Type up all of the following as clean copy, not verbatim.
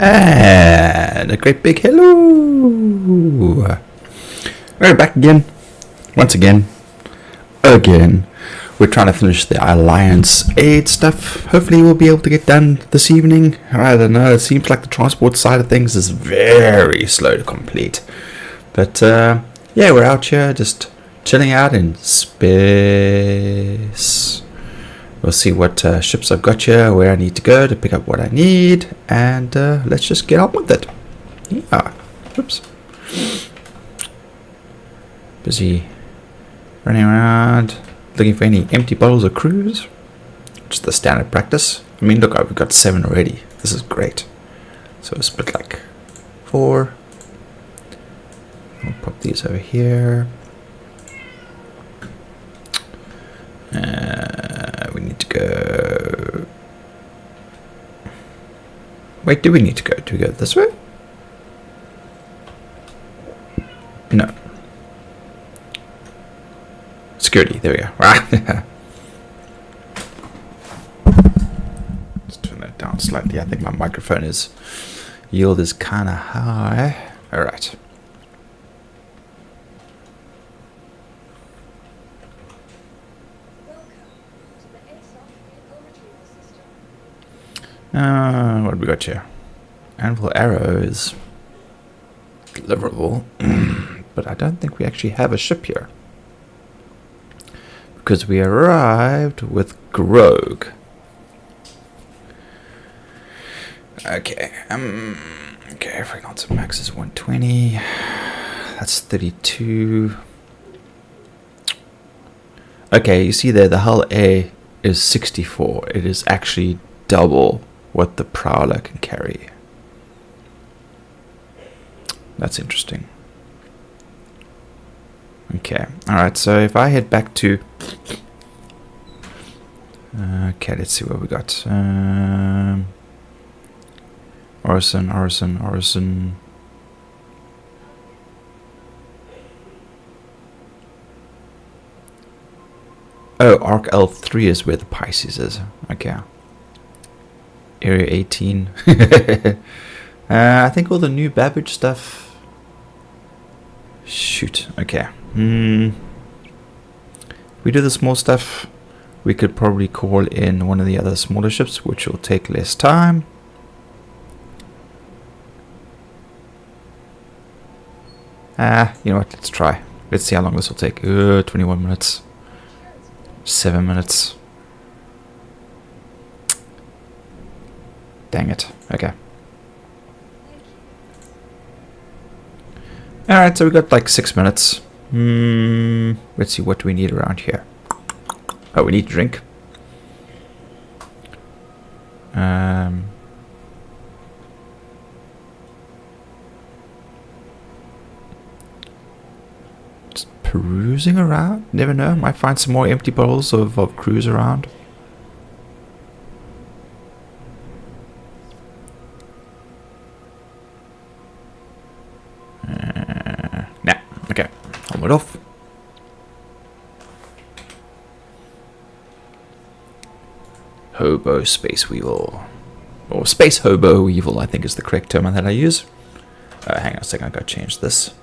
And a great big hello. We're back again. Once again. Again. We're trying to finish the Alliance aid stuff. Hopefully we'll be able to get done this evening. I don't know. It seems like the transport side of things is very slow to complete. But yeah, we're out here just chilling out in space. We'll see what ships I've got here, where I need to go to pick up what I need, and let's just get on with it. Yeah. Oops. Busy running around looking for any empty bottles of cruise. Just the standard practice. I mean, look, we've got 7 already. This is great. So we'll split like 4. I'll pop these over here. We need to go. Wait, do we need to go? Do we go this way? No. Security, there we go. Let's turn that down slightly. I think my microphone yield is kind of high. All right. What have we got here? Anvil arrow is deliverable, but I don't think we actually have a ship here because we arrived with Grog. Okay, okay. Frequency max is 120. That's 32. Okay, you see there, the hull A is 64. It is actually double what the Prowler can carry. That's interesting. Okay, alright, so if I head back to... okay, let's see what we got. Orison. Oh, Arc L3 is where the Pisces is. Okay. Area 18. I think all the new Babbage stuff. Shoot. Okay. We do the small stuff. We could probably call in one of the other smaller ships, which will take less time. You know what? Let's try. Let's see how long this will take. 21 minutes. 7 minutes. Dang it. Okay. Alright, so we got like 6 minutes. Let's see, what do we need around here? Oh, we need to drink. Just perusing around. Never know. Might find some more empty bottles of cruise around. Okay, onward off. Hobo Space Weevil. Or Space Hobo Weevil, I think is the correct term that I use. Hang on a second, I've got to change this.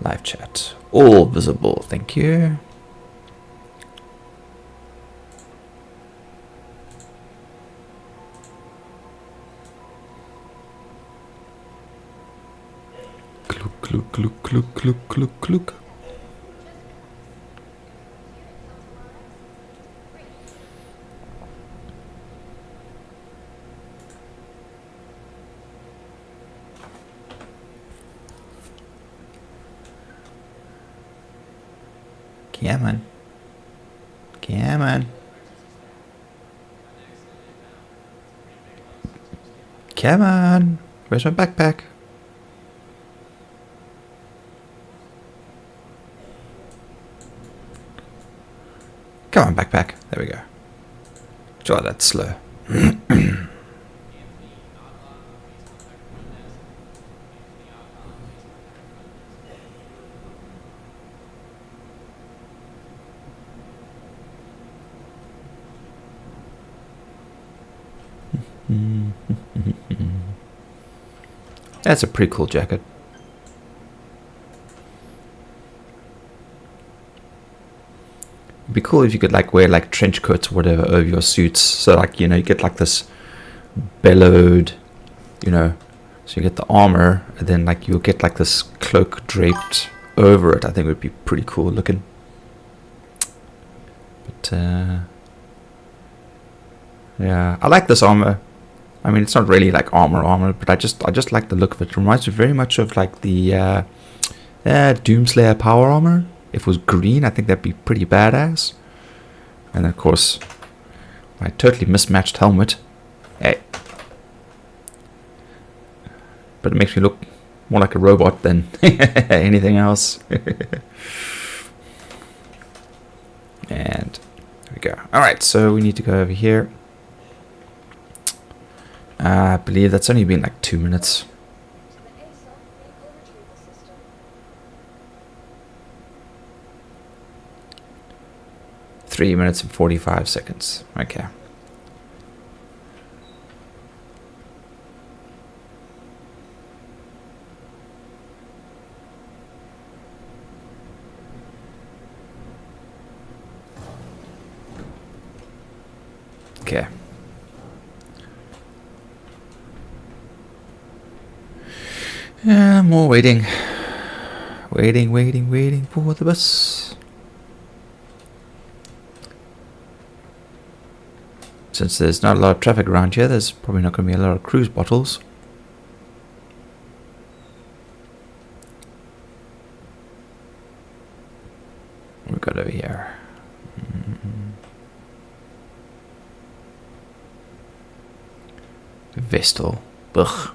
Live chat. All visible, thank you. Kluk. Come on. Come on. Where's my backpack? Come on, backpack. There we go. Sure, that's slow. That's a pretty cool jacket. It'd be cool if you could like wear like trench coats or whatever over your suits. So like, you know, you get like this bellowed, you know, so you get the armor and then like you'll get like this cloak draped over it. I think it would be pretty cool looking. But yeah, I like this armor. I mean, it's not really like armor, but I just like the look of it. It reminds me very much of like the Doomslayer power armor. If it was green, I think that'd be pretty badass. And of course, my totally mismatched helmet. Hey. But it makes me look more like a robot than anything else. And there we go. Alright, so we need to go over here. I believe that's only been like 2 minutes. 3 minutes and 45 seconds. Okay. Okay. More waiting. Waiting for the bus. Since there's not a lot of traffic around here, there's probably not going to be a lot of cruise bottles. We've got over here. Vestal. Ugh.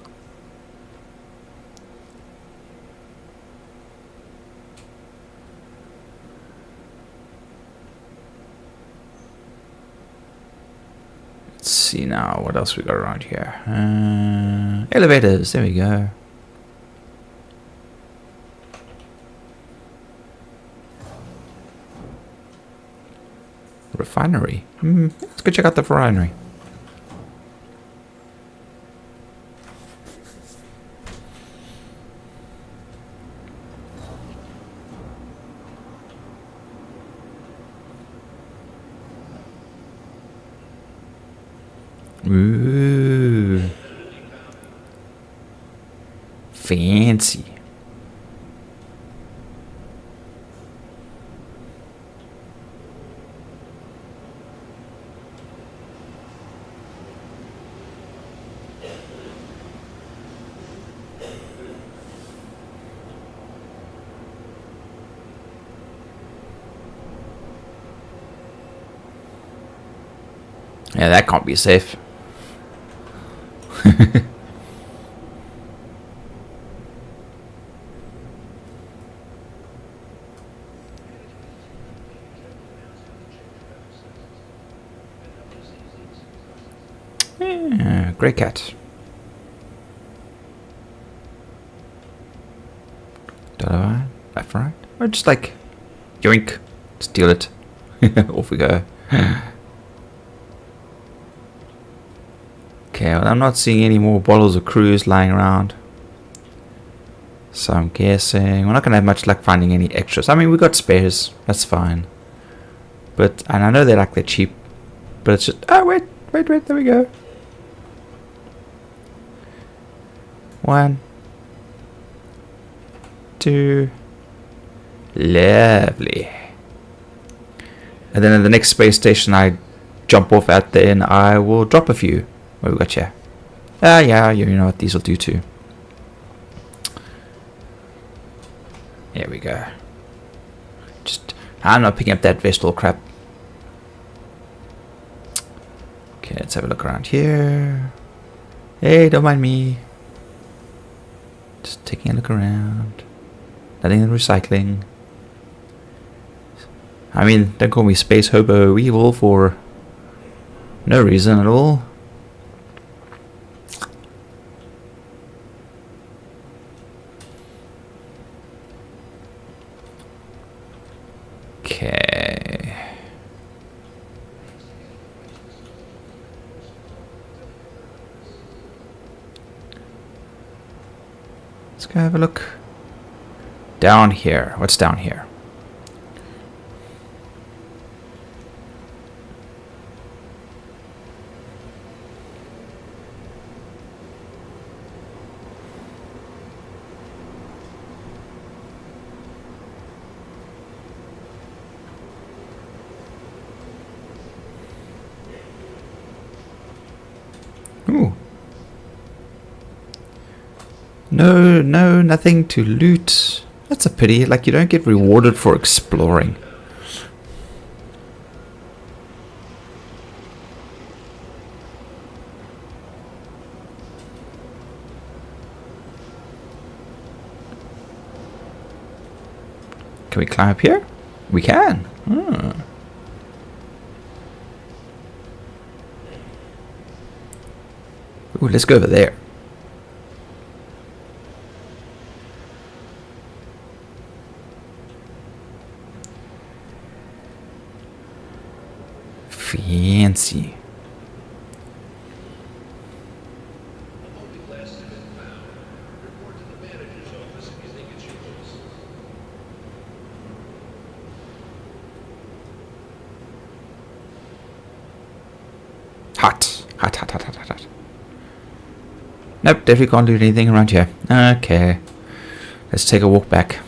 Let's see now what else we got around here. Elevators, there we go. Refinery. Let's go check out the refinery. Ooh. Fancy. Yeah, that can't be safe. Yeah, grey cat. Left, right? Or just like yoink, steal it. Off we go. Okay, well, I'm not seeing any more bottles of cruise lying around. So I'm guessing we're not going to have much luck finding any extras. I mean, we got spares. That's fine. But, and I know they're cheap. But it's just, oh, wait, there we go. 1, 2. Lovely. And then at the next space station I jump off at, then I will drop a few. What we got here? Yeah, you know what, these will do too. There we go. Just, I'm not picking up that Vestal crap. Okay, let's have a look around here. Hey, don't mind me. Just taking a look around. Nothing in recycling. I mean, don't call me Space Hobo Weevil for no reason at all. Okay. Go have a look. Down here. What's down here? Ooh. No, nothing to loot. That's a pity. Like, you don't get rewarded for exploring. Can we climb up here? We can. Ooh, let's go over there. Fancy. Hot. Nope, definitely can't do anything around here. Okay. Let's take a walk back.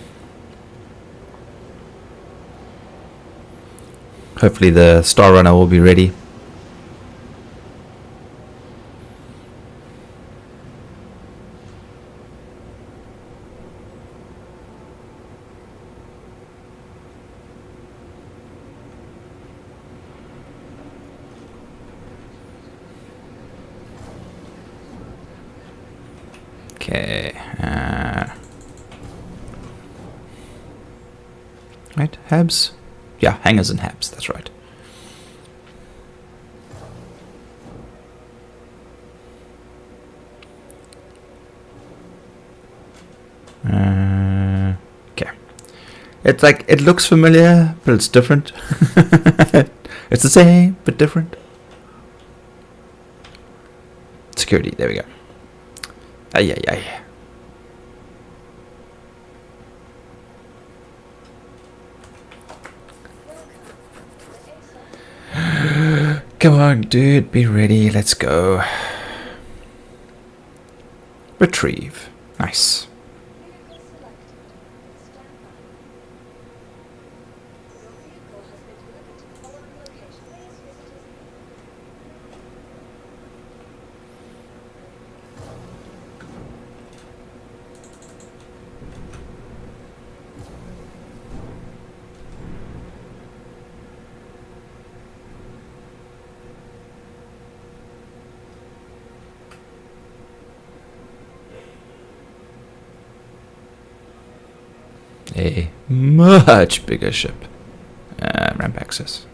Hopefully the Star Runner will be ready. Okay. Right, Habs? Yeah, hangers and Habs, that's right. Okay. It's like, it looks familiar, but it's different. It's the same, but different. Security, there we go. Ay. Come on, dude, be ready. Let's go. Retrieve. Nice. A much bigger ship. Ramp access.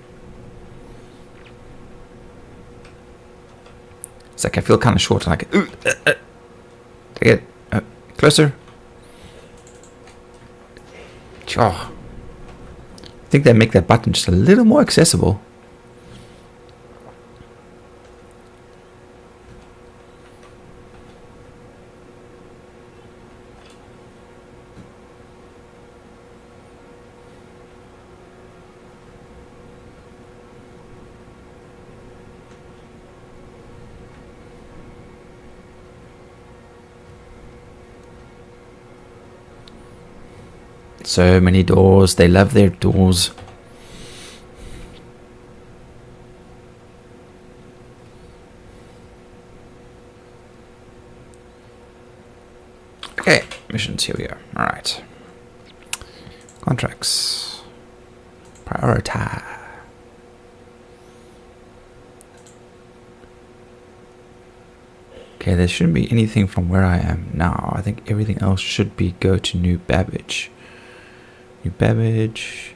It's like I feel kind of short. Like, take it closer. Oh. I think they make that button just a little more accessible. So many doors. They love their doors. Okay, missions. Here we go. All right. Contracts. Prioritize. Okay, there shouldn't be anything from where I am now. I think everything else should be go to New Babbage. New Babbage.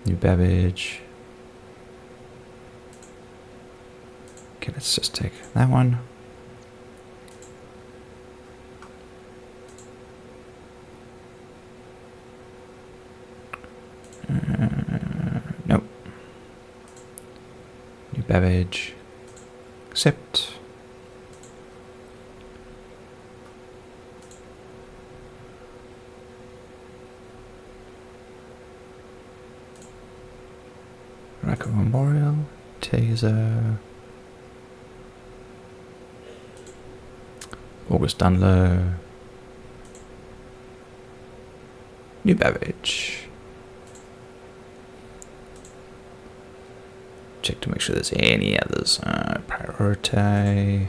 New Babbage. Okay, let's just take that one. Nope. New Babbage. Accept. Micro Memorial, Taser, August Dunlow, New Babbage. Check to make sure there's any others. Priority.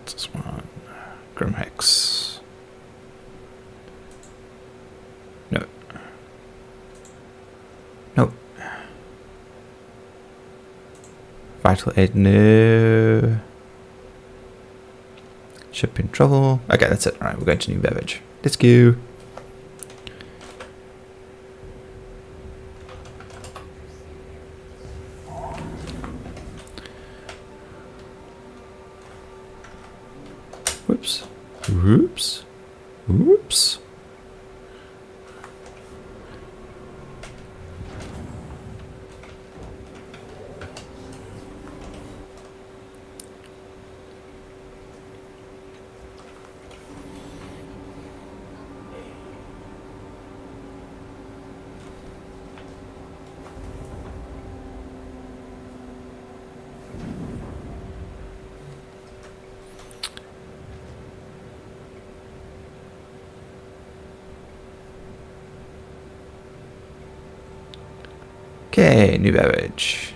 What's this one? Grimhex. No. Nope. Vital Aid, no. Ship in trouble. Okay, that's it. Alright, we're going to New Babbage. Let's go. Whoops. Whoops. Whoops. Okay, New Babbage.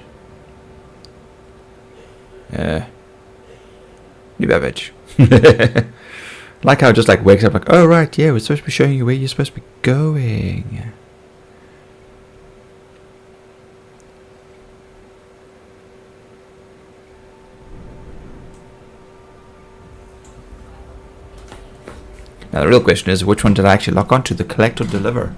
New Babbage. Like how it just like wakes up like, oh right, yeah, we're supposed to be showing you where you're supposed to be going. Now the real question is, which one did I actually lock onto, the collect or deliver?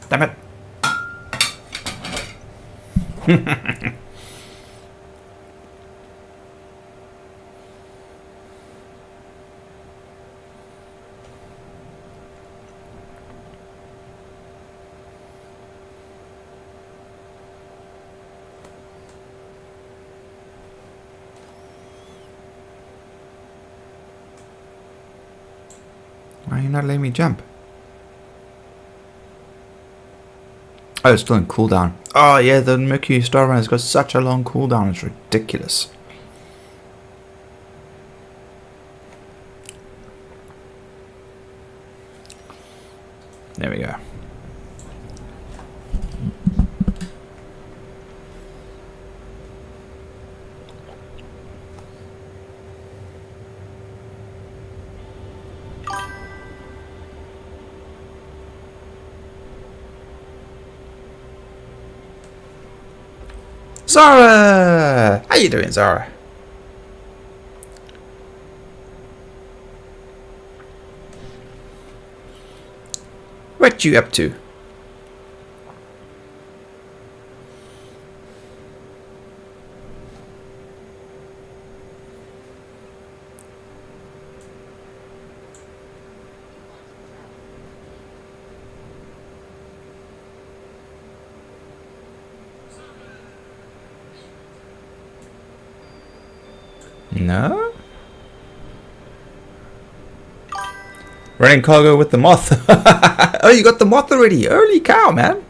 Damn it. Why are you not letting me jump? Oh, it's still in cooldown. Oh yeah, the Mercury Star Run has got such a long cooldown, it's ridiculous. There we go. Zara! How you doing, Zara? What you up to? No? Running cargo with the moth. Oh, you got the moth already. Holy cow, man.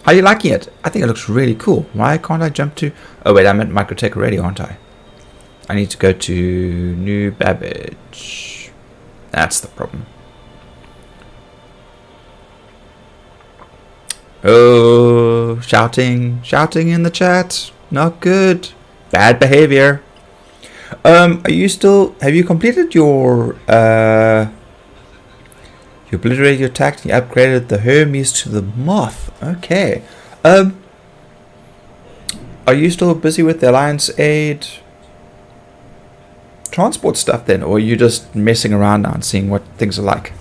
How are you liking it? I think it looks really cool. Why can't I jump to... Oh, wait, I'm at Microtech already, aren't I? I need to go to New Babbage. That's the problem. Oh, shouting in the chat. Not good. Bad behavior. Are you still... Have you completed your... You obliterated your attack and you upgraded the Hermes to the Moth. Okay. Are you still busy with the Alliance Aid transport stuff then, or are you just messing around now and seeing what things are like?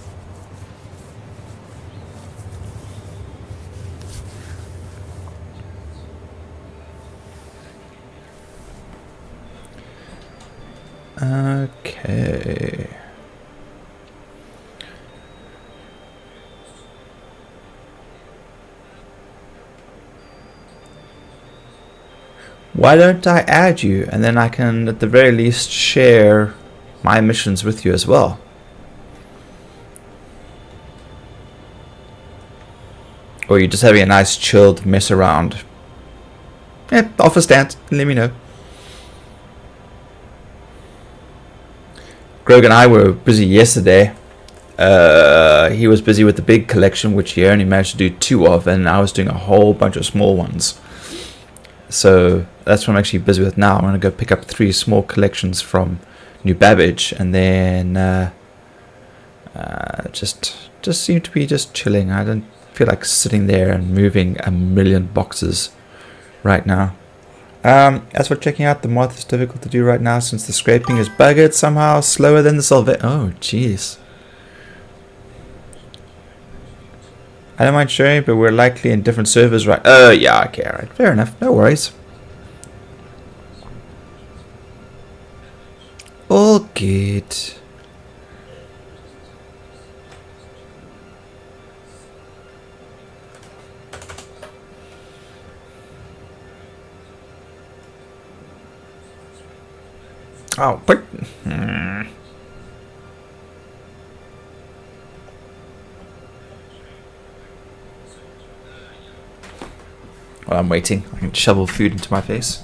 Okay. Why don't I add you, and then I can at the very least share my missions with you as well. Or you're just having a nice chilled mess around. Yeah, offer stand, let me know. Greg and I were busy yesterday. He was busy with the big collection, which he only managed to do 2 of, and I was doing a whole bunch of small ones. So that's what I'm actually busy with now. I'm going to go pick up 3 small collections from New Babbage, and then just seem to be just chilling. I don't feel like sitting there and moving a million boxes right now. As for checking out, the moth is difficult to do right now since the scraping is buggered somehow, slower than the salvage. Oh, jeez. I don't mind sharing, but we're likely in different servers, right? Oh, yeah, okay, alright. Fair enough. No worries. All good. Oh, but... While I'm waiting, I can shovel food into my face.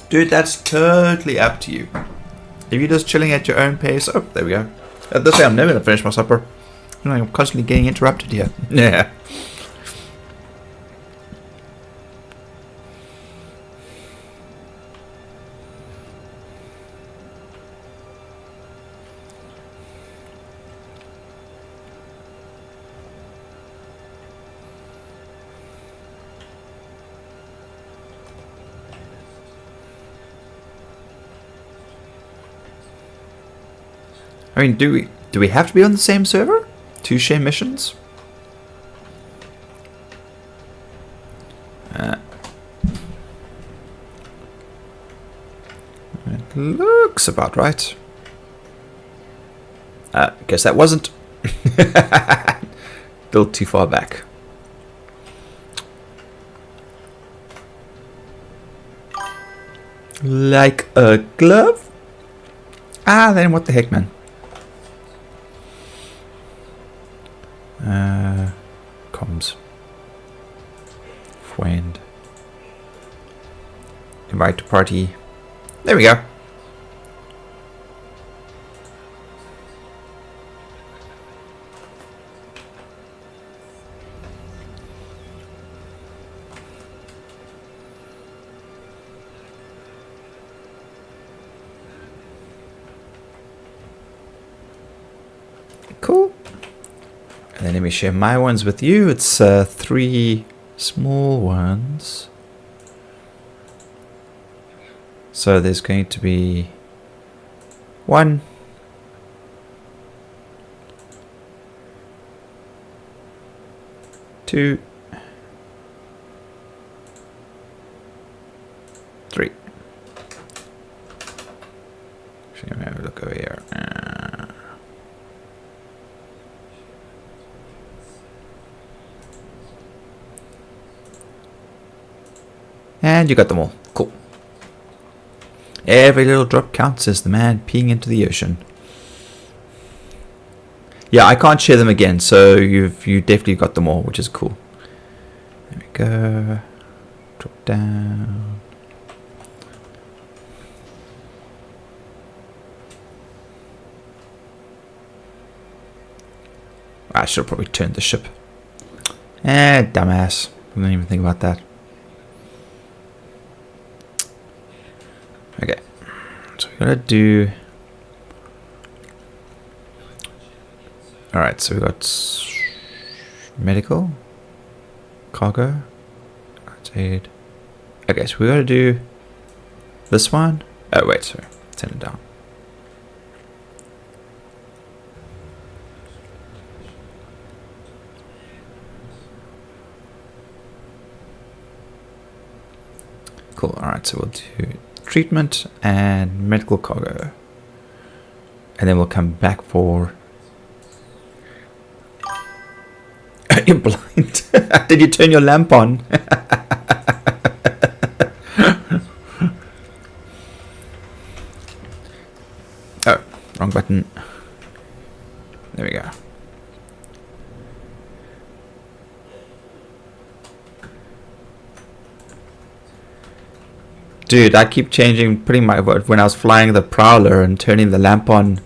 Dude, that's totally up to you. If you're just chilling at your own pace... Oh, there we go. This way I'm never going to finish my supper. You know, I'm constantly getting interrupted here. Yeah. I mean, do we have to be on the same server to share missions? It looks about right. Guess that wasn't. Still too far back. Like a glove? Ah, then what the heck, man? Comms. Friend. Invite to party. There we go. Cool. And then let me share my ones with you. It's 3 small ones. So there's going to be 1, 2, 3. Actually, let me have a look over here. And you got them all. Cool. Every little drop counts, says the man peeing into the ocean. Yeah, I can't share them again, so you definitely got them all, which is cool. There we go. Drop down. I should have probably turned the ship. Dumbass. I didn't even think about that. Okay. So we gotta do... Alright, so we got medical, cargo, aid. Okay, so we gotta do this one. Oh wait, sorry, turn it down. Cool. Alright, so we'll do treatment and medical cargo, and then we'll come back for... You're blind. Did you turn your lamp on? Oh, wrong button. There we go. Dude, I keep putting my vote when I was flying the Prowler and turning the lamp on.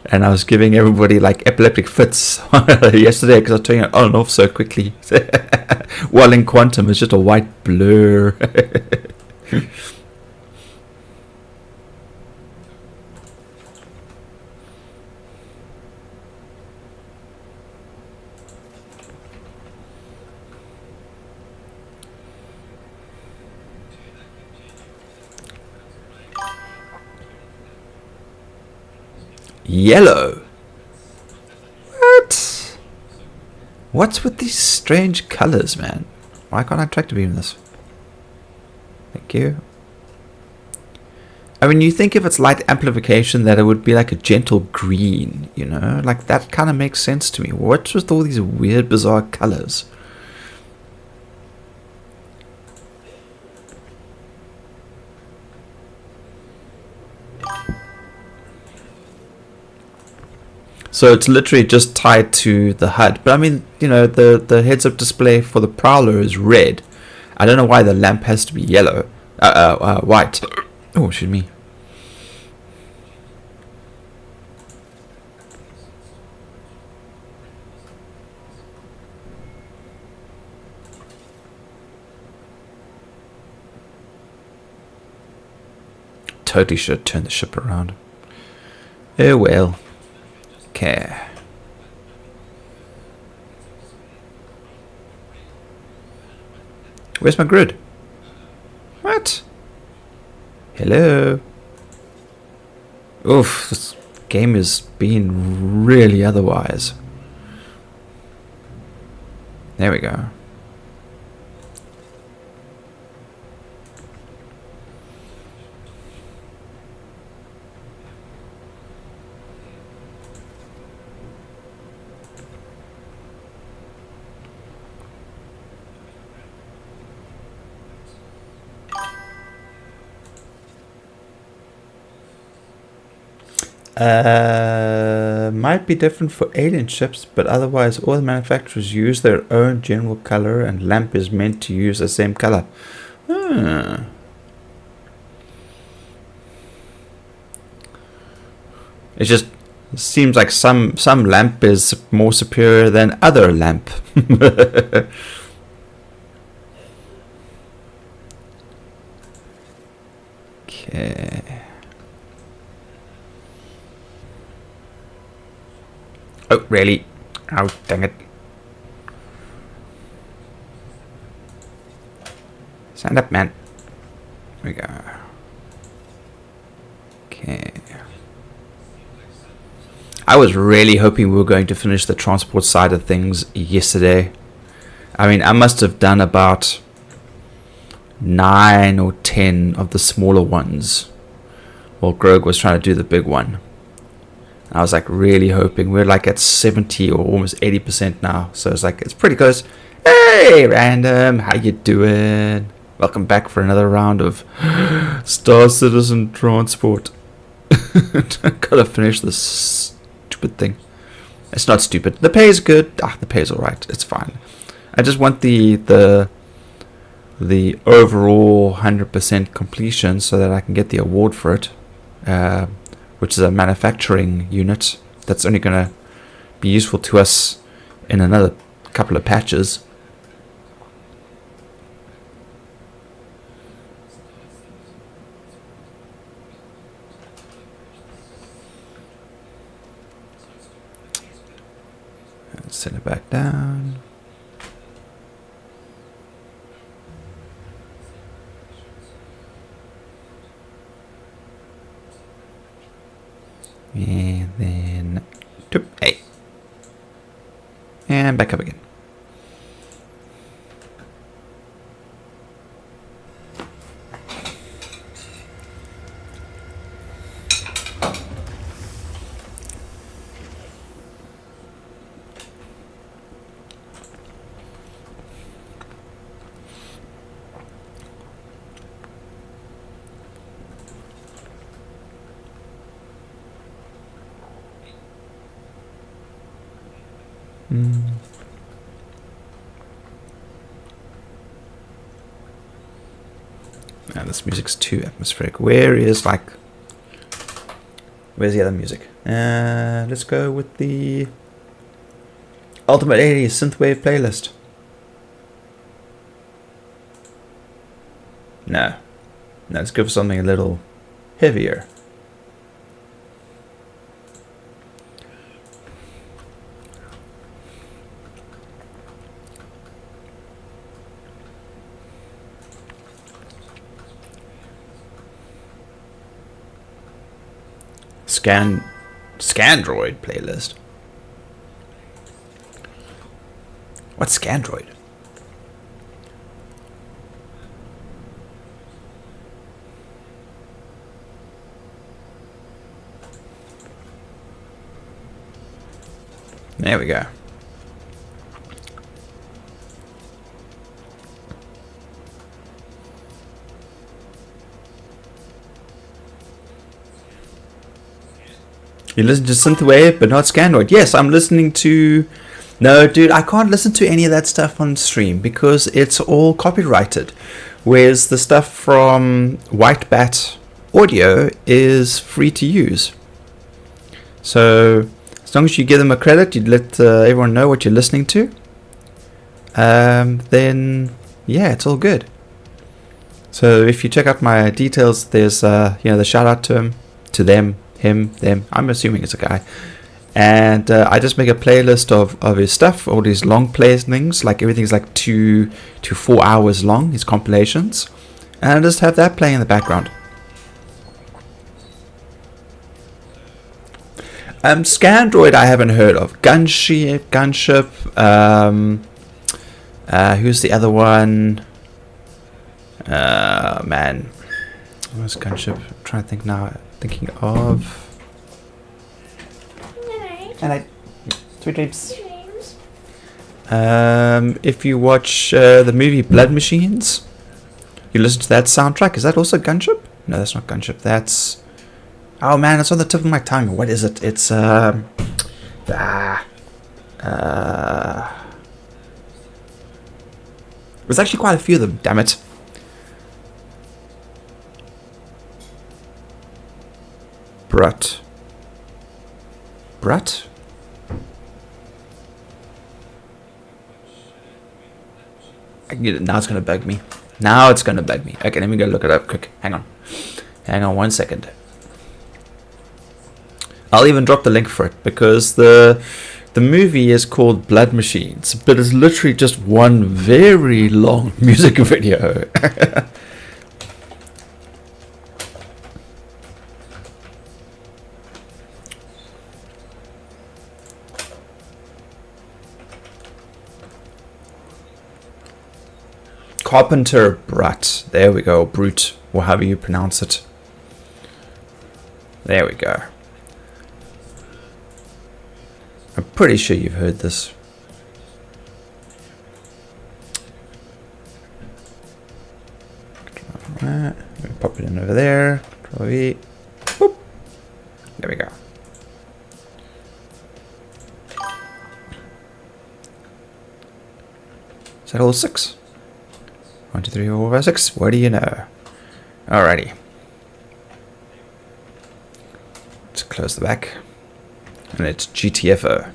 And I was giving everybody like epileptic fits yesterday because I was turning it on and off so quickly. While in Quantum, it's just a white blur. Yellow. What? What's with these strange colors, man? Why can't I tractor beam this? Thank you. I mean, you think if it's light amplification that it would be like a gentle green, you know? Like, that kind of makes sense to me. What's with all these weird, bizarre colors? So it's literally just tied to the HUD. But I mean, you know, the heads-up display for the Prowler is red. I don't know why the lamp has to be yellow. White. Oh, shoot me. Totally should have turned the ship around. Oh well. Okay. Where's my grid? What? Hello? Oof, this game is being really otherwise. There we go. Might be different for alien ships, but otherwise all the manufacturers use their own general color and lamp is meant to use the same color. It just seems like some lamp is more superior than other lamp. Okay. Oh, really? Oh, dang it. Stand up, man. There we go. Okay. I was really hoping we were going to finish the transport side of things yesterday. I mean, I must have done about 9 or 10 of the smaller ones while Grog was trying to do the big one. I was like really hoping. We're like at 70 or almost 80% now, so it's like it's pretty close. Hey Random, how you doing? Welcome back for another round of Star Citizen Transport. Gotta finish this stupid thing. It's not stupid. The pay is good. The pay is alright. It's fine. I just want the overall 100% completion so that I can get the award for it. Which is a manufacturing unit that's only going to be useful to us in another couple of patches. Let's set it back down. And then hey, and back up again. Now this music's too atmospheric. Where's the other music? Let's go with the Ultimate 80s Synthwave playlist. No, let's go for something a little heavier. Scandroid playlist. What's Scandroid? There we go. You listen to Synthwave, but not Scandroid. Yes, I'm listening to... No, dude, I can't listen to any of that stuff on stream because it's all copyrighted. Whereas the stuff from White Bat Audio is free to use. So, as long as you give them a credit, you let everyone know what you're listening to, then, yeah, it's all good. So, if you check out my details, there's, the shout out to them, him, them. I'm assuming it's a guy. And I just make a playlist of his stuff, all these long plays things, like everything's like 2 to 4 hours long, his compilations. And I just have that playing in the background. Scandroid I haven't heard of. Gunship. Who's the other one? Man. Where's Gunship? I'm trying to think now. Thinking of... And sweet dreams. If you watch the movie Blood Machines, you listen to that soundtrack. Is that also Gunship? No, that's not Gunship. That's... Oh man, it's on the tip of my tongue. What is it? It's there's actually quite a few of them, damn it. Brut. I can get it. Now it's gonna bug me. Okay, let me go look it up quick. Hang on 1 second. I'll even drop the link for it because the movie is called Blood Machines, but it's literally just one very long music video. Carpenter Brut. There we go. Brute, or however you pronounce it. There we go. I'm pretty sure you've heard this. Alright, pop it in over there. Control V. Boop. There we go. Is that all 6? 1, 2, 3, 4, 5, 6. What do you know? Alrighty. Let's close the back. And it's GTFO.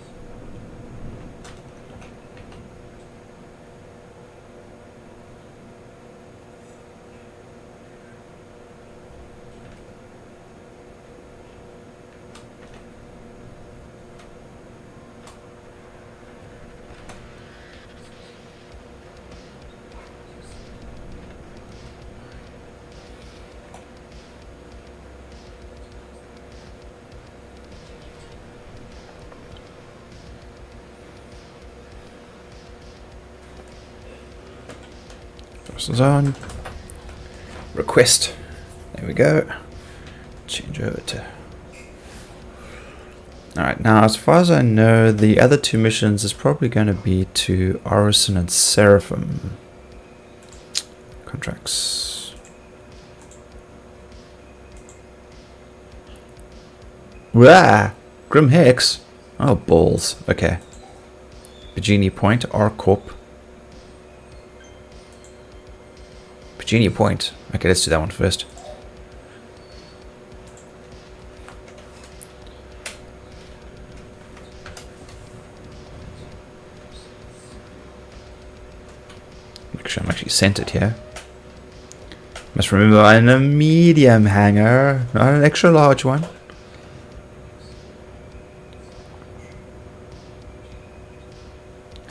Zone. Request. There we go. Change over to... Alright, now as far as I know, the other two missions is probably going to be to Orison and Seraphim. Contracts. Wah! Grim Hex. Oh, balls. Okay. Virginia Point, R-Corp. Virginia Point. Okay, let's do that one first. Make sure I'm actually centered here. Must remember I'm a medium hangar, not an extra large one.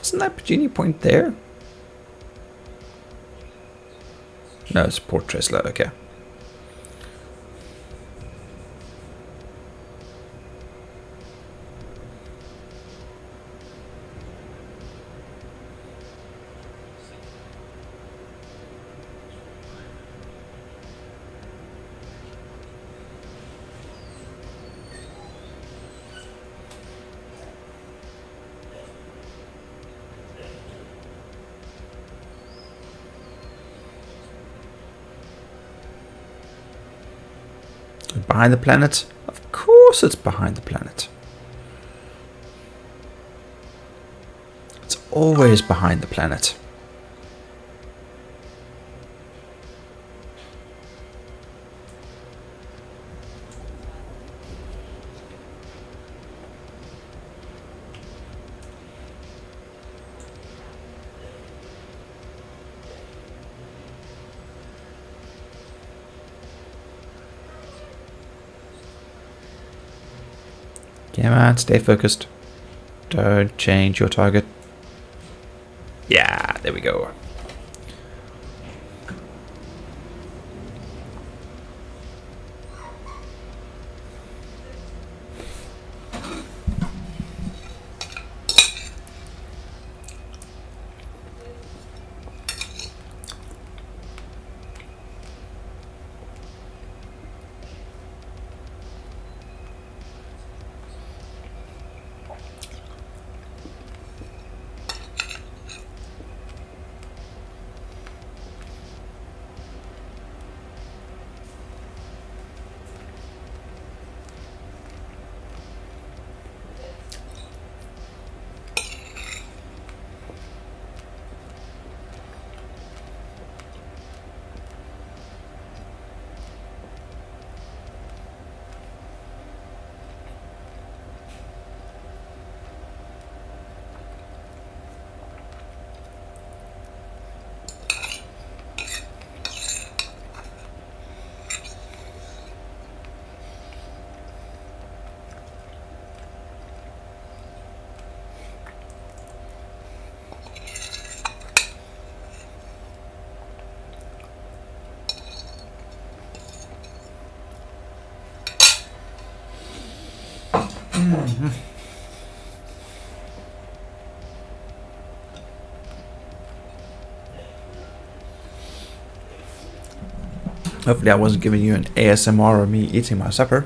Isn't that Virginia Point there? No, it's Port Tresla, okay. Behind the planet? Of course it's behind the planet. It's always behind the planet. Come on, stay focused. Don't change your target. Yeah, there we go. Hopefully I wasn't giving you an ASMR of me eating my supper.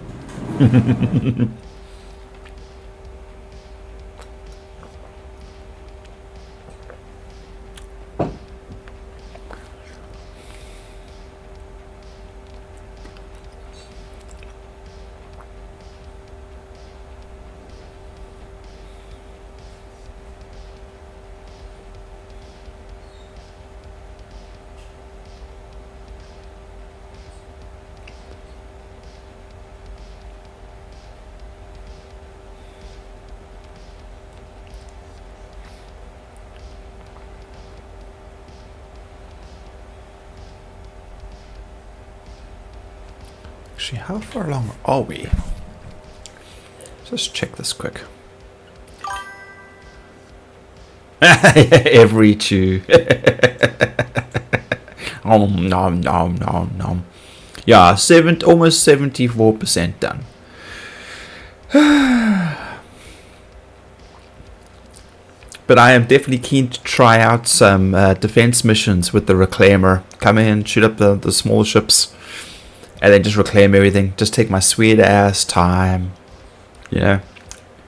Actually, how far along are we? Let's check this quick. Every two. Nom nom nom nom. Yeah, almost 74% done. But I am definitely keen to try out some defense missions with the Reclaimer. Come in, shoot up the small ships, and then just reclaim everything. Just take my sweet ass time. You know,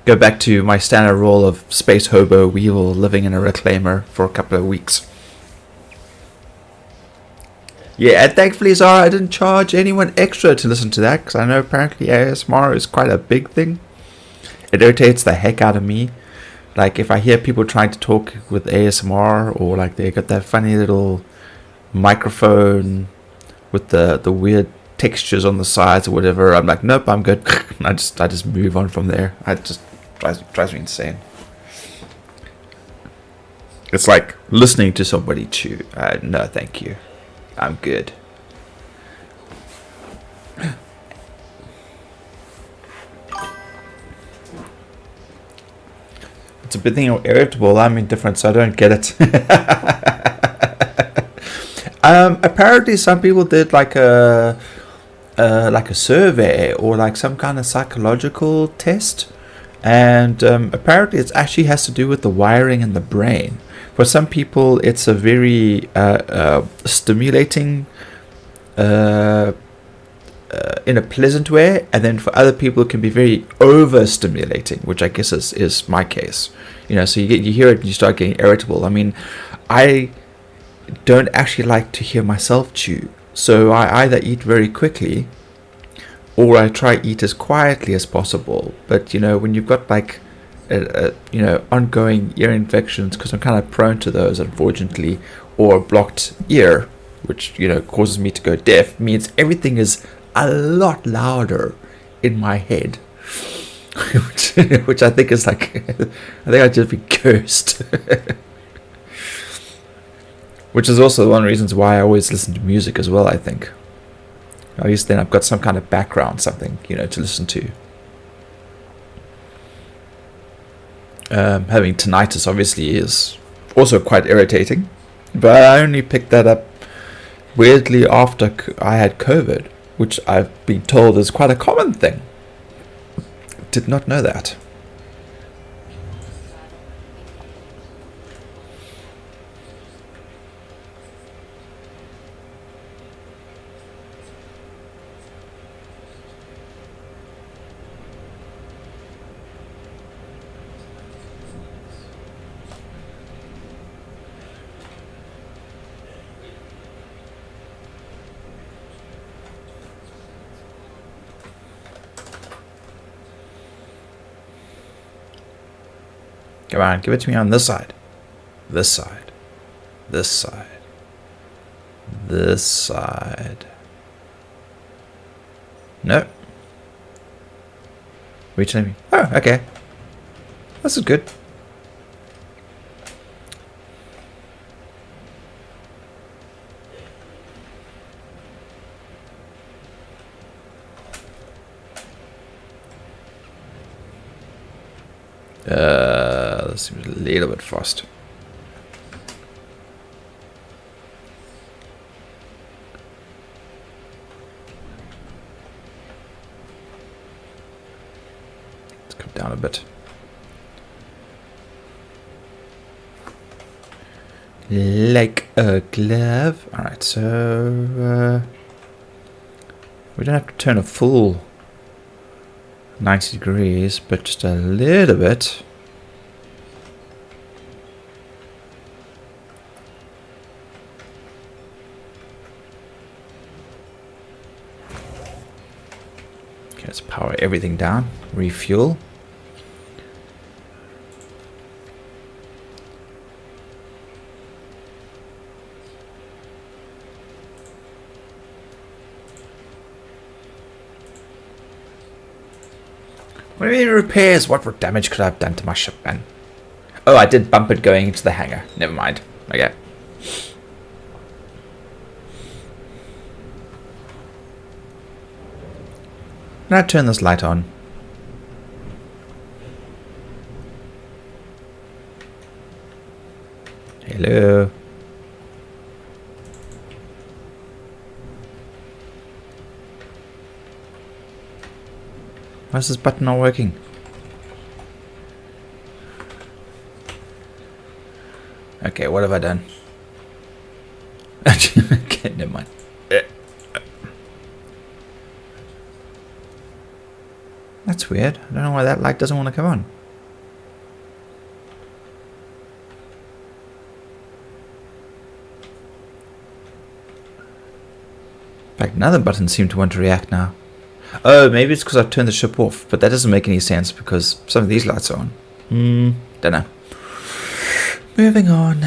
go back to my standard role of space hobo Weevil living in a Reclaimer for a couple of weeks. Yeah, and thankfully, Zara, I didn't charge anyone extra to listen to that, because I know apparently ASMR is quite a big thing. It irritates the heck out of me. Like, if I hear people trying to talk with ASMR, or like they got that funny little microphone with the weird textures on the sides or whatever, I'm like, nope, I'm good. I just move on from there. It just drives me insane. It's like listening to somebody chew. No, thank you. I'm good. It's a bit thing you're irritable. I'm indifferent, so I don't get it. Apparently, some people did like a survey or like some kind of psychological test, and apparently it actually has to do with the wiring in the brain. For some people, it's a very stimulating in a pleasant way, and then for other people it can be very overstimulating, which I guess is my case. You know, so you hear it and you start getting irritable. I mean, I don't actually like to hear myself chew, so I either eat very quickly or I try eat as quietly as possible. But you know, when you've got like ongoing ear infections, because I'm kind of prone to those, unfortunately, or a blocked ear, which causes me to go deaf, means everything is a lot louder in my head, which I think is like, I think I'd just be cursed. Which is also one of the reasons why I always listen to music as well, I think. At least then I've got some kind of background, something, to listen to. Having tinnitus obviously is also quite irritating, but I only picked that up weirdly after I had COVID, which I've been told is quite a common thing. Did not know that. Come on, give it to me on this side. This side. This side. This side. Nope. What are you telling me? Oh, okay. This is good. This seems a little bit fast. Let's come down a bit. Like a glove. Alright, so we don't have to turn a full 90 degrees, but just a little bit. Okay, let's power everything down. Refuel. What do you mean repairs? What damage could I have done to my ship, man? Oh, I did bump it going into the hangar. Never mind. Okay. Now turn this light on. Hello. Why is this button not working? Okay, what have I done? Okay, never mind. That's weird. I don't know why that light doesn't want to come on. In fact, another button seemed to want to react now. Oh, maybe it's because I turned the ship off, but that doesn't make any sense because some of these lights are on. Don't know. Moving on.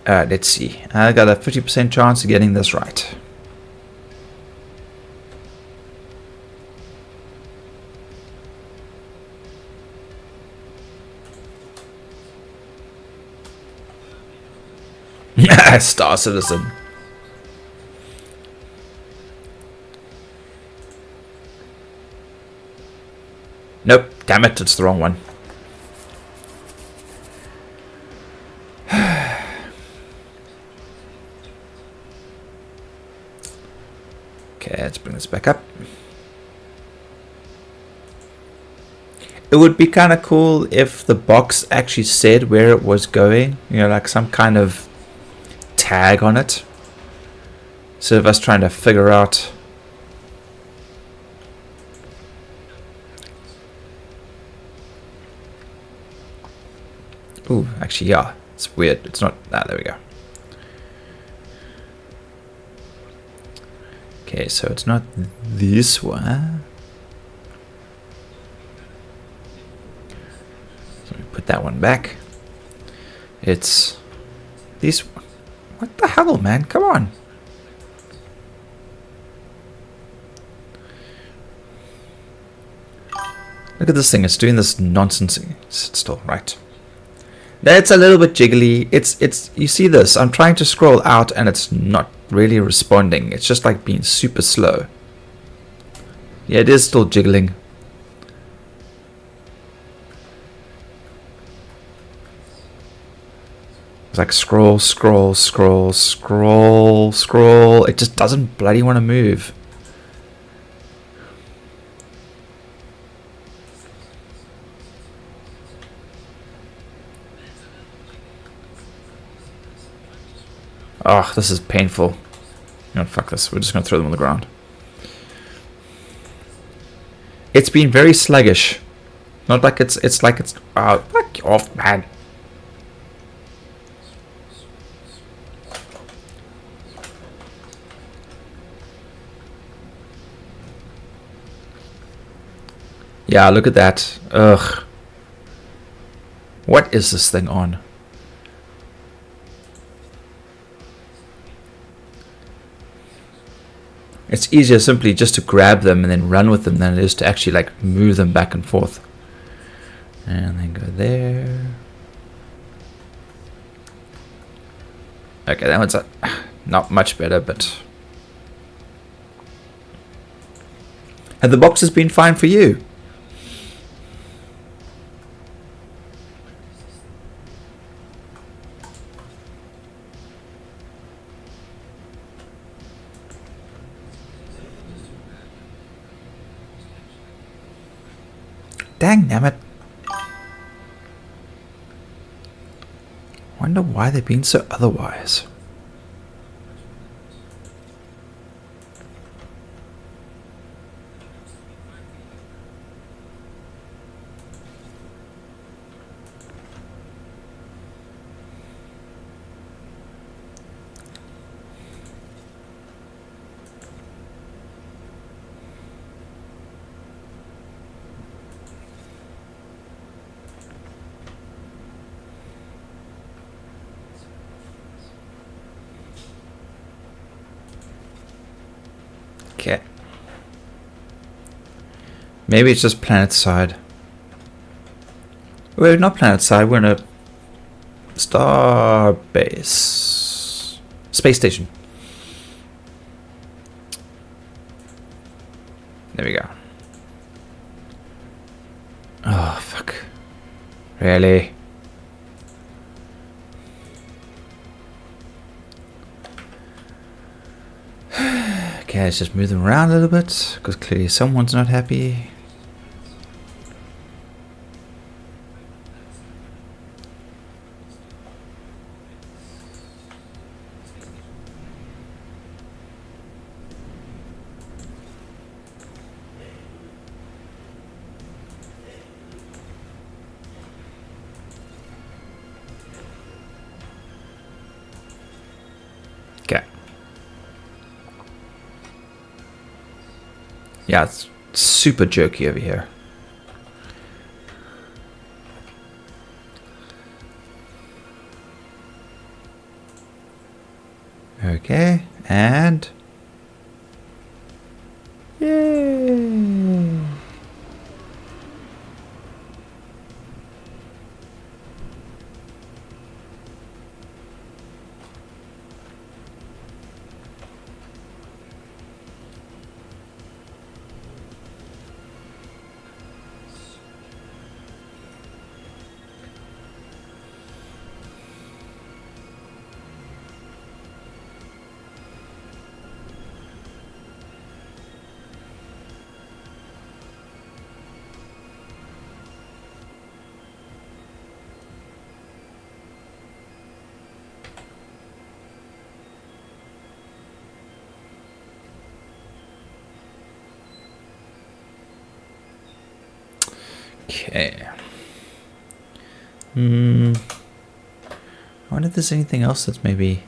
Let's see. I got a 50% chance of getting this right. Star Citizen. Nope, damn it, it's the wrong one. Okay, let's bring this back up. It would be kind of cool if the box actually said where it was going, you know, like some kind of tag on it. Instead of us trying to figure out. Ooh, actually, yeah, it's weird. It's not. Ah, there we go. Okay, so it's not this one. So we put that one back. It's this one. What the hell, man? Come on. Look at this thing. It's doing this nonsense. Sit still, right? That's a little bit jiggly. It's. You see this? I'm trying to scroll out and it's not really responding. It's just like being super slow. Yeah, it is still jiggling. It's like scroll, scroll, scroll, scroll, scroll. It just doesn't bloody want to move. Oh, this is painful. You know, fuck this. We're just going to throw them on the ground. It's been very sluggish. Not like it's like it's... Oh, fuck off, man. Yeah, look at that. Ugh. What is this thing on? It's easier simply just to grab them and then run with them than it is to actually like move them back and forth. And then go there. Okay, that one's not much better, but... Have the boxes been fine for you? Dang nabbit. Wonder why they've been so otherwise. Okay. Maybe it's just planet side. We're not planet side, we're in a star base. Space station. There we go. Oh, fuck. Really? Okay, let's just move them around a little bit, because clearly someone's not happy. Yeah, it's super jerky over here. Okay, and yay! Okay. I wonder if there's anything else that's maybe...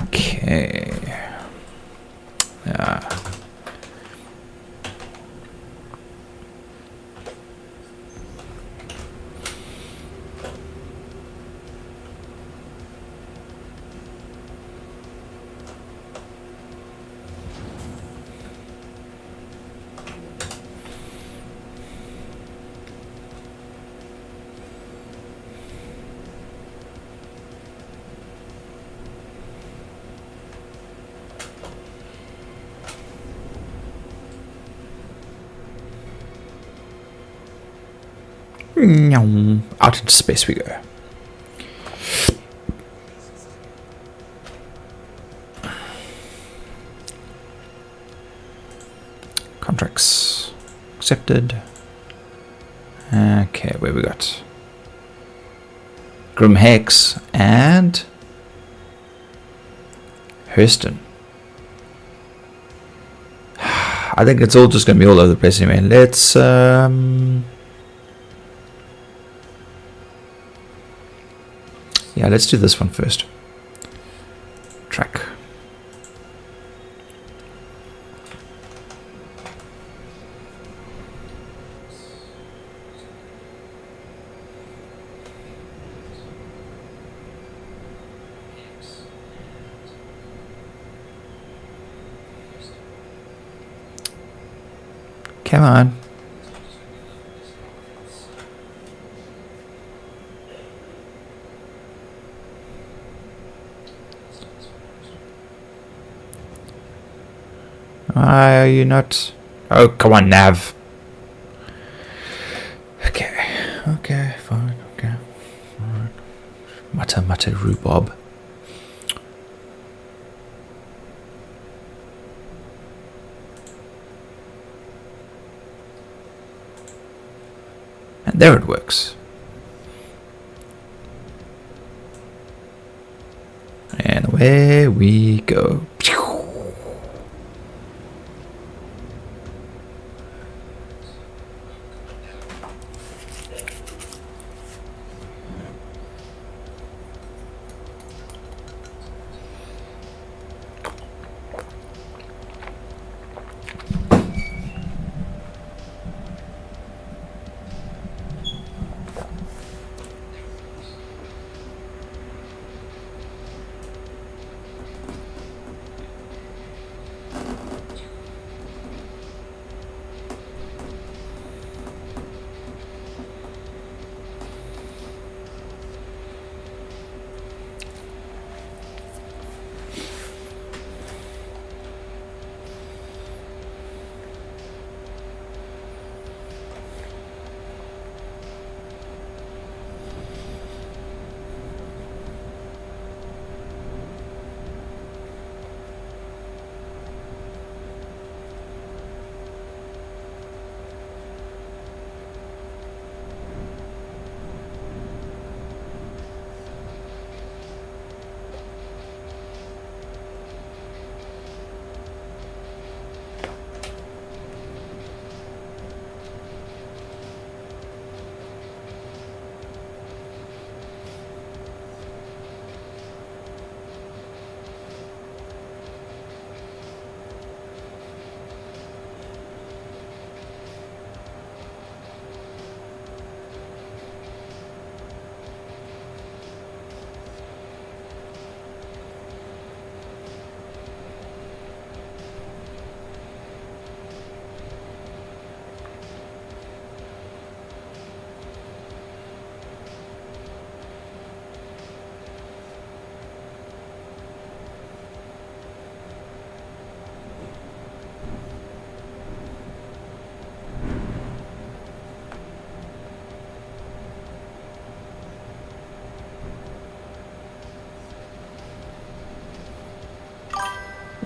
Okay. Out into space we go. Contracts accepted. Okay, where we got Grim Hex and Hurston. I think it's all just going to be all over the place anyway. Let's yeah, let's do this one first. Track. Come on. Why are you not? Oh, come on, Nav. Okay. Okay, fine. Okay. Alright. Mutter, rhubarb. And there it works. And away we go.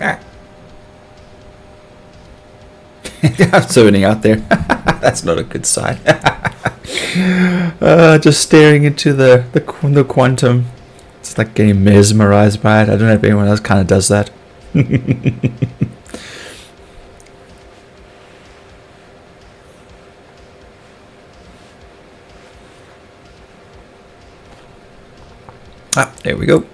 Ah. I'm zoning out there. That's not a good sign. Just staring into the quantum. It's like getting mesmerized by it. I don't know if anyone else kind of does that. Ah, there we go.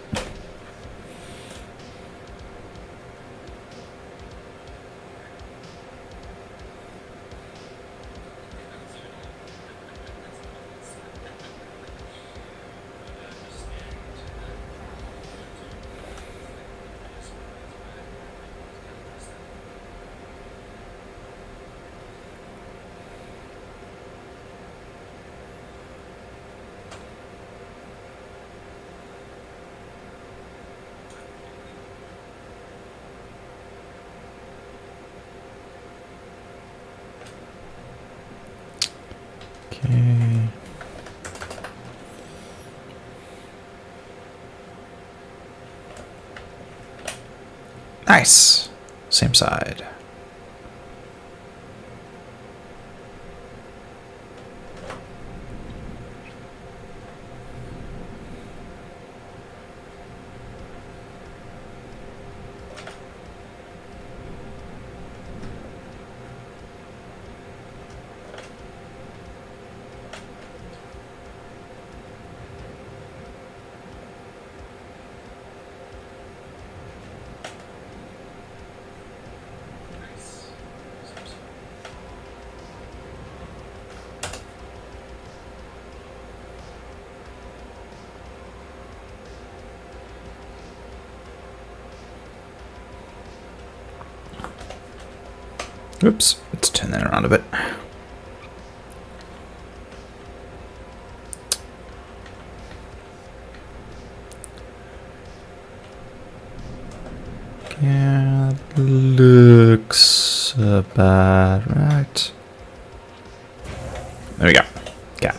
Okay. Nice. Same side. Oops, let's turn that around a bit. Yeah, looks about right. There we go. Yeah.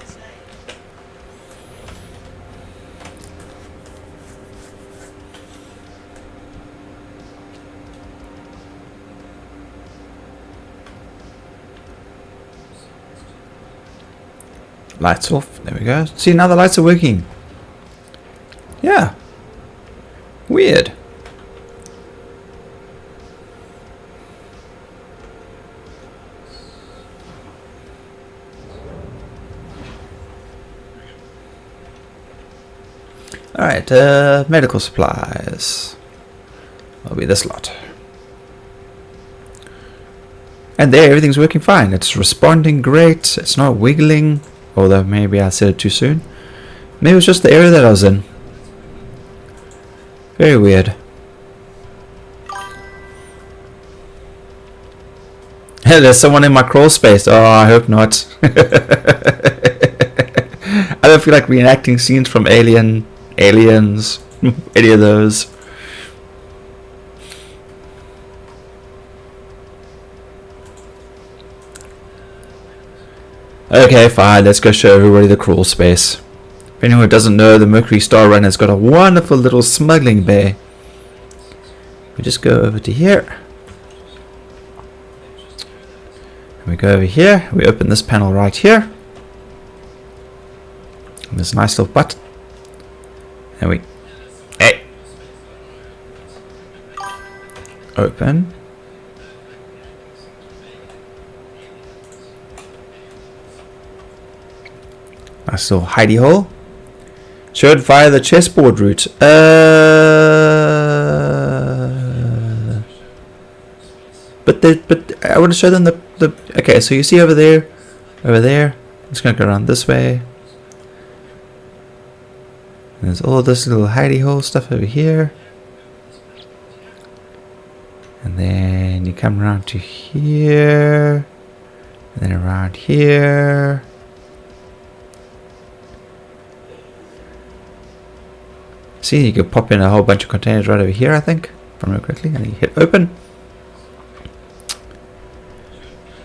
Lights off. There we go. See, now the lights are working. Yeah. Weird. Alright, medical supplies. That'll be this lot. And there, everything's working fine. It's responding great. It's not wiggling. Although maybe I said it too soon. Maybe it was just the area that I was in. Very weird. There's someone in my crawl space. Oh, I hope not. I don't feel like reenacting scenes from Aliens, any of those. Okay, fine, let's go show everybody the crawl space. If anyone doesn't know, the Mercury Star Runner's got a wonderful little smuggling bay. We just go over to here. And we go over here, we open this panel right here. And there's a nice little button. And we... Hey! Open. Nice little hidey hole. Showed via the chessboard route. But I want to show them the okay, so you see over there. I'm just gonna go around this way. And there's all this little hidey hole stuff over here. And then you come around to here. And then around here. See, you can pop in a whole bunch of containers right over here, I think, if I remember correctly, and you hit open.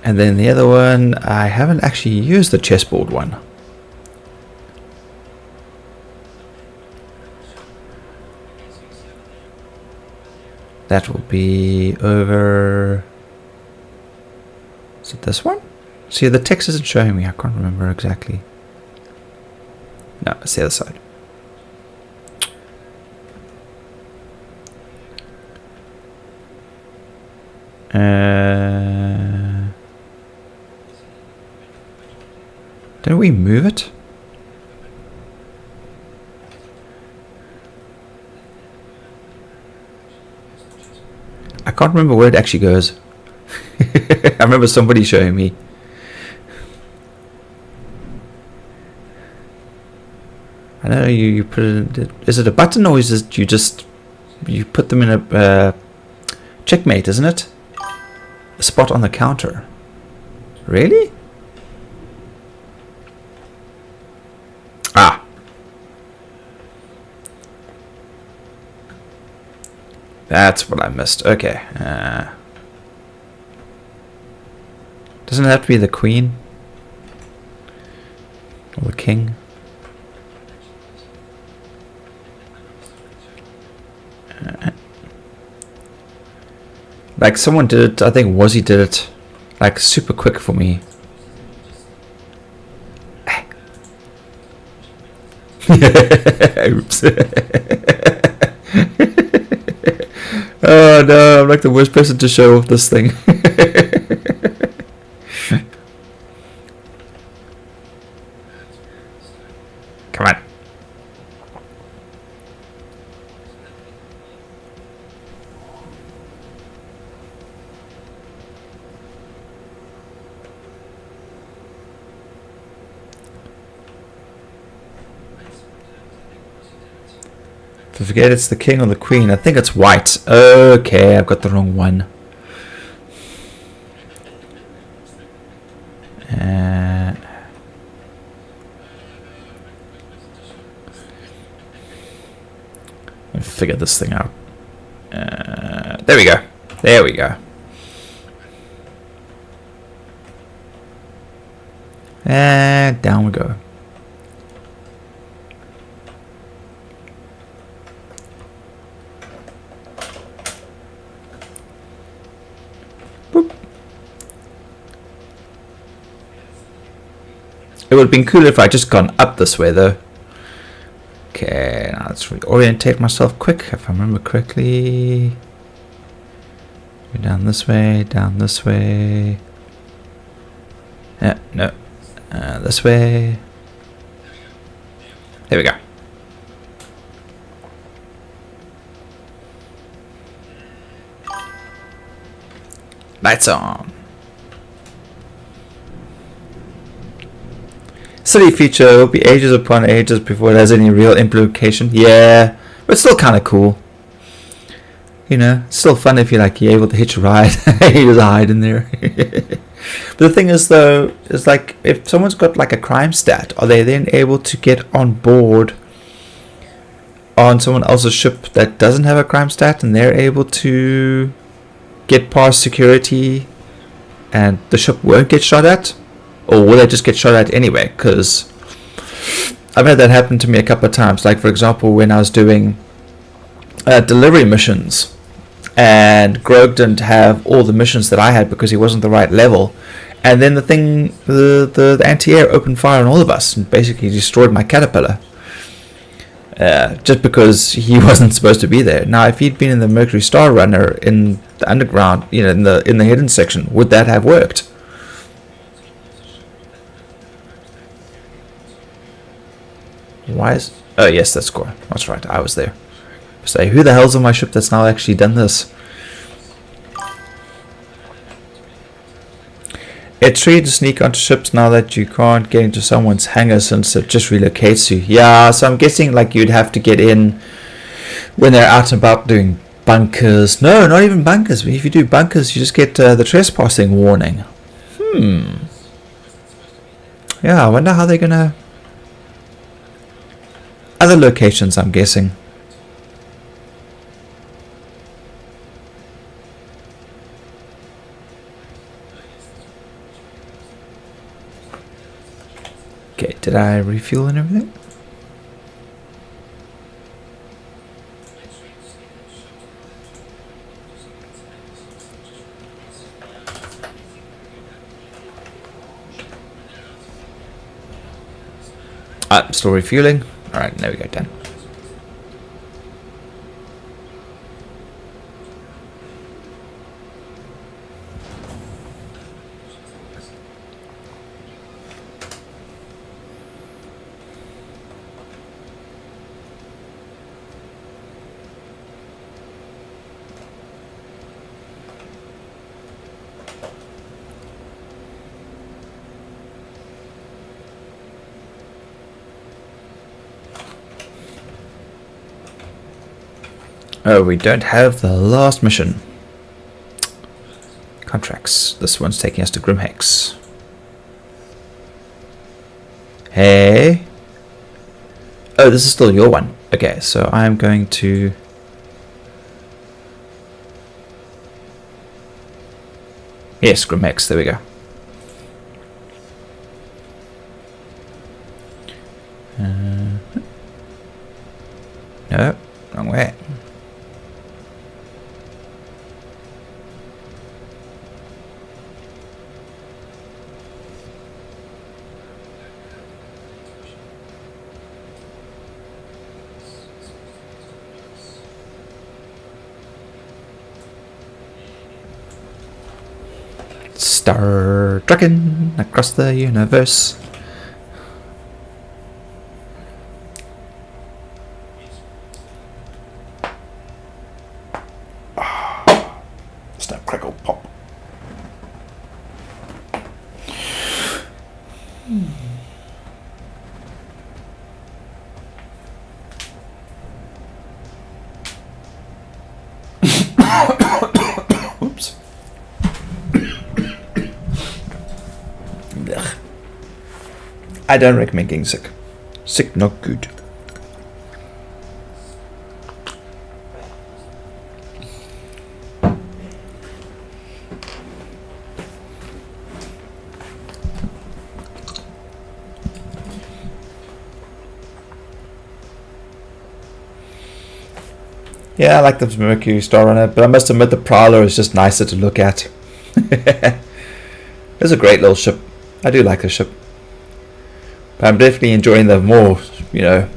And then the other one, I haven't actually used the chessboard one. That will be over... Is it this one? See, the text isn't showing me. I can't remember exactly. No, it's the other side. Didn't we move it? I can't remember where it actually goes. I remember somebody showing me. I know you put it in, is it a button or is it you put them in a checkmate, isn't it? A spot on the counter. Really? Ah. That's what I missed. Okay. Doesn't it have to be the queen? Or the king? Like someone did it, I think Wazzy did it like super quick for me. Oops. Oh no, I'm like the worst person to show off this thing. Come on. I forget it's the king or the queen. I think it's white. Okay, I've got the wrong one. Let me figure this thing out. There we go. There we go. And down we go. It would have been cool if I just gone up this way though. Okay, now let's reorientate myself quick if I remember correctly. Go down this way, down this way. Yeah, no. This way. There we go. Lights on. Silly feature, it will be ages upon ages before it has any real implication. Yeah, but it's still kind of cool. You know, it's still fun if you're able to hitch a ride. You just hide in there. But the thing is though, is like if someone's got like a crime stat, are they then able to get on board on someone else's ship that doesn't have a crime stat and they're able to get past security and the ship won't get shot at? Or will they just get shot at anyway? Because I've had that happen to me a couple of times. Like for example, when I was doing delivery missions, and Grog didn't have all the missions that I had because he wasn't the right level, and then the anti-air opened fire on all of us and basically destroyed my caterpillar, just because he wasn't supposed to be there. Now, if he'd been in the Mercury Star Runner in the underground, you know, in the hidden section, would that have worked? Why is... Oh yes, that's cool. That's right, I was there. Say, who the hell's on my ship that's now actually done this? It's tricky to sneak onto ships now that you can't get into someone's hangar since it just relocates you. Yeah, so I'm guessing like you'd have to get in when they're out and about doing bunkers. No, not even bunkers. If you do bunkers, you just get the trespassing warning. Yeah, I wonder how they're gonna... Other locations, I'm guessing. Okay, did I refuel and everything? Still refueling. Alright, there we go, done. Oh, we don't have the last mission. Contracts. This one's taking us to Grimhex. Hey. Oh, this is still your one. Okay, so I'm going to... Yes, Grimhex, there we go. No, wrong way. Star trekking across the universe. Snap, crackle, pop. Oops. I don't recommend getting sick. Sick, not good. Yeah, I like the Mercury Star on it, but I must admit the Prowler is just nicer to look at. It's a great little ship. I do like the ship. But I'm definitely enjoying the more, you know,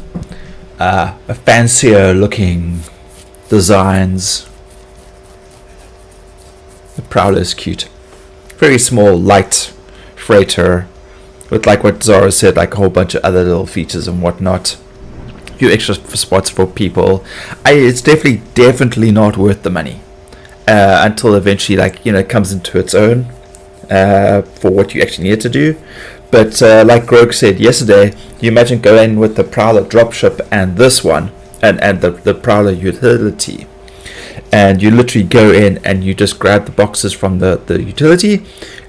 fancier looking designs. The Prowler is cute. Very small, light freighter with, like what Zara said, like a whole bunch of other little features and whatnot. A few extra spots for people. It's definitely not worth the money until eventually, like, you know, it comes into its own for what you actually need to do. But like Grog said yesterday, you imagine going with the Prowler dropship and this one and the Prowler utility, and you literally go in and you just grab the boxes from the utility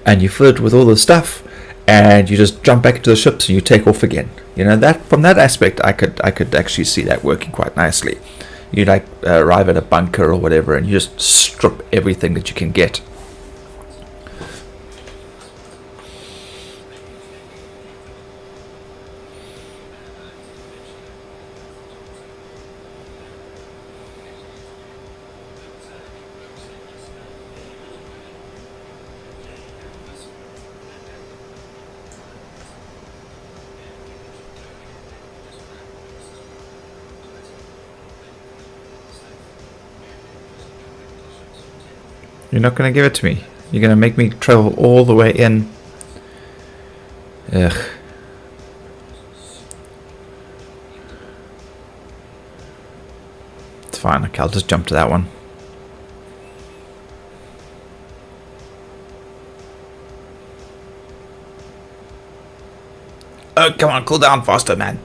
and you fill it with all the stuff and you just jump back into the ships and you take off again. You know, that from that aspect I could actually see that working quite nicely. You like arrive at a bunker or whatever and you just strip everything that you can get. You're not going to give it to me. You're going to make me travel all the way in. Ugh. It's fine. Okay, I'll just jump to that one. Oh, come on. Cool down faster, man.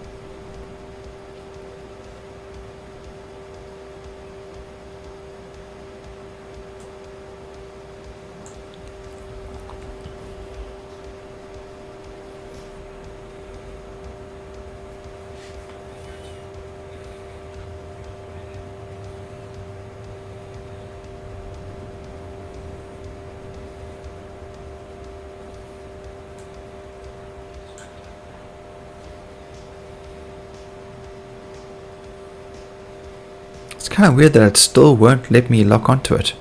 It's kind of weird that it still won't let me lock onto it.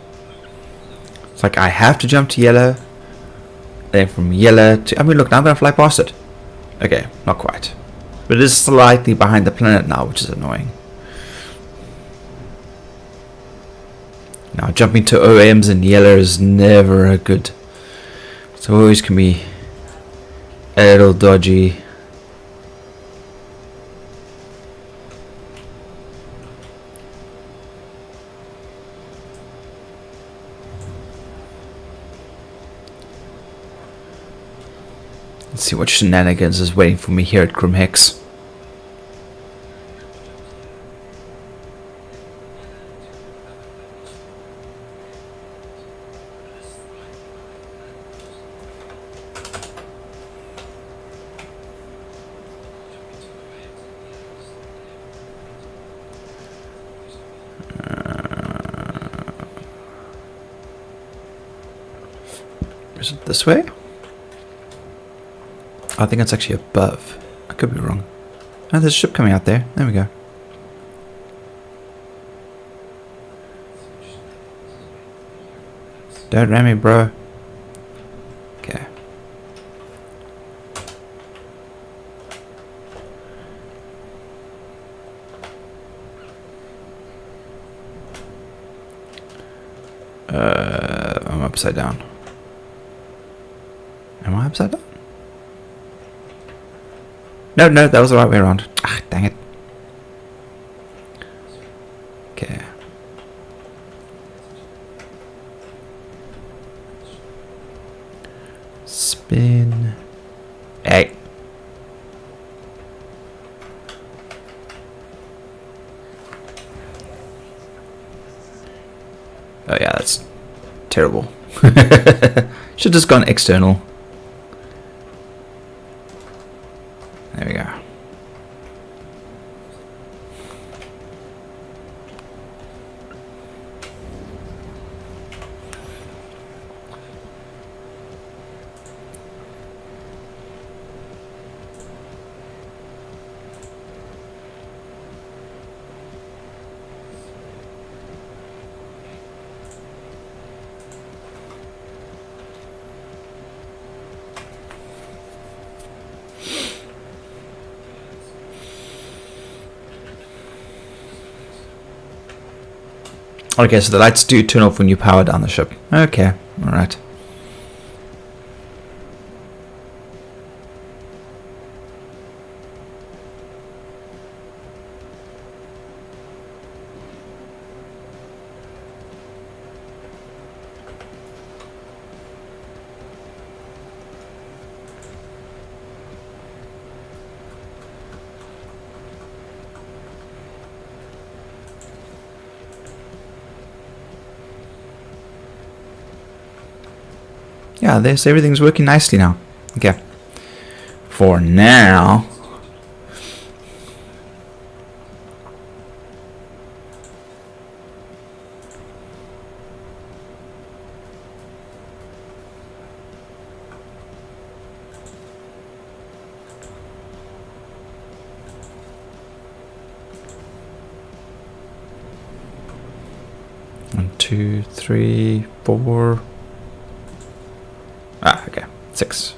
It's like I have to jump to yellow, then from yellow to... I mean, look, now I'm going to fly past it. Okay, not quite. But it is slightly behind the planet now, which is annoying. Now jumping to OMs and yellow is never a good. So always can be a little dodgy. Let's see what shenanigans is waiting for me here at Grimhex. Is it this way? I think it's actually above. I could be wrong. Oh, there's a ship coming out there. There we go. Don't ram me, bro. Okay. I'm upside down. Am I upside down? No, that was the right way around. Ah, dang it. Okay. Spin. Hey. Oh yeah, that's terrible. Should just gone external. There we go. Okay, so the lights do turn off when you power down the ship. Okay, alright. Yeah, this everything's working nicely now. Okay. For now. One, two, three, four. Ah, okay. 6.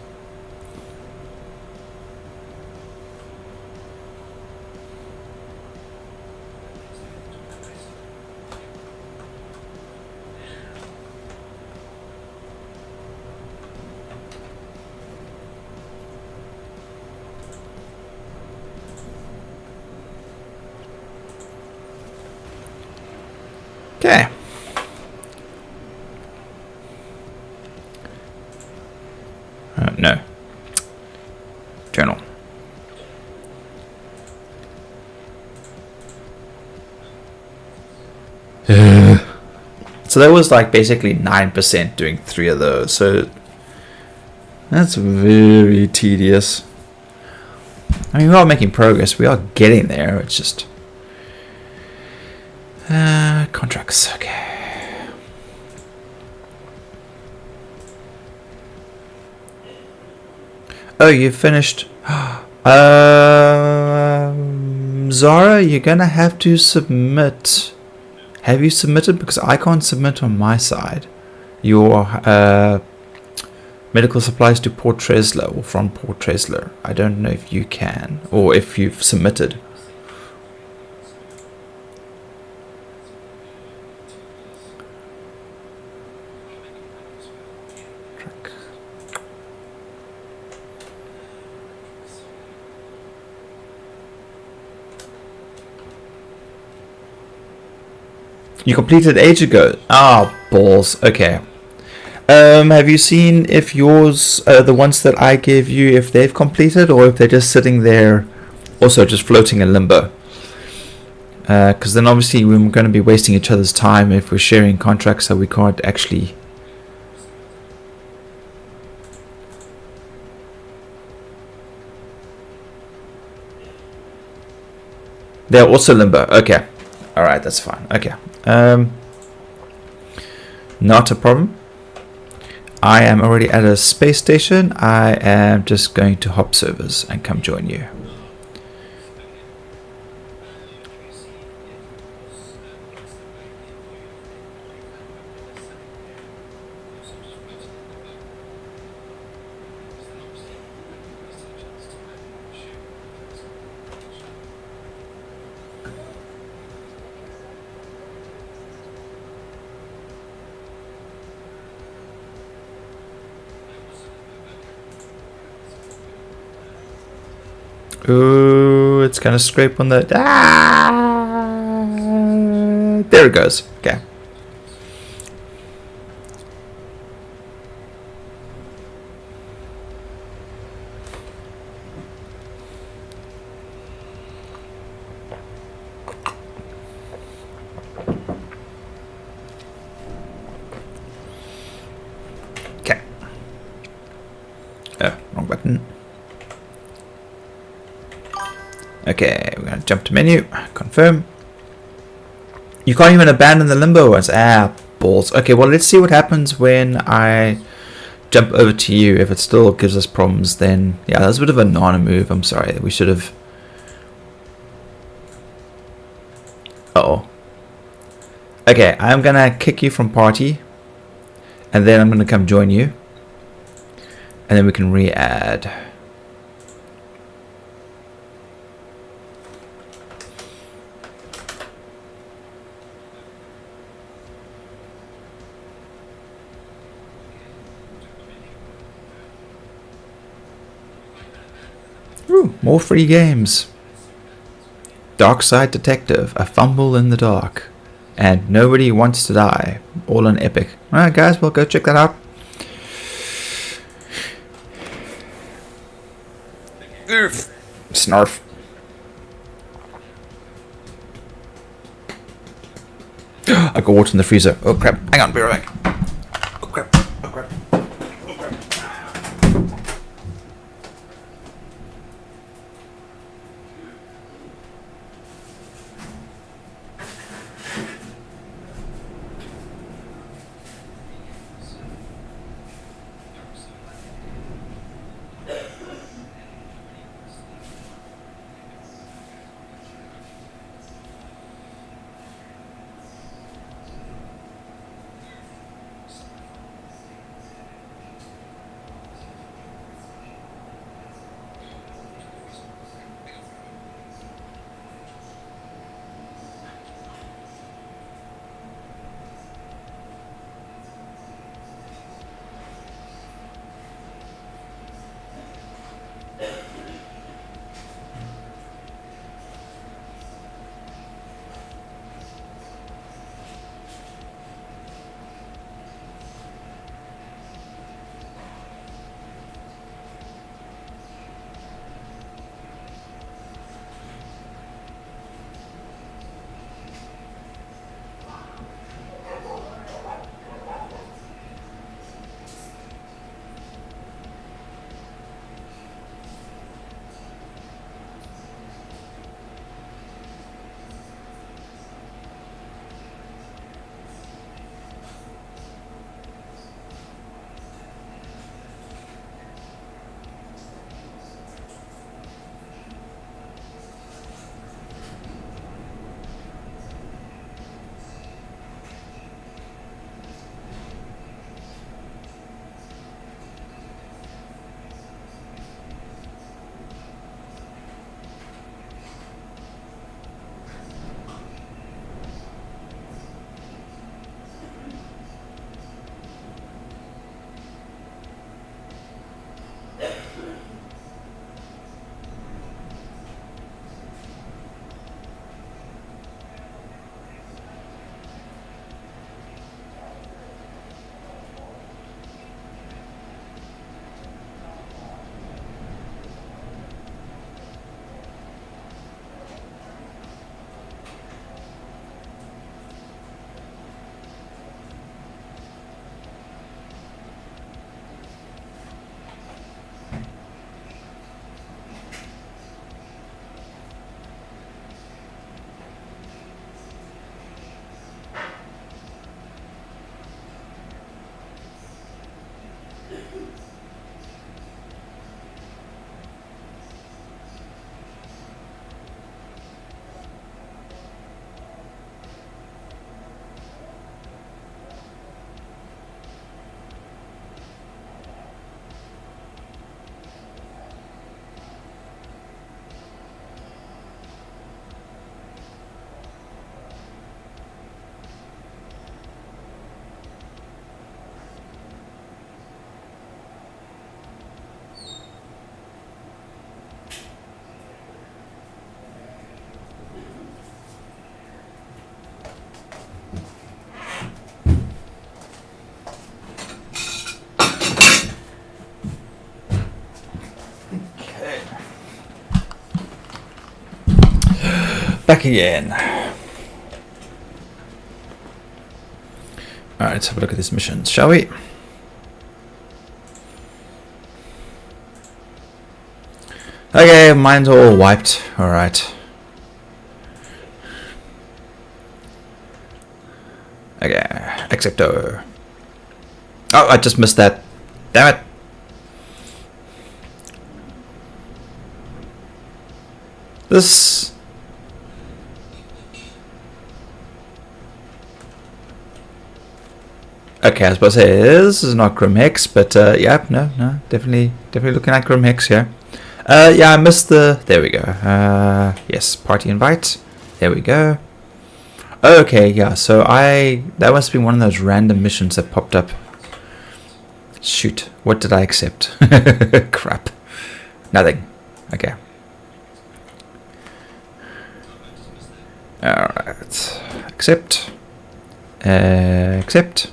Okay. No. Journal. So that was like basically 9% doing 3 of those. So that's very tedious. I mean, we are making progress. We are getting there. It's just contracts. Okay. Oh, you finished. Zara, you're gonna have to submit. Have you submitted? Because I can't submit on my side. Your Medical supplies to Port Tresler or from Port Tresler. I don't know if you can or if you've submitted. You completed age ago. Ah, balls. Okay. Have you seen if yours, the ones that I gave you, if they've completed or if they're just sitting there, also just floating in limbo? Because then obviously we're going to be wasting each other's time if we're sharing contracts that we can't actually. They're also limbo. Okay. All right, that's fine. Okay. Not a problem. I am already at a space station. I am just going to hop servers and come join you. Ooh, it's gonna scrape on the. There it goes. Okay. Okay. Oh, wrong button. Okay, we're going to jump to menu, confirm. You can't even abandon the limbo ones. Ah, balls. Okay, well, let's see what happens when I jump over to you. If it still gives us problems, then yeah, that's a bit of a nana move. I'm sorry. We should have. Uh-oh. Okay, I'm going to kick you from party. And then I'm going to come join you. And then we can re-add. Ooh, more free games. Dark Side Detective, A Fumble in the Dark, and Nobody Wants to Die, all on Epic. Alright guys, well go check that out. Oof. Snarf. I got water in the freezer. Oh crap, hang on, be right back. Oh crap, oh crap. back again. Alright, let's have a look at these missions, shall we? Okay, mine's all wiped. Alright. Okay, accepto. Oh, I just missed that. Damn it. This... Okay, I was about to say, this is not Grim Hex, but yeah, no, definitely looking at Grim Hex here. Yeah, I missed the... There we go. Yes, party invite. There we go. Okay, yeah, so that must be one of those random missions that popped up. Shoot, what did I accept? Crap. Nothing. Okay. Alright. Accept. Accept.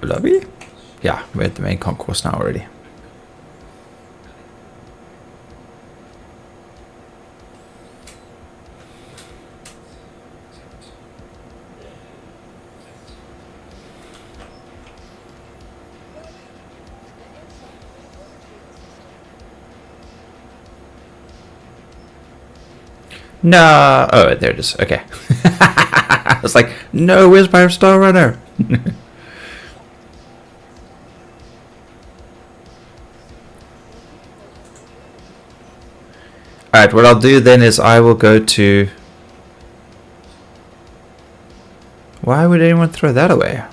Lobby? Yeah, we're at the main concourse now already. No, oh, there it is. Okay. I was like, no, where's my Star Runner? Alright, what I'll do then is I will go to... Why would anyone throw that away?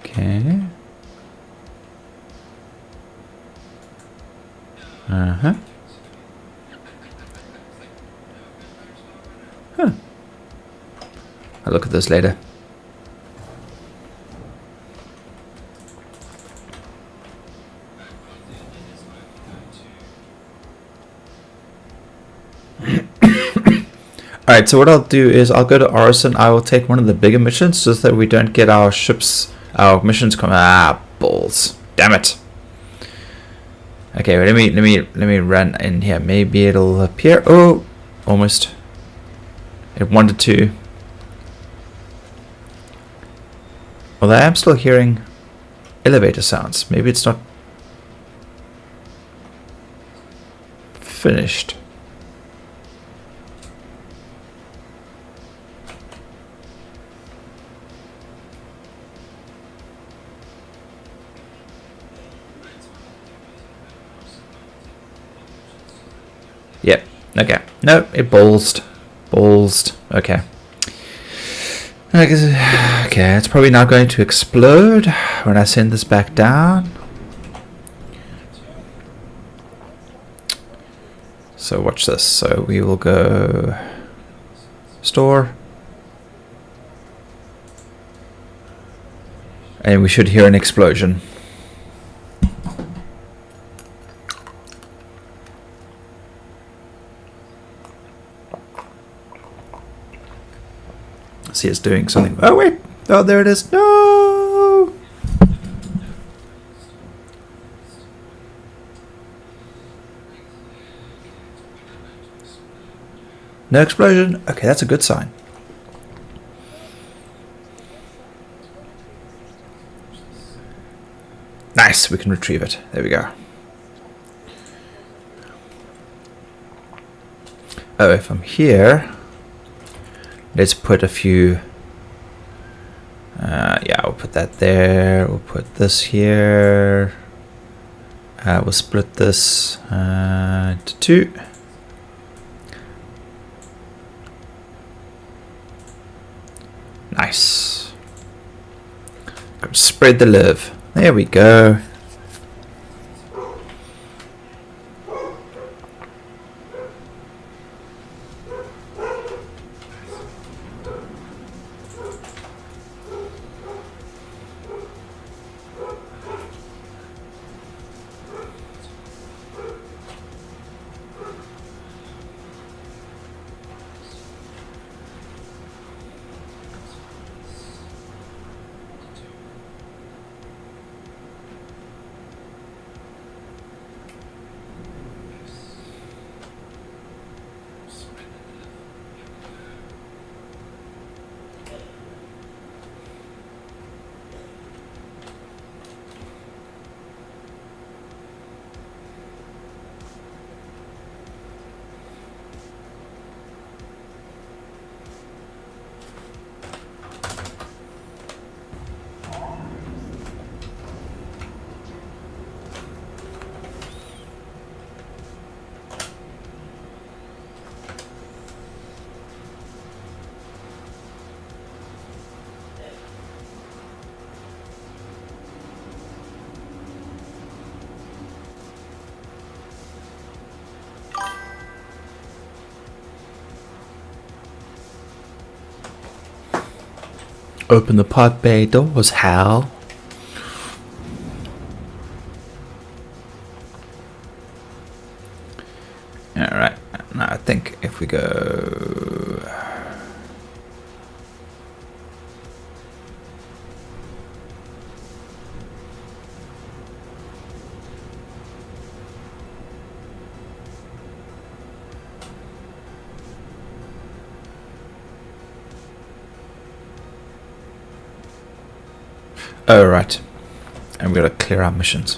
Okay. Uh-huh. Huh. I'll look at this later. Alright, so what I'll do is I'll go to Orison. I will take one of the bigger missions so that we don't get our missions come. Ah, balls. Damn it. Okay, well, let me run in here. Maybe it'll appear. Oh, almost. It wanted to. Although I am still hearing elevator sounds. Maybe it's not finished. Yep. Okay. Nope. It ballsed. Okay. Okay. It's probably not going to explode when I send this back down. So watch this. So we will go store. And we should hear an explosion. See, it's doing something. Oh wait! Oh, there it is. No! No explosion. Okay, that's a good sign. Nice. We can retrieve it. There we go. Oh, if I'm here. Let's put a few. Yeah, we'll put that there. We'll put this here. We'll split this to 2. Nice. Spread the love. There we go. Open the pod bay doors, Hal. Alright, now I think if we go... Oh, right. And we've got to clear our missions.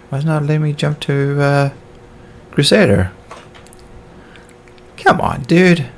Why is not letting me jump to Crusader? Come on, dude.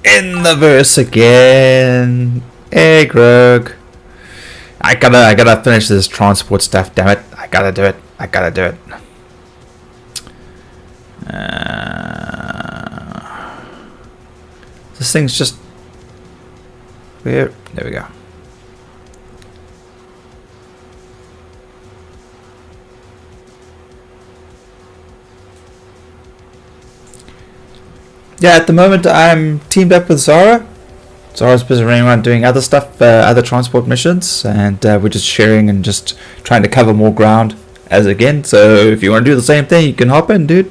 In the verse again. Hey, Grog. I gotta finish this transport stuff, damn it. I gotta do it. This thing's just weird. There we go. Yeah, at the moment I'm teamed up with Zara. Zara's busy running around doing other stuff, other transport missions, and we're just sharing and just trying to cover more ground as again. So if you want to do the same thing, you can hop in, dude.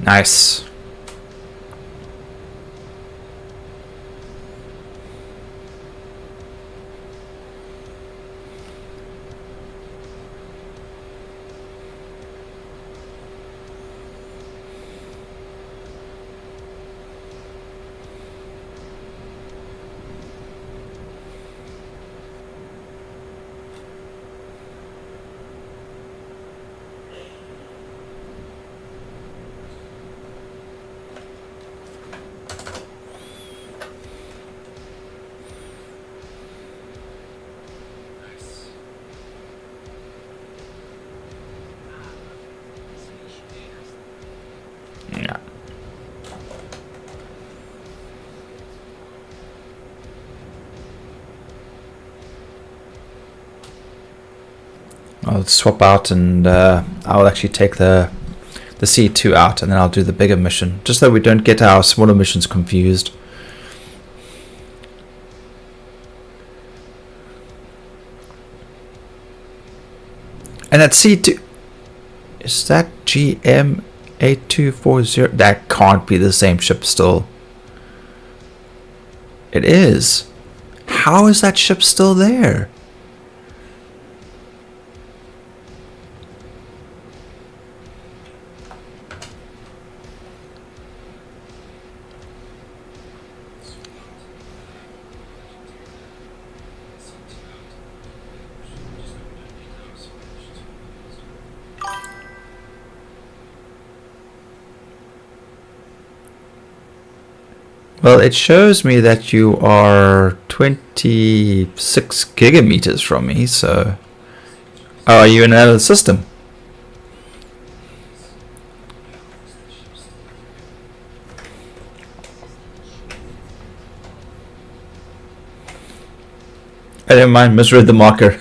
Nice. Yeah. I'll swap out and I'll actually take the C2 out, and then I'll do the bigger mission, just so we don't get our smaller missions confused. And that C2, is that GM8240? That can't be the same ship still. It is. How is that ship still there? Well, it shows me that you are 26 gigameters from me, so... Oh, are you in another system? I don't mind, misread the marker.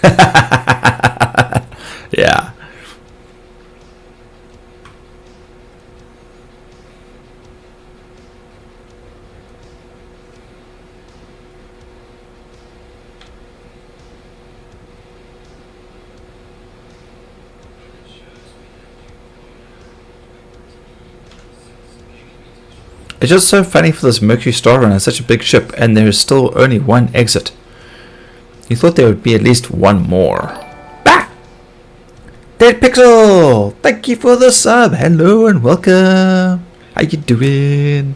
Yeah. It's just so funny for this Mercury Star Runner, such a big ship, and there is still only one exit. You thought there would be at least one more. Ah! Dead Pixel! Thank you for the sub. Hello and welcome. How you doing?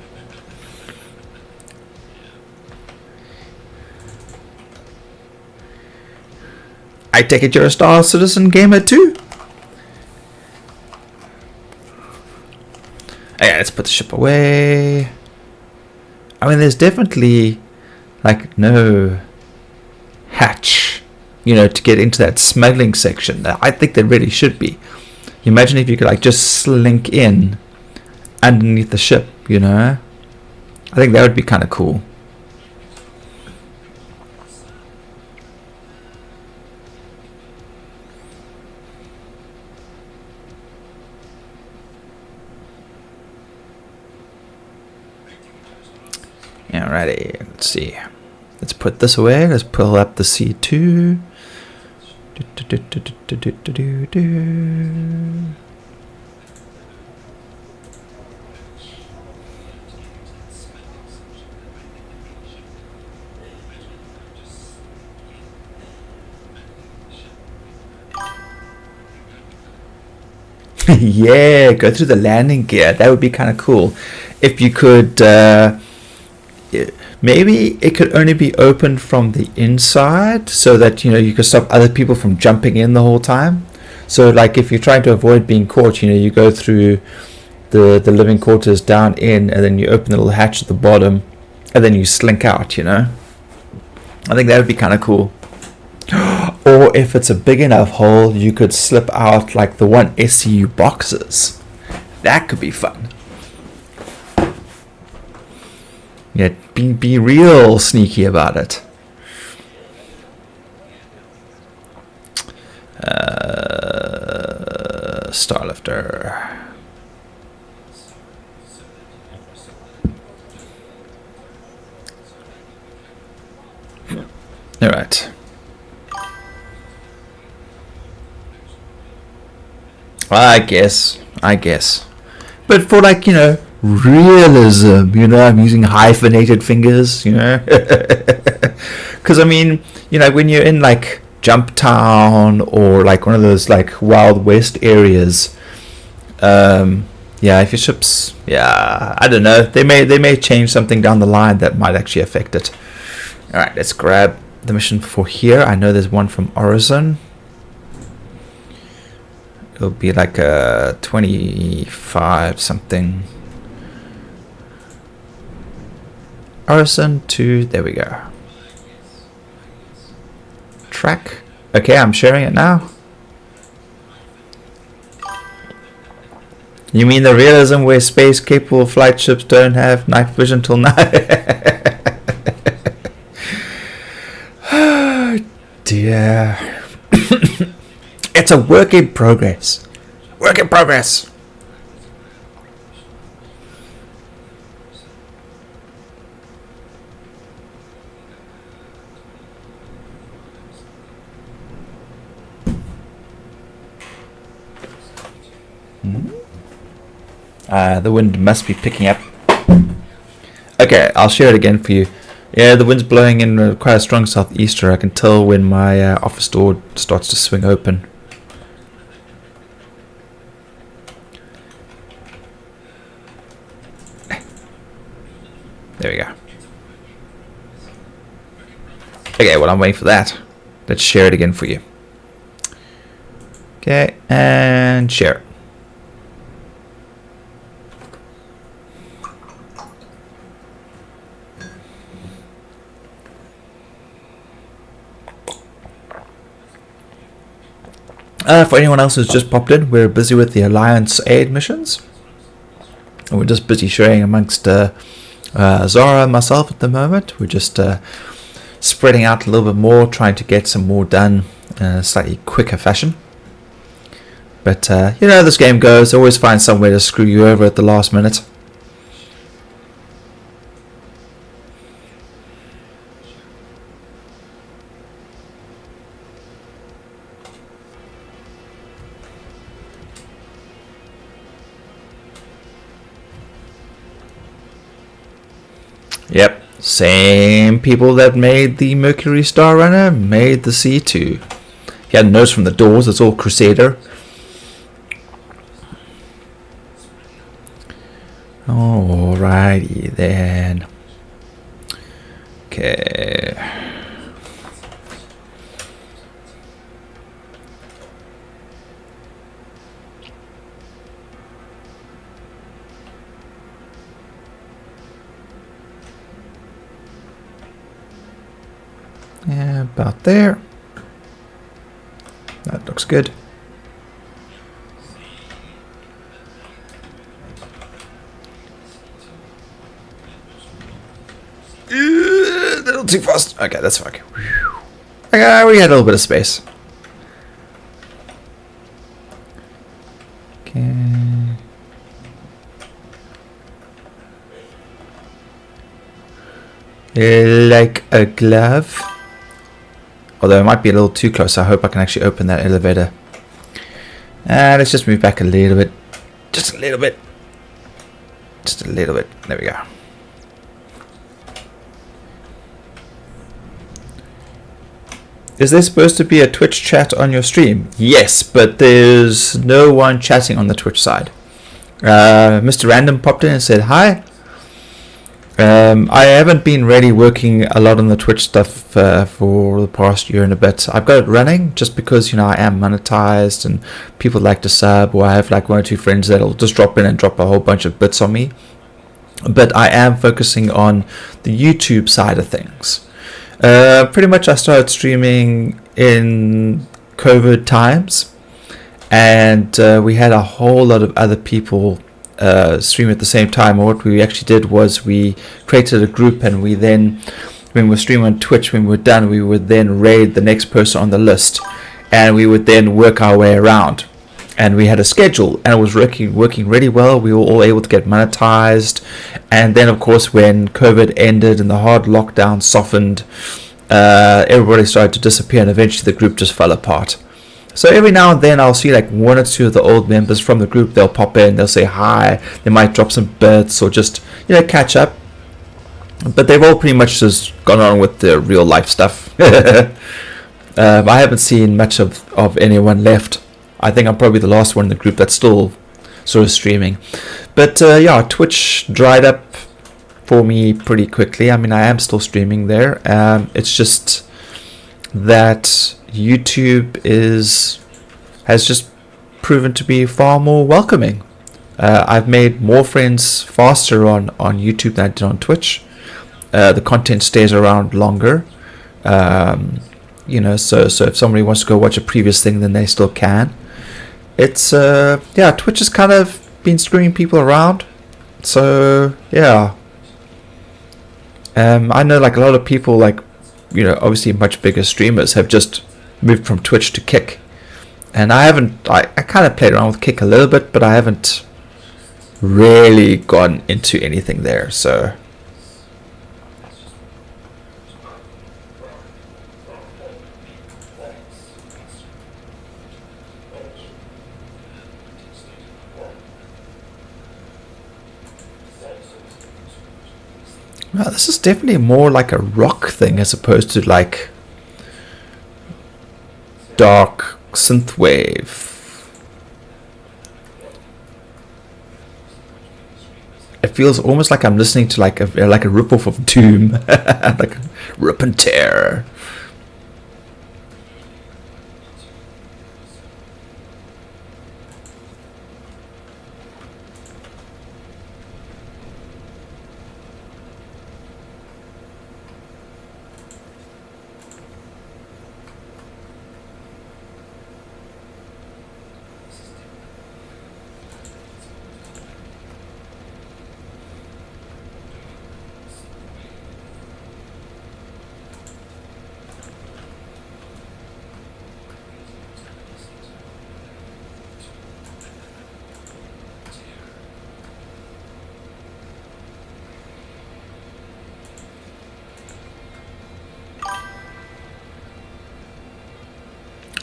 I take it you're a Star Citizen gamer too? Okay, let's put the ship away. I mean, there's definitely like no hatch, you know, to get into that smuggling section. I think there really should be. You imagine if you could like just slink in underneath the ship, you know? I think that would be kind of cool. Alrighty, let's see. Let's put this away. Let's pull up the C2. Yeah, go through the landing gear. That would be kind of cool. If you could, maybe it could only be opened from the inside, so that, you know, you could stop other people from jumping in the whole time. So like if you're trying to avoid being caught, you know, you go through the living quarters down in, and then you open the little hatch at the bottom, and then you slink out, you know. I think that would be kind of cool. Or if it's a big enough hole, you could slip out like the one SCU boxes. That could be fun. Yeah, be real sneaky about it. Starlifter. All right. I guess. But for like, you know, realism, you know, I'm using hyphenated fingers, you know. Because I mean, you know, when you're in like Jump Town or like one of those like Wild West areas, yeah, if your ship's, yeah, I don't know, they may change something down the line that might actually affect it. All right, let's grab the mission for here. I know there's one from Horizon. It'll be like a 25 something. Horizon 2, there we go. Track. Okay, I'm sharing it now. You mean the realism where space capable flight ships don't have night vision till night? Oh dear. It's a work in progress. Work in progress. The wind must be picking up. Okay, I'll share it again for you. Yeah, the wind's blowing in quite a strong southeaster. I can tell when my office door starts to swing open. There we go. Okay, well, I'm waiting for that. Let's share it again for you. Okay, and share. For anyone else who's just popped in, we're busy with the Alliance aid missions. And we're just busy sharing amongst Zara and myself at the moment. We're just spreading out a little bit more, trying to get some more done in a slightly quicker fashion. But you know, this game goes, always find some way to screw you over at the last minute. Yep, same people that made the Mercury Star Runner made the C2. You had a notice from the doors, it's all Crusader. Alrighty then. Okay. Yeah, about there. That looks good. A little too fast. Okay, that's fine. Okay, we had a little bit of space. Okay. Like a glove. Although it might be a little too close. I hope I can actually open that elevator. Let's just move back a little bit. Just a little bit. Just a little bit. There we go. Is there supposed to be a Twitch chat on your stream? Yes, but there's no one chatting on the Twitch side. Mr. Random popped in and said hi. I haven't been really working a lot on the Twitch stuff for the past year and a bit. I've got it running just because, you know, I am monetized and people like to sub, or I have like 1 or 2 friends that'll just drop in and drop a whole bunch of bits on me. But I am focusing on the YouTube side of things. Pretty much I started streaming in COVID times, and we had a whole lot of other people stream at the same time. What we actually did was we created a group, and we then, when we were streaming on Twitch, when we were done, we would then raid the next person on the list, and we would then work our way around. And we had a schedule, and it was working really well. We were all able to get monetized. And then, of course, when COVID ended and the hard lockdown softened, everybody started to disappear, and eventually the group just fell apart. So every now and then I'll see like 1 or 2 of the old members from the group. They'll pop in, they'll say hi, they might drop some bits or just, you know, catch up. But they've all pretty much just gone on with their real life stuff. I haven't seen much of anyone left. I think I'm probably the last one in the group that's still sort of streaming. But yeah, Twitch dried up for me pretty quickly. I mean, I am still streaming there. It's just that YouTube has just proven to be far more welcoming. I've made more friends faster on YouTube than I did on Twitch. The content stays around longer. You know, so if somebody wants to go watch a previous thing, then they still can. It's yeah, Twitch has kind of been screwing people around. So yeah, I know like a lot of people, like, you know, obviously much bigger streamers have just moved from Twitch to Kick, and I kind of played around with Kick a little bit, but I haven't really gone into anything there. So well, this is definitely more like a rock thing as opposed to like dark synthwave. It feels almost like I'm listening to like a ripoff of Doom, like Rip and Tear.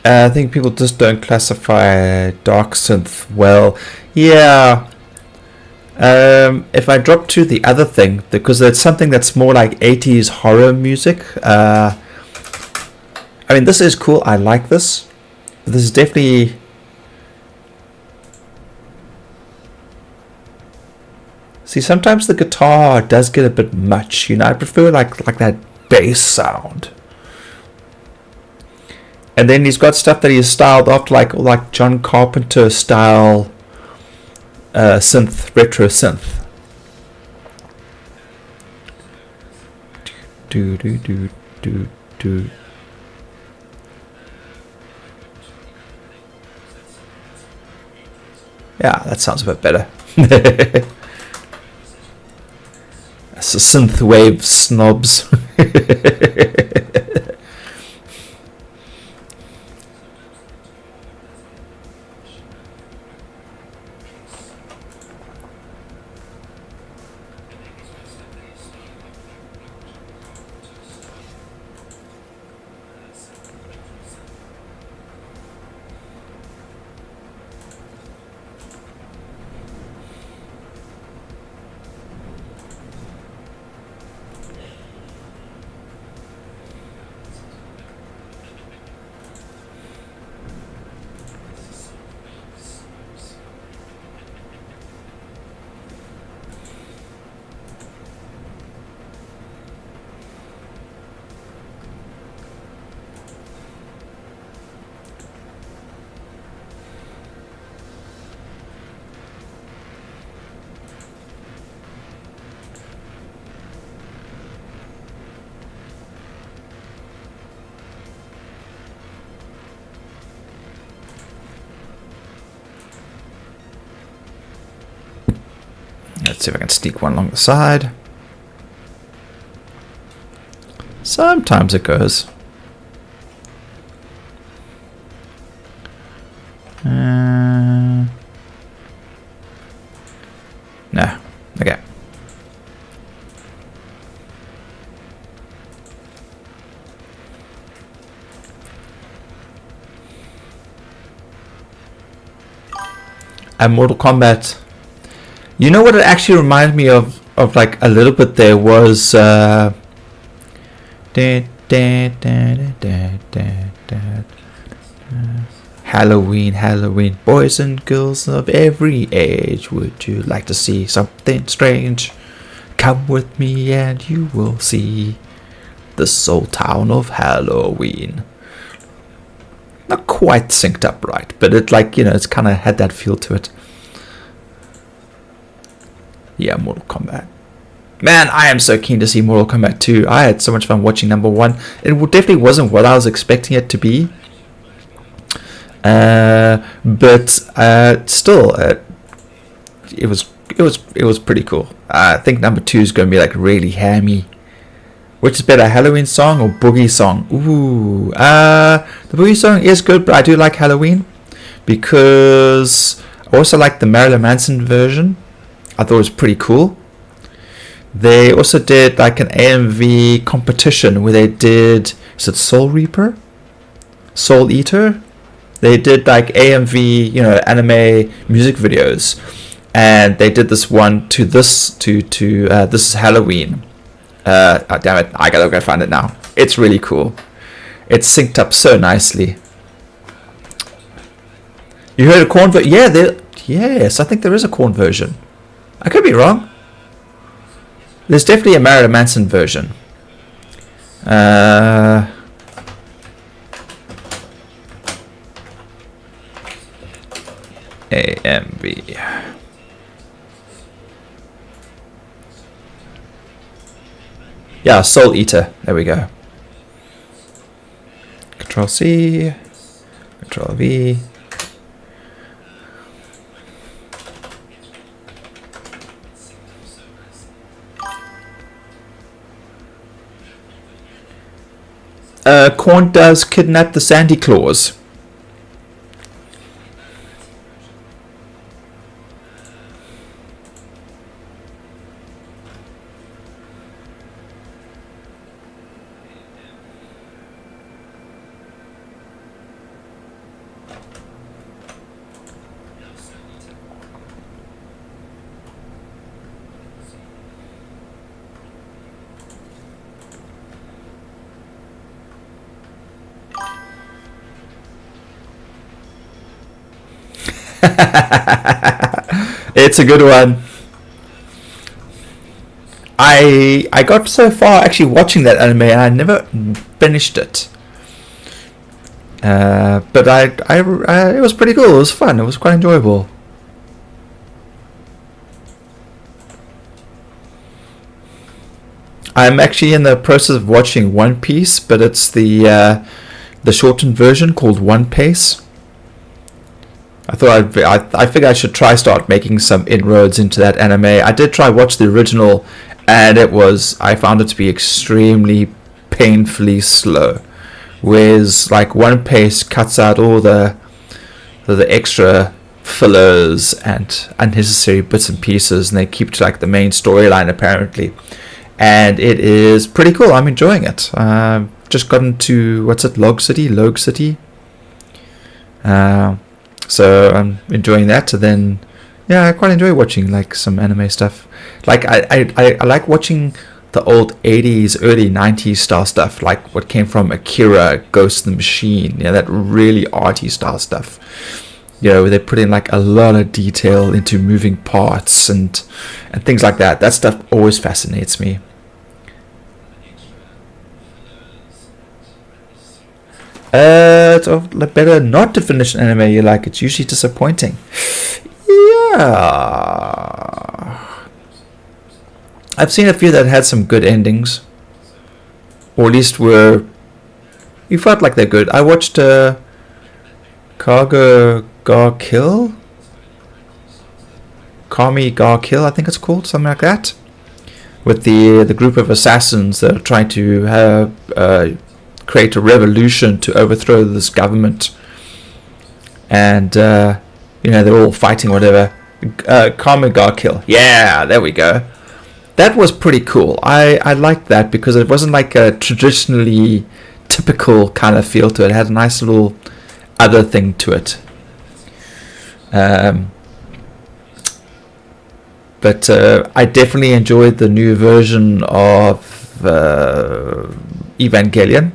I think people just don't classify dark synth well. Yeah. If I drop to the other thing, because it's something that's more like 80s horror music. I mean, this is cool. I like this. This is definitely... See, sometimes the guitar does get a bit much. I prefer like that bass sound. And then he's got stuff that he's styled after like John Carpenter style synth, retro synth. Do. Yeah, that sounds a bit better. That's a synthwave snobs. Let's see if I can sneak one along the side. Sometimes it goes. No. Okay. And Mortal Kombat. You know what it actually reminded me of like a little bit there was Halloween, boys and girls of every age, would you like to see something strange? Come with me and you will see the soul town of Halloween. Not quite synced up right, but it it's kind of had that feel to it. Yeah, Mortal Kombat. Man, I am so keen to see Mortal Kombat 2. I had so much fun watching number 1. It definitely wasn't what I was expecting it to be. But still, it was pretty cool. I think number 2 is going to be like really hammy. Which is better, Halloween song or Boogie song? Ooh, the Boogie song is good, but I do like Halloween because I also like the Marilyn Manson version. I thought it was pretty cool. They also did like an AMV competition where they did, is it Soul Reaper? Soul Eater? They did like AMV, anime music videos. And they did this one to this is Halloween. Oh, damn it, I gotta go find it now. It's really cool. It's synced up so nicely. You heard a Korn version? Yeah, yes, I think there is a Korn version. I could be wrong. There's definitely a Marilyn Manson version. AMV. Yeah, Soul Eater. There we go. Control C. Control V. Korn does Kidnap the Sandy Claus. It's a good one. I got so far actually watching that anime and I never finished it. But it was pretty cool. It was fun. It was quite enjoyable. I'm actually in the process of watching One Piece, but it's the shortened version called One Piece. I figured I should start making some inroads into that anime. I did try watch the original, and I found it to be extremely painfully slow. Whereas like One Piece cuts out all the extra fillers and unnecessary bits and pieces, and they keep to like the main storyline apparently. And it is pretty cool. I'm enjoying it. Just gotten to Log City. So I'm enjoying that. And then, yeah, I quite enjoy watching like some anime stuff. Like I like watching the old 80s, early 90s style stuff, like what came from Akira, Ghost in the Machine. That really arty style stuff. Where they put in like a lot of detail into moving parts and things like that. That stuff always fascinates me. It's better not to finish an anime you like. It's usually disappointing. Yeah. I've seen a few that had some good endings. Or at least you felt like they're good. I watched Kaga Ga Kill? Kami Ga Kill, I think it's called. Something like that. With the group of assassins that are trying to create a revolution to overthrow this government, and they're all fighting whatever. Kami Ga Kill, yeah, there we go. That was pretty cool. I liked that because it wasn't like a traditionally typical kind of feel to it. It had a nice little other thing to it. But I definitely enjoyed the new version of Evangelion.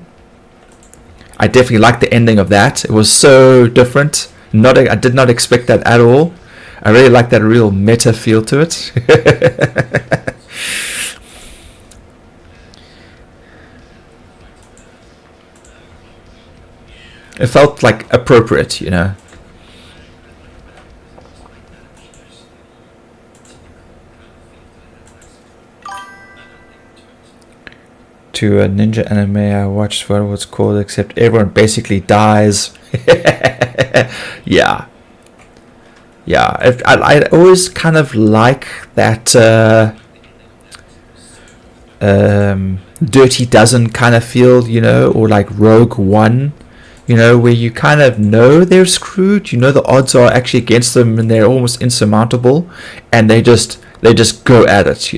I definitely liked the ending of that. It was so different. I did not expect that at all. I really like that real meta feel to it. It felt like appropriate, To a ninja anime I watched, what was called, except everyone basically dies. Yeah. I always kind of like that Dirty Dozen kind of feel, or like Rogue One, where you kind of know they're screwed, the odds are actually against them and they're almost insurmountable, and they just go at it,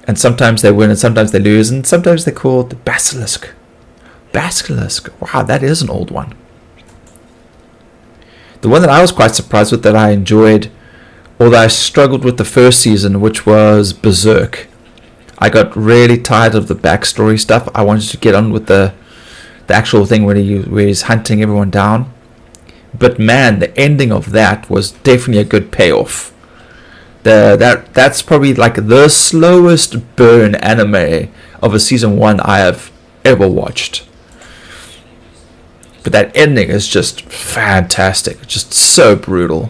and sometimes they win and sometimes they lose, and sometimes they're called the Basilisk. Wow, that is an old one. The one that I was quite surprised with that I enjoyed, although I struggled with the first season, which was Berserk. I got really tired of the backstory stuff. I wanted to get on with the actual thing where he's hunting everyone down. But man, the ending of that was definitely a good payoff. That's probably like the slowest burn anime of a season 1 I have ever watched. But that ending is just fantastic, just so brutal.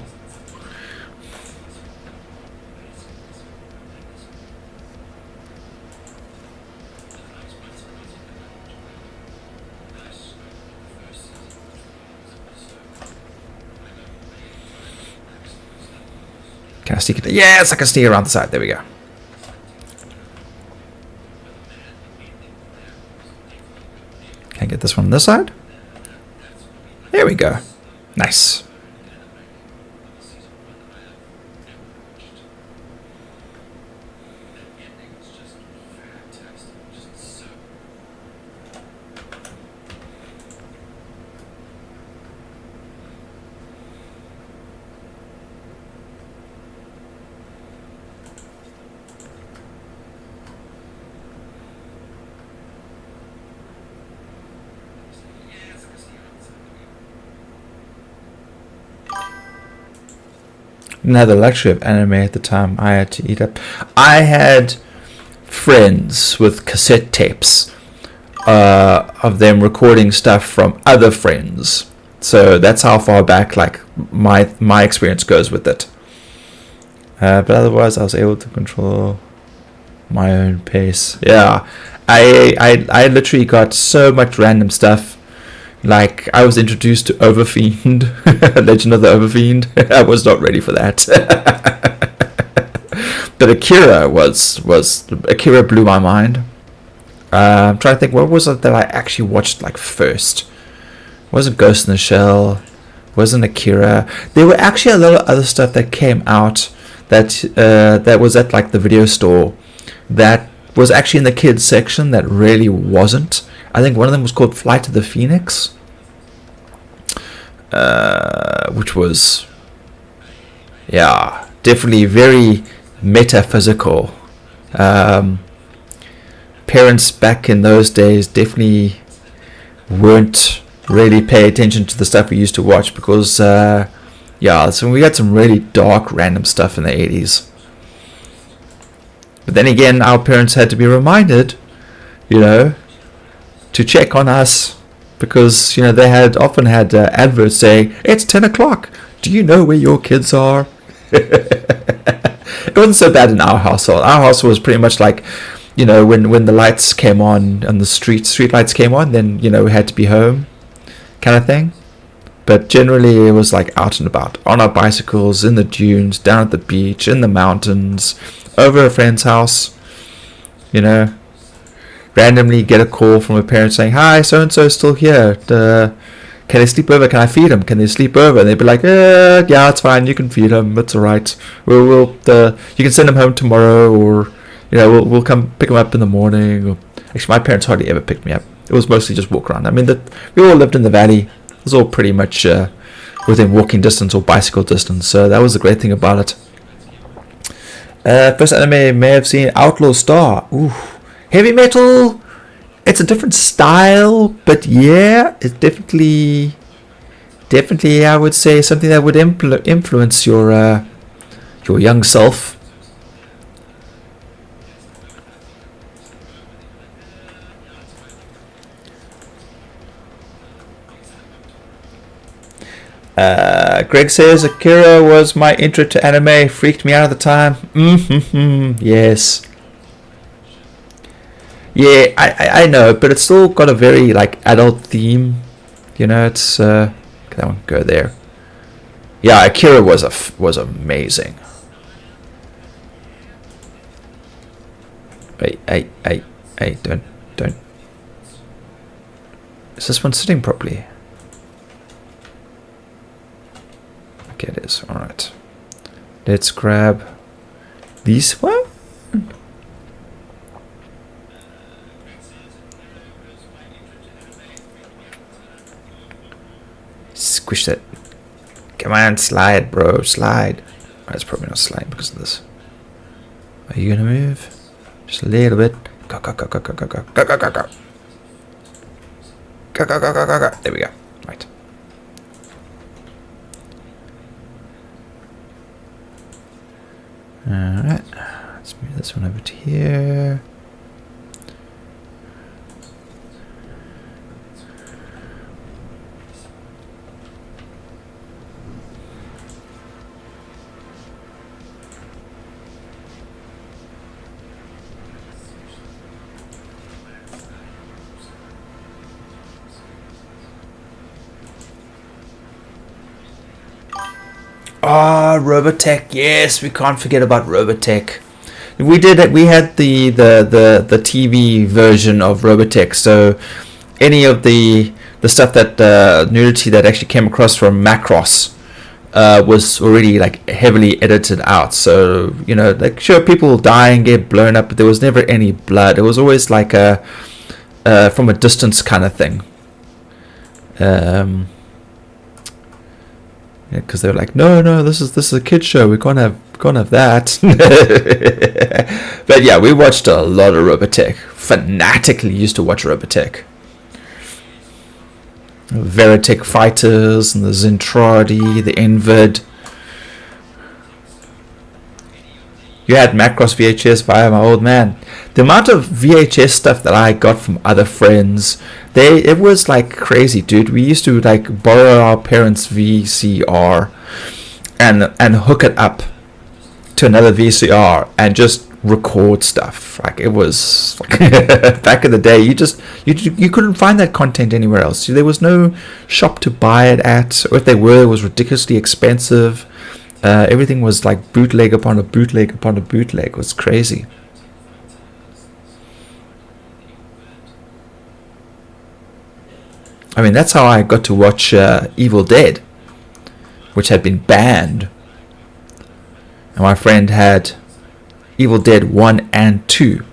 Can I sneak it? Yes, I can sneak around the side. There we go. Can I get this one on this side? There we go. Nice. Didn't have the luxury of anime at the time. I had to eat up. I had friends with cassette tapes of them recording stuff from other friends. So that's how far back like my experience goes with it. But otherwise, I was able to control my own pace. Yeah, I literally got so much random stuff. Like, I was introduced to Overfiend, Legend of the Overfiend. I was not ready for that. But Akira blew my mind. I'm trying to think, what was it that I actually watched like first? It wasn't Ghost in the Shell, wasn't Akira. There were actually a lot of other stuff that came out that was at like the video store that was actually in the kids section that really wasn't. I think one of them was called Flight of the Phoenix, which was, yeah, definitely very metaphysical. Parents back in those days definitely weren't really pay attention to the stuff we used to watch because, so we got some really dark, random stuff in the 80s. But then again, our parents had to be reminded, to check on us because, they had often had adverts saying, it's 10 o'clock. Do you know where your kids are? It wasn't so bad in our household. Our household was pretty much like, when the lights came on the street lights came on, then, we had to be home kind of thing. But generally it was like out and about, on our bicycles, in the dunes, down at the beach, in the mountains, over a friend's house, randomly get a call from a parent saying, hi, so-and-so is still here. Can they sleep over? Can I feed them? Can they sleep over? And they'd be like, yeah, it's fine. You can feed them. It's all right. You can send them home tomorrow, or, we'll come pick them up in the morning. Or, actually, my parents hardly ever picked me up. It was mostly just walk around. I mean, we all lived in the valley. It was all pretty much within walking distance or bicycle distance. So that was the great thing about it. First anime I may have seen, Outlaw Star. Ooh, heavy metal. It's a different style, but yeah, it's definitely, I would say something that would influence your young self. Greg says Akira was my intro to anime. Freaked me out at the time. Yes. Yeah, I know, but it's still got a very like adult theme. It's that one go there. Yeah, Akira was amazing. Hey, don't. Is this one sitting properly? Okay, it is. All right. Let's grab these one. Squish that. Come on, slide, bro. Slide. Oh, it's probably not sliding because of this. Are you gonna move? Just a little bit. Go. Go. There we go. Right. Alright. Let's move this one over to here. Robotech, yes, we can't forget about Robotech. We had the TV version of Robotech, so any of the stuff that nudity that actually came across from Macross was already like heavily edited out. So like sure, people die and get blown up, but there was never any blood. It was always like a from a distance kind of thing. Because they were like, no, this is a kid show. We can't have that. But yeah, we watched a lot of Robotech. Fanatically used to watch Robotech. Veritech Fighters and the Zentradi, the Envid. You had Macross VHS via my old man. The amount of VHS stuff that I got from other friends, it was like crazy, dude. We used to like borrow our parents' VCR and hook it up to another VCR and just record stuff. Like, it was back in the day. You couldn't find that content anywhere else. There was no shop to buy it at, or if they were, it was ridiculously expensive. Everything was like bootleg upon a bootleg upon a bootleg. It was crazy. I mean, that's how I got to watch Evil Dead, which had been banned. And my friend had Evil Dead 1 and 2.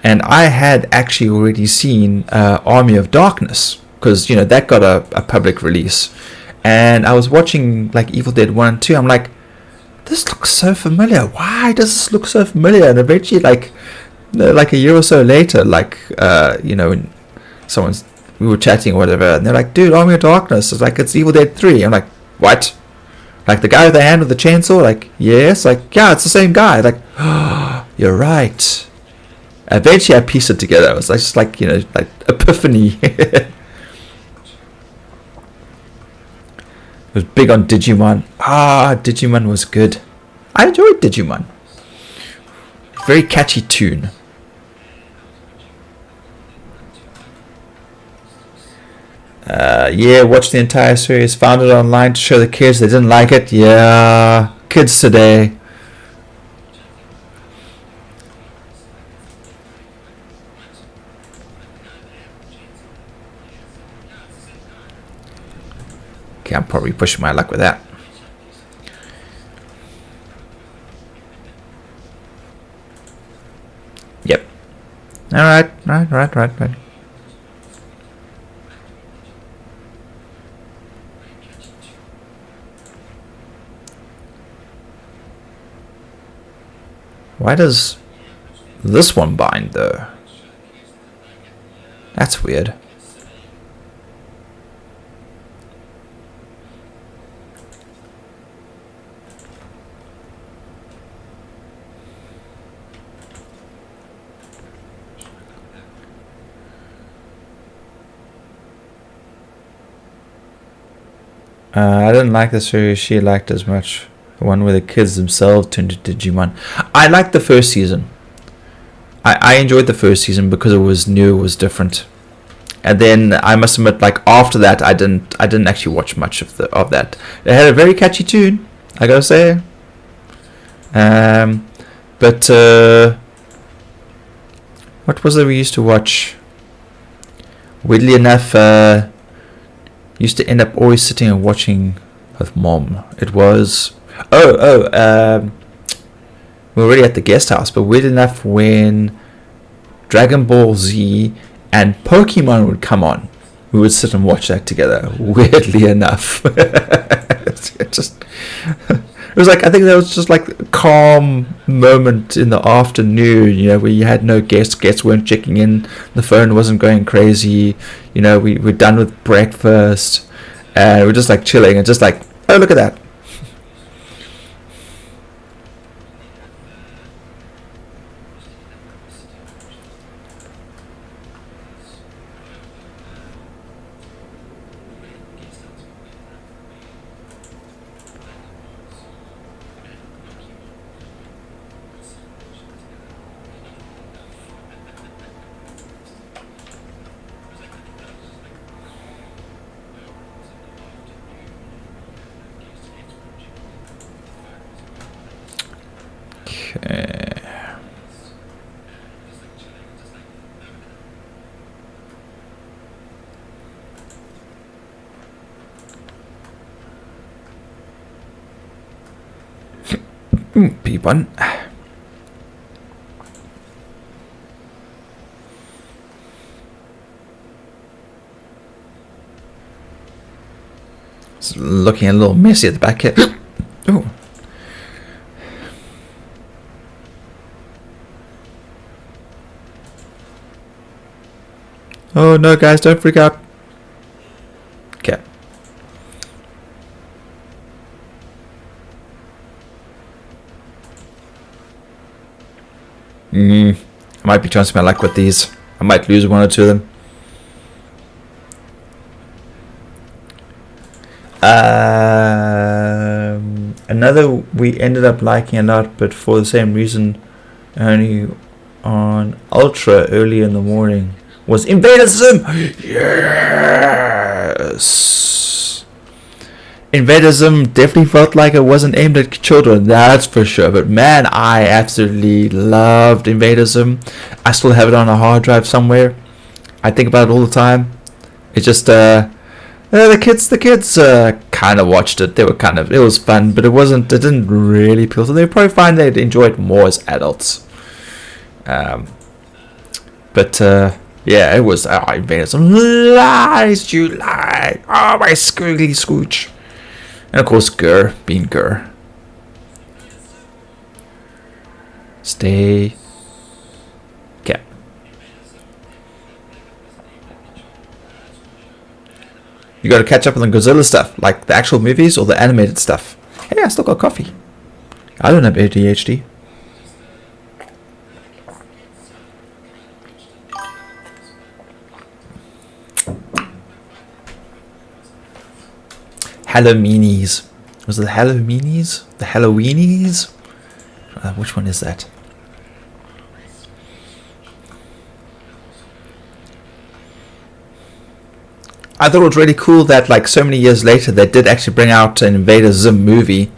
And I had actually already seen Army of Darkness, because, you know, that got a public release. And I was watching like Evil Dead 1 and 2. I'm like, this looks so familiar. Why does this look so familiar? And eventually, like a year or so later, like, you know, when we were chatting or whatever, and they're like, dude, Army of Darkness. It's like, it's Evil Dead 3. I'm like, what? Like, the guy with the hand with the chainsaw? Like, yes. Like, yeah, it's the same guy. Like, oh, you're right. Eventually I pieced it together. It was just like, you know, like epiphany. It was big on Digimon. Digimon was good. I enjoyed Digimon. Very catchy tune. Yeah, watched the entire series. Found it online to show the kids. They didn't like it. Yeah, kids today. Okay, I'm probably pushing my luck with that. Yep. Alright. Why does this one bind though? That's weird. I didn't like the series she liked as much. The one where the kids themselves turned into Digimon. I liked the first season. I enjoyed the first season because it was new, it was different. And then I must admit, like, after that, I didn't actually watch much of that. It had a very catchy tune, I gotta say. But what was it we used to watch? Weirdly enough, used to end up always sitting and watching with Mom. It was we were already at the guest house, but weird enough, when Dragon Ball Z and Pokemon would come on, we would sit and watch that together. Weirdly enough. It was like, I think that was just like a calm moment in the afternoon, you know, where you had no guests weren't checking in, the phone wasn't going crazy, you know, we're done with breakfast, and we're just like chilling and just like, oh, look at that. P1. It's looking a little messy at the back here. Oh. Oh no, guys, don't freak out. Okay. I might be chancing my luck with these. I might lose one or two of them. Another we ended up liking a lot, but for the same reason, only on Ultra early in the morning, was Invader Zim. Yes. Invader Zim definitely felt like it wasn't aimed at children, that's for sure. But man, I absolutely loved Invader Zim. I still have it on a hard drive somewhere. I think about it all the time. It's just the kids kind of watched it. It was fun, but it didn't really appeal to them. They probably find they'd enjoy it more as adults. Yeah, it was. I made some lies, you lie. Oh, my squiggly scooch. And of course, Gur, being Gur. Stay. Okay. You got to catch up on the Godzilla stuff, like the actual movies or the animated stuff. Hey, I still got coffee. I don't have ADHD. Halloweenies. Was it the Halloweenies? The Halloweenies? Which one is that? I thought it was really cool that like so many years later they did actually bring out an Invader Zim movie.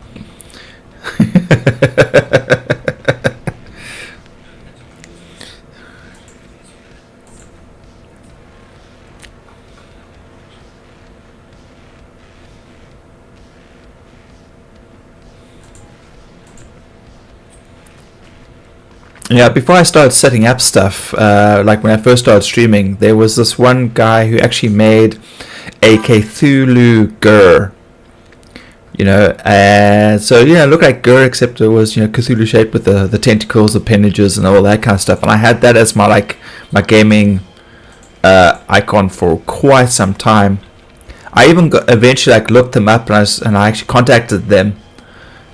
Yeah, before I started setting up stuff, like when I first started streaming, there was this one guy who actually made a Cthulhu Gur. You know, and so yeah, it looked like Gur, except it was, you know, Cthulhu shaped with the tentacles, appendages, and all that kind of stuff. And I had that as my gaming icon for quite some time. I even eventually looked them up and I actually contacted them,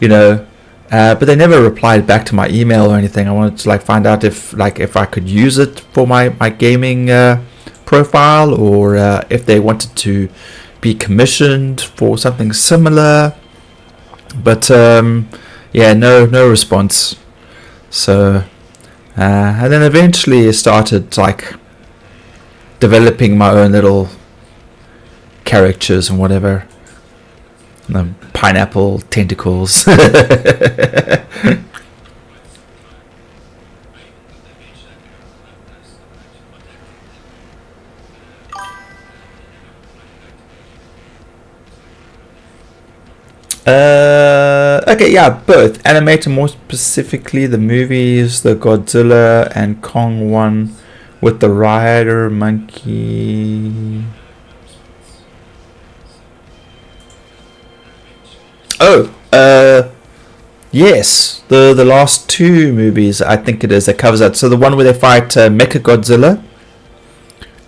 you know. But they never replied back to my email or anything. I wanted to find out if I could use it for my gaming profile, or if they wanted to be commissioned for something similar. But yeah, no response. So and then eventually I started developing my own little characters and whatever. The pineapple tentacles. Okay, yeah, both. Animated, more specifically the movies, the Godzilla and Kong one with the rider monkey. Oh, yes, the last two movies, I think it is, that covers that. So the one where they fight Mechagodzilla,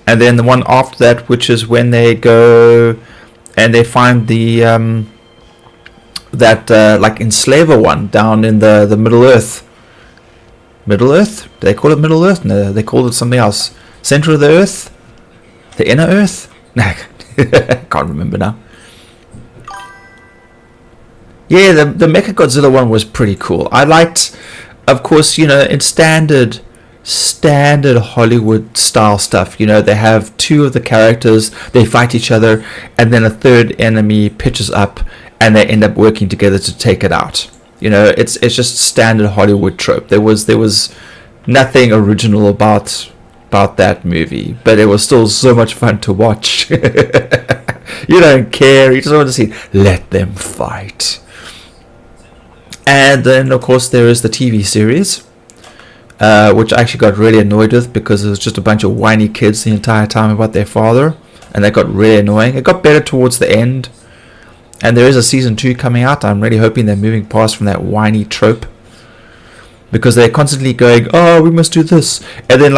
and then the one after that, which is when they go and they find the enslaver one down in the Middle Earth. Middle Earth? Do they call it Middle Earth? No, they called it something else. Center of the Earth? The Inner Earth? I can't remember now. Yeah, the Mechagodzilla one was pretty cool. I liked, of course, you know, in standard Hollywood style stuff, you know, they have two of the characters, they fight each other, and then a third enemy pitches up, and they end up working together to take it out. You know, it's just standard Hollywood trope. There was nothing original about that movie, but it was still so much fun to watch. You don't care, you just want to see, let them fight. And then, of course, there is the TV series, which I actually got really annoyed with because it was just a bunch of whiny kids the entire time about their father, and that got really annoying. It got better towards the end, and there is a season 2 coming out. I'm really hoping they're moving past from that whiny trope, because they're constantly going, oh, we must do this, and then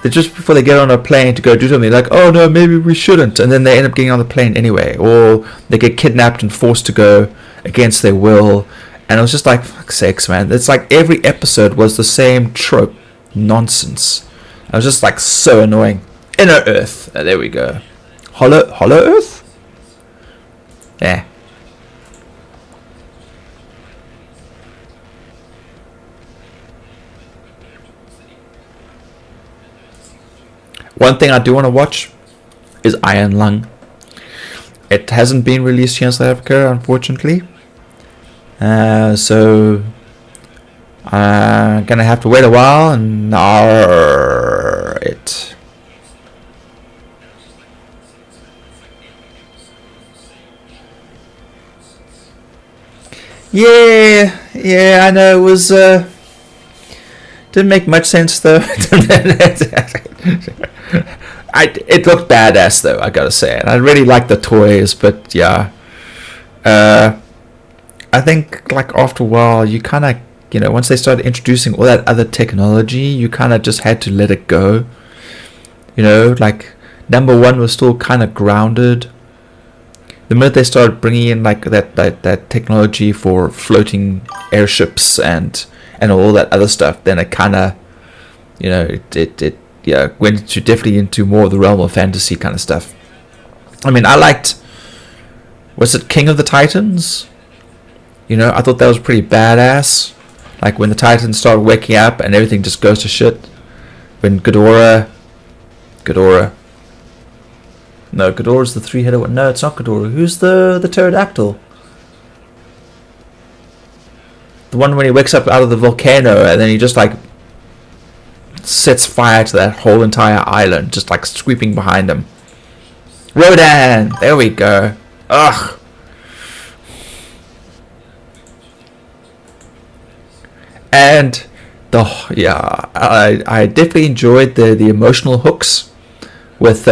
just before they get on a plane to go do something, oh no, maybe we shouldn't, and then they end up getting on the plane anyway, or they get kidnapped and forced to go against their will. And it was just fuck's sakes, man. It's every episode was the same trope nonsense. I was just like so annoying. Inner Earth. There we go. Hollow Earth? Yeah. One thing I do want to watch is Iron Lung. It hasn't been released here in South Africa, unfortunately. So I'm gonna have to wait a while and it. Yeah, I know it was. Didn't make much sense though. It looked badass though, I gotta say. And I really like the toys, but yeah. I think like after a while you kind of, once they started introducing all that other technology, you kind of just had to let it go. Like number one was still kind of grounded. The minute they started bringing in like that technology for floating airships and all that other stuff, then it kind of, it went definitely into more of the realm of fantasy kind of stuff. I mean, I liked, was it King of the Titans? I thought that was pretty badass. Like when the Titans started waking up and everything just goes to shit. When Ghidorah. No, Ghidorah's the three-headed one. No, it's not Ghidorah. Who's the pterodactyl? The one when he wakes up out of the volcano and then he just like sets fire to that whole entire island, just like sweeping behind him. Rodan! There we go. Ugh. And I definitely enjoyed the emotional hooks with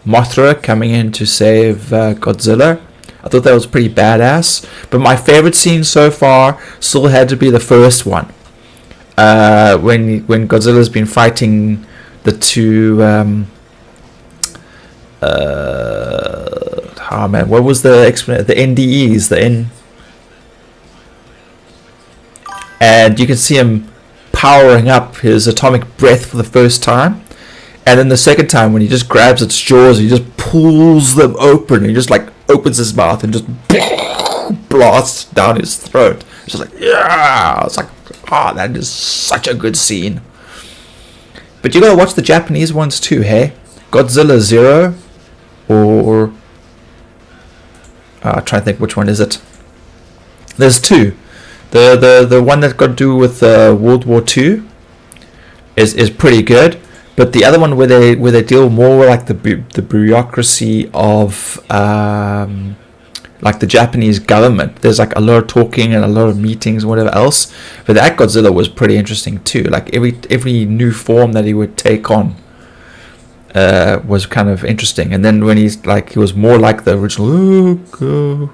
Mothra coming in to save Godzilla. I thought that was pretty badass. But my favorite scene so far still had to be the first one, when Godzilla's been fighting the two. What was the explanation? The NDEs, and you can see him powering up his atomic breath for the first time, and then the second time when he just grabs its jaws, he just pulls them open, and he just like opens his mouth and just blasts down his throat. It's just like, yeah, it's like, that is such a good scene. But you gotta watch the Japanese ones too, hey? Godzilla Zero, or I'm trying to think which one is it. There's two. The one that got to do with World War II is pretty good, but the other one where they deal more with like the bureaucracy of like the Japanese government. There's like a lot of talking and a lot of meetings and whatever else. But that Godzilla was pretty interesting too. Like every new form that he would take on was kind of interesting. And then when he was more like the original. Come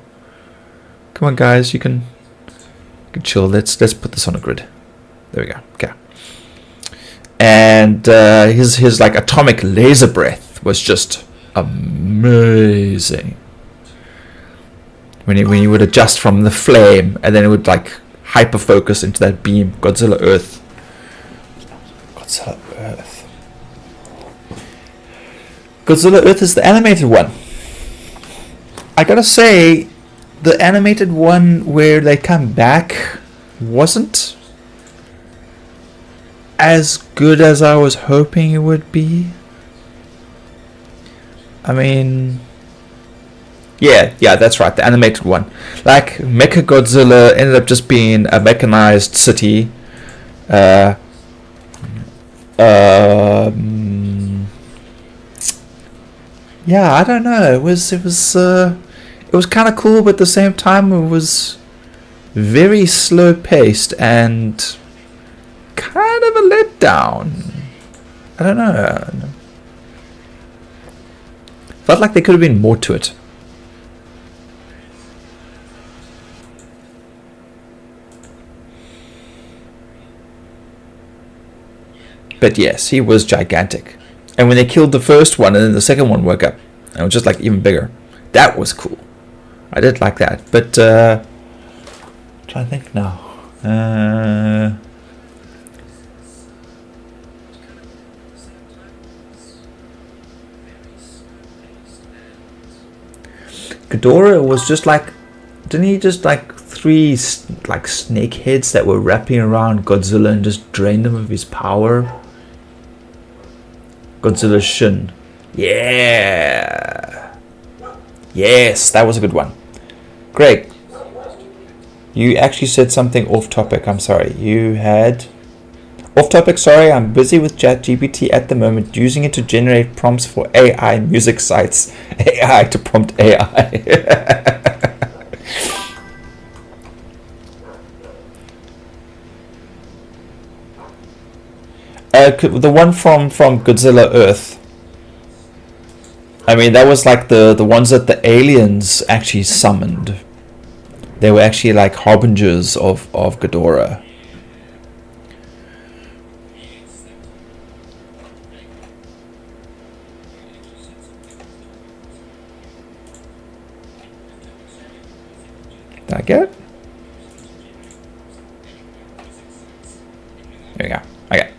on, guys, you can chill. Let's put this on a grid. There we go. Okay. And his like atomic laser breath was just amazing. When he would adjust from the flame and then it would like hyper focus into that beam. Godzilla Earth. Godzilla Earth is the animated one. I gotta say, the animated one where they come back wasn't as good as I was hoping it would be. I mean, yeah, that's right, the animated one. Like, Mechagodzilla ended up just being a mechanized city. Yeah, I don't know. It was kind of cool, but at the same time, it was very slow paced and kind of a letdown. I don't know. Felt like there could have been more to it. But yes, he was gigantic. And when they killed the first one and then the second one woke up, and it was just like even bigger. That was cool. I did like that. But I'm trying to think now. Ghidorah was just like, didn't he just like three like snake heads that were wrapping around Godzilla and just drained him of his power? Godzilla's shin. Yeah. Yes, that was a good one. Greg, you actually said something off topic. I'm sorry. You had off topic. Sorry, I'm busy with ChatGPT at the moment, using it to generate prompts for AI music sites. AI to prompt AI. The one from Godzilla Earth. I mean, that was like the ones that the aliens actually summoned. They were actually like harbingers of Ghidorah. Did I get it? There we go. Okay.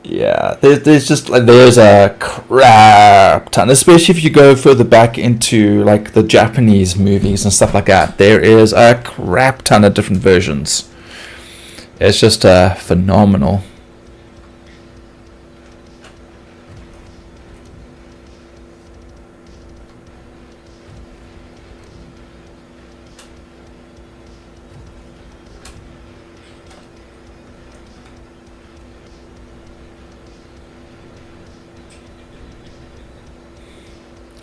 Yeah, there's just like there's a crap ton, especially if you go further back into like the Japanese movies and stuff like that. There is a crap ton of different versions. It's just phenomenal.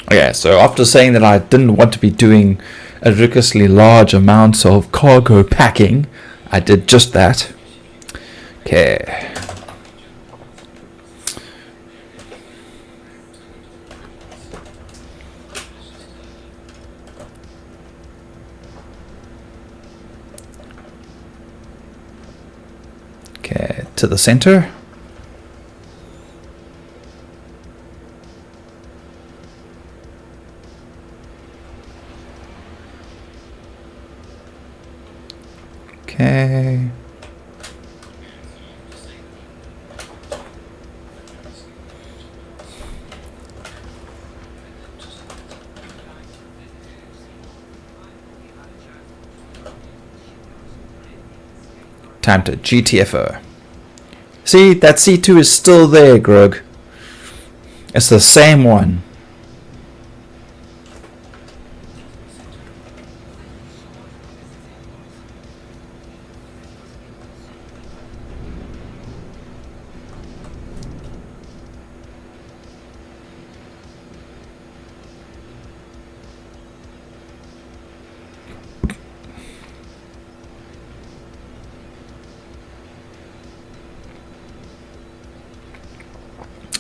Okay, so after saying that I didn't want to be doing a ridiculously large amounts of cargo packing, I did just that. Okay. Okay, to the center. Okay. Time to GTFO. See, that C2 is still there, Grog. It's the same one.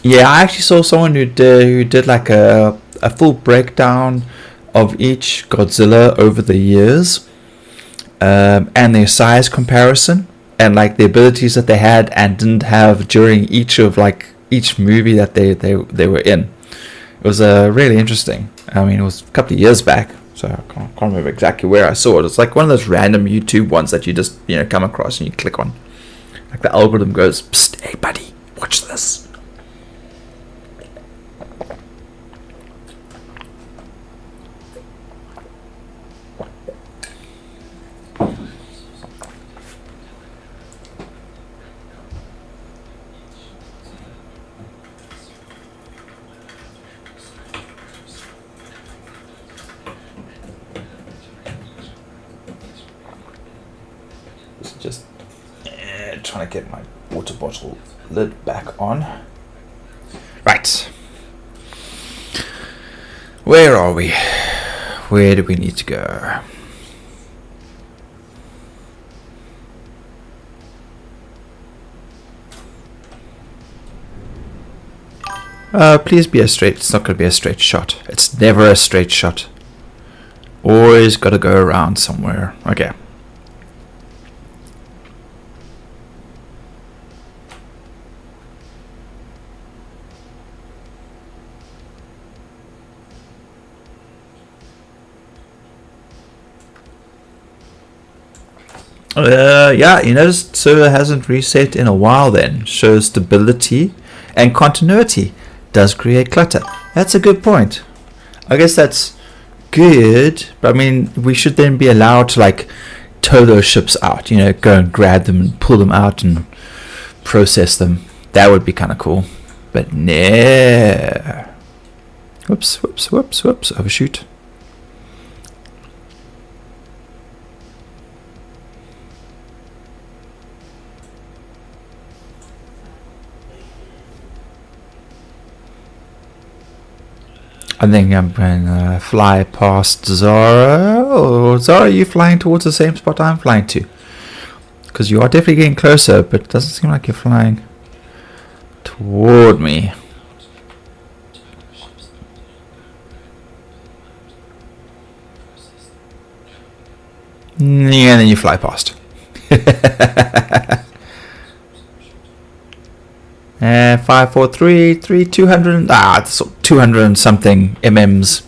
Yeah, I actually saw someone who did like a full breakdown of each Godzilla over the years, and their size comparison, and like the abilities that they had and didn't have during each movie that they were in. It was really interesting. I mean, it was a couple of years back, so I can't remember exactly where I saw it. It's like one of those random YouTube ones that you just come across and you click on. Like the algorithm goes, "Psst, hey buddy, watch this." Just trying to get my water bottle lid back on. Right. Where are we? Where do we need to go? Please be a straight. It's not going to be a straight shot. It's never a straight shot. Always got to go around somewhere. Okay. Yeah, you notice server hasn't reset in a while then. Shows stability and continuity. Does create clutter. That's a good point. I guess that's good, but I mean, we should then be allowed to like tow those ships out, you know, go and grab them and pull them out and process them. That would be kind of cool. But nah. Whoops, whoops, whoops, whoops. Overshoot. I think I'm going to fly past Zara. Or Zara, are you flying towards the same spot I'm flying to? Because you are definitely getting closer, but it doesn't seem like you're flying toward me. Yeah, and then you fly past. 5, 4, 3, 200. It's 200 and something MMs.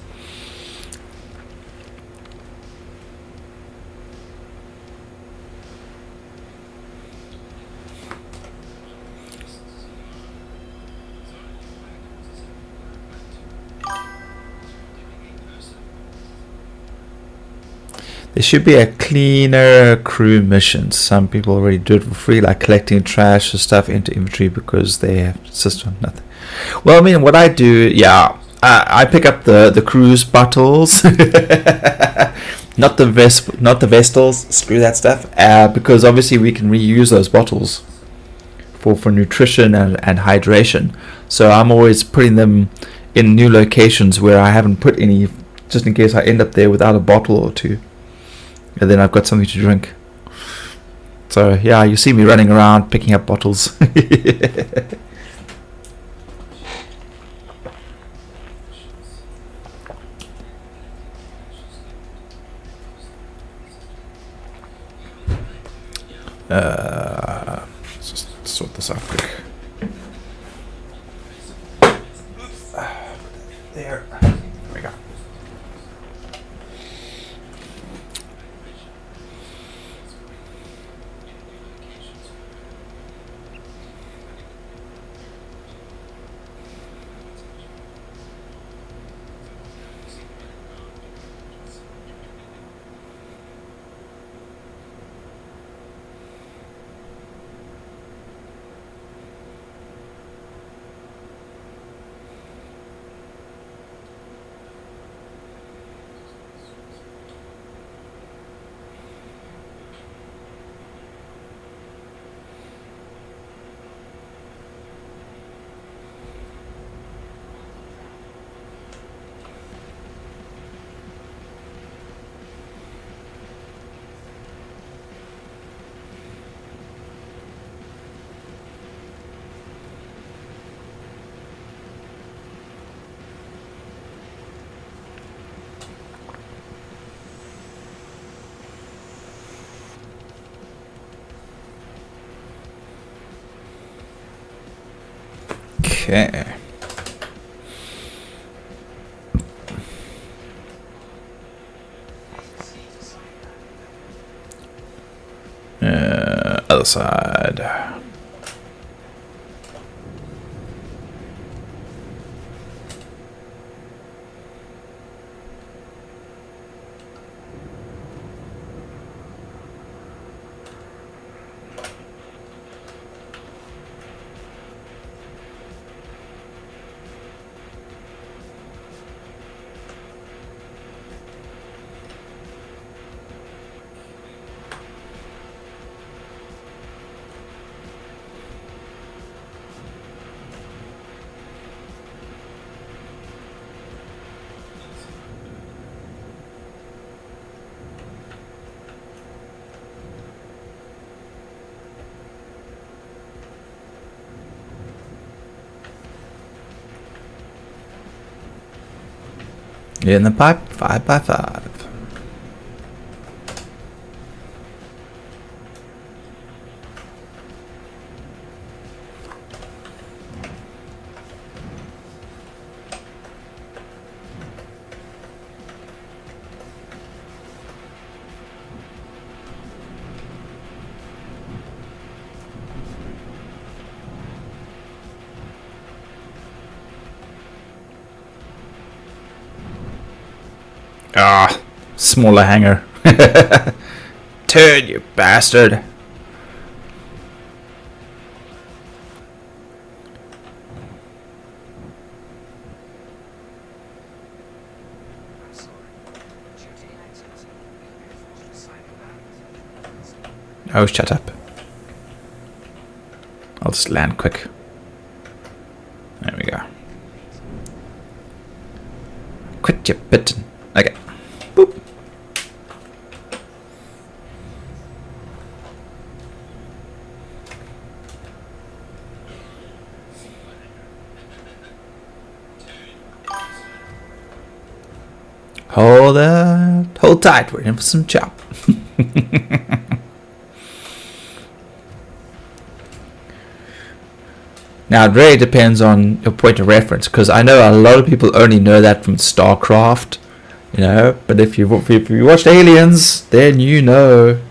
There should be a cleaner crew mission. Some people already do it for free, like collecting trash or stuff into inventory because they have system nothing. Well, I mean, what I do, yeah, I pick up the cruise bottles, not the vestals. Screw that stuff, because obviously we can reuse those bottles for nutrition and hydration. So I'm always putting them in new locations where I haven't put any, just in case I end up there without a bottle or two. And then I've got something to drink. So yeah, you see me running around picking up bottles. Let's just sort this out quick. There we go. Okay. Other side. In the pipe, 5x5. Ah, smaller hangar. Turn, you bastard. Oh, shut up. I'll just land quick. There we go. Quit your button. Okay. Boop. Hold tight. We're in for some chop. Now, it really depends on your point of reference, because I know a lot of people only know that from StarCraft, you know, but if you watched Aliens, then you know.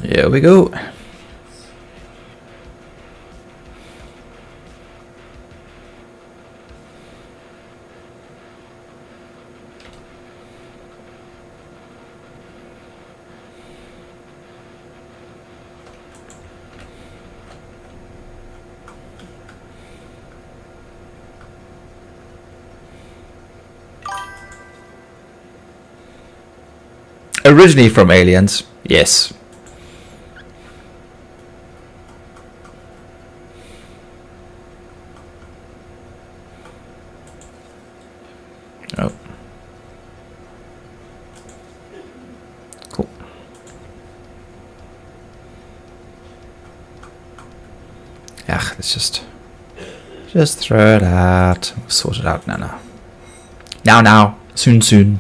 Here we go. Originally from Aliens, yes. Oh. Cool. Ah, let's just throw it out. Sort it out now. Now. Soon.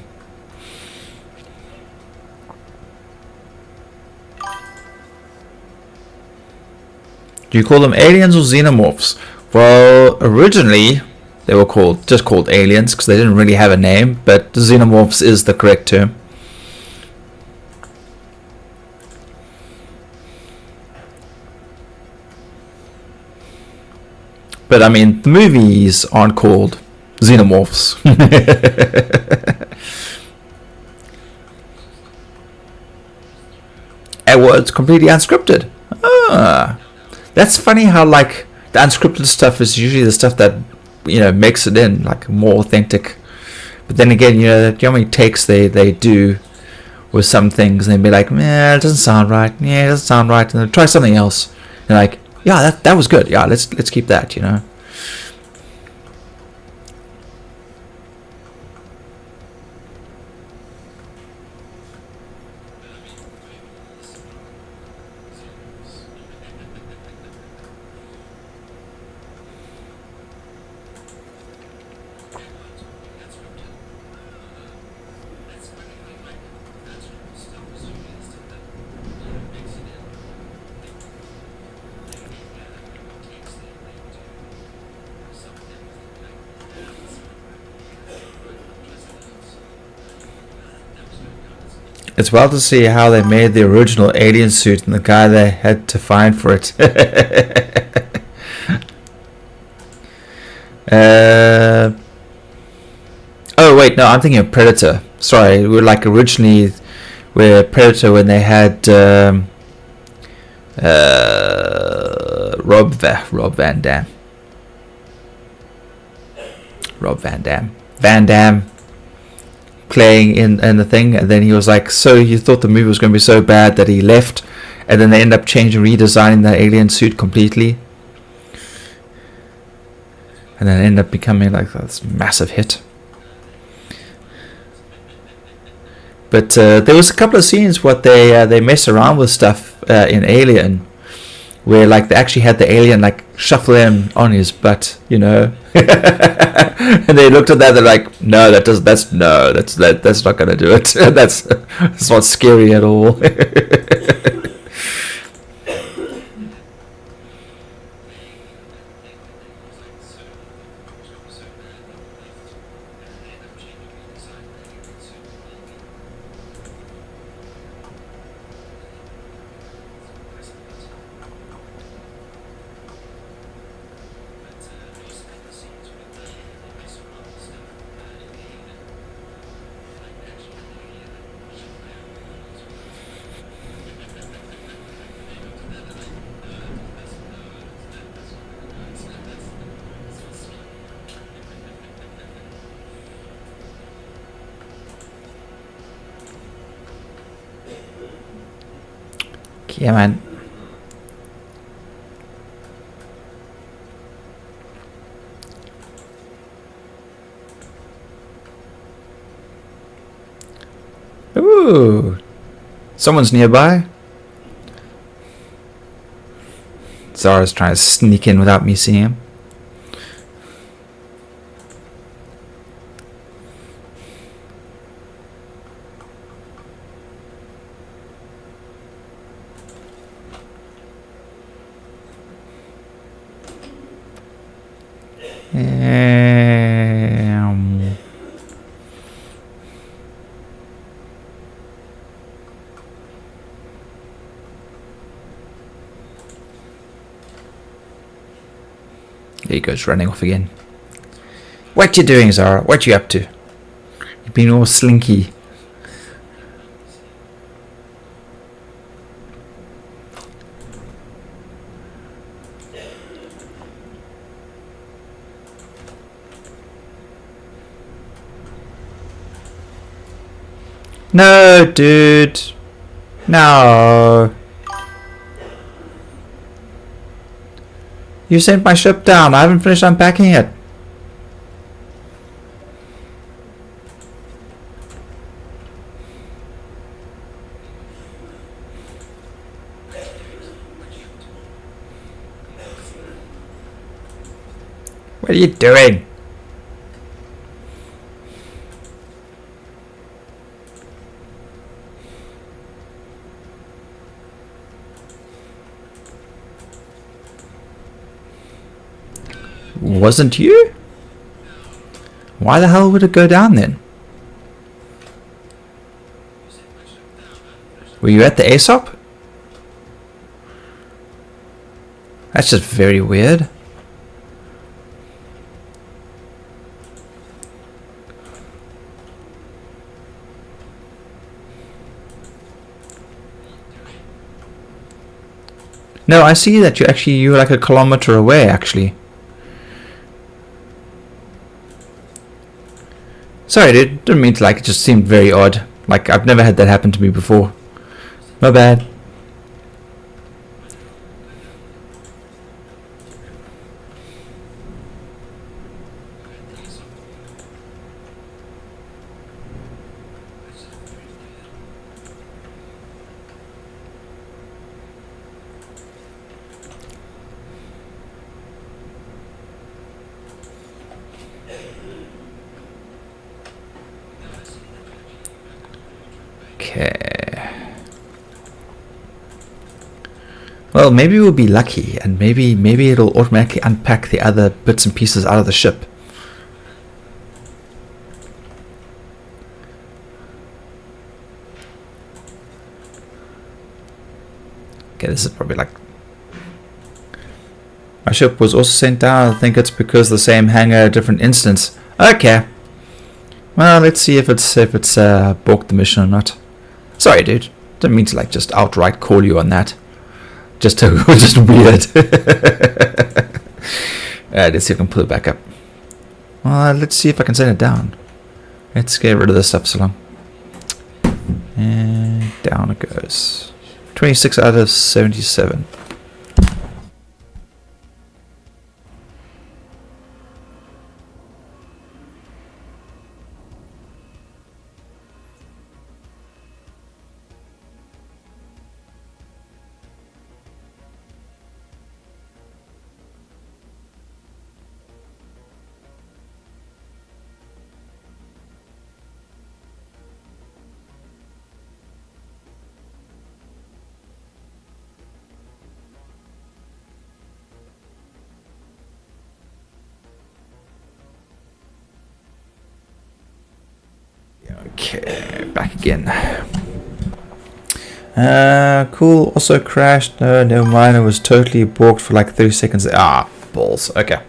Do you call them aliens or xenomorphs? Well, originally they were just called aliens because they didn't really have a name, but xenomorphs is the correct term. But I mean, the movies aren't called xenomorphs. And well, it's completely unscripted. That's funny how like the unscripted stuff is usually the stuff that, you know, makes it in like more authentic. But then again, you know how many takes they do with some things, and they'd be like, yeah, it doesn't sound right. Yeah, it doesn't sound right. And they'll try something else. And like, yeah, that was good. Yeah, let's keep that. You know. It's wild to see how they made the original alien suit and the guy they had to find for it. Oh wait, no, I'm thinking of Predator. Sorry, we're like originally where Predator when they had Rob Van Damme playing in the thing, and then he was like, so you thought the movie was going to be so bad that he left, and then they end up redesigning the alien suit completely, and then end up becoming like this massive hit. But there was a couple of scenes what they mess around with stuff in Alien, where like they actually had the alien like shuffle them on his butt, you know. And they looked at that. They're like, no, that's not gonna do it. That's not scary at all. Yeah, man. Ooh. Someone's nearby. Zara's trying to sneak in without me seeing him. There he goes, running off again. What you doing, Zara? What you up to? You've been all slinky. No, dude. No. You sent my ship down. I haven't finished unpacking it. What are you doing? Wasn't you? Why the hell would it go down then? Were you at the Aesop? That's just very weird. No, I see that you were like a kilometer away actually. Sorry dude, didn't mean to like, it just seemed very odd. Like I've never had that happen to me before. My bad. Okay. Well, maybe we'll be lucky, and maybe it'll automatically unpack the other bits and pieces out of the ship. Okay, this is probably like... My ship was also sent down. I think it's because the same hangar, different instance. Okay. Well, let's see if it's balked the mission or not. Sorry, dude. Didn't mean to like just outright call you on that. Just weird. Alright, let's see if I can pull it back up. Well, let's see if I can send it down. Let's get rid of this stuff so long. And down it goes. 26 out of 77. Okay, back again. Cool. Also crashed. No, never mind. It was totally balked for like 30 seconds. Ah, balls. Okay.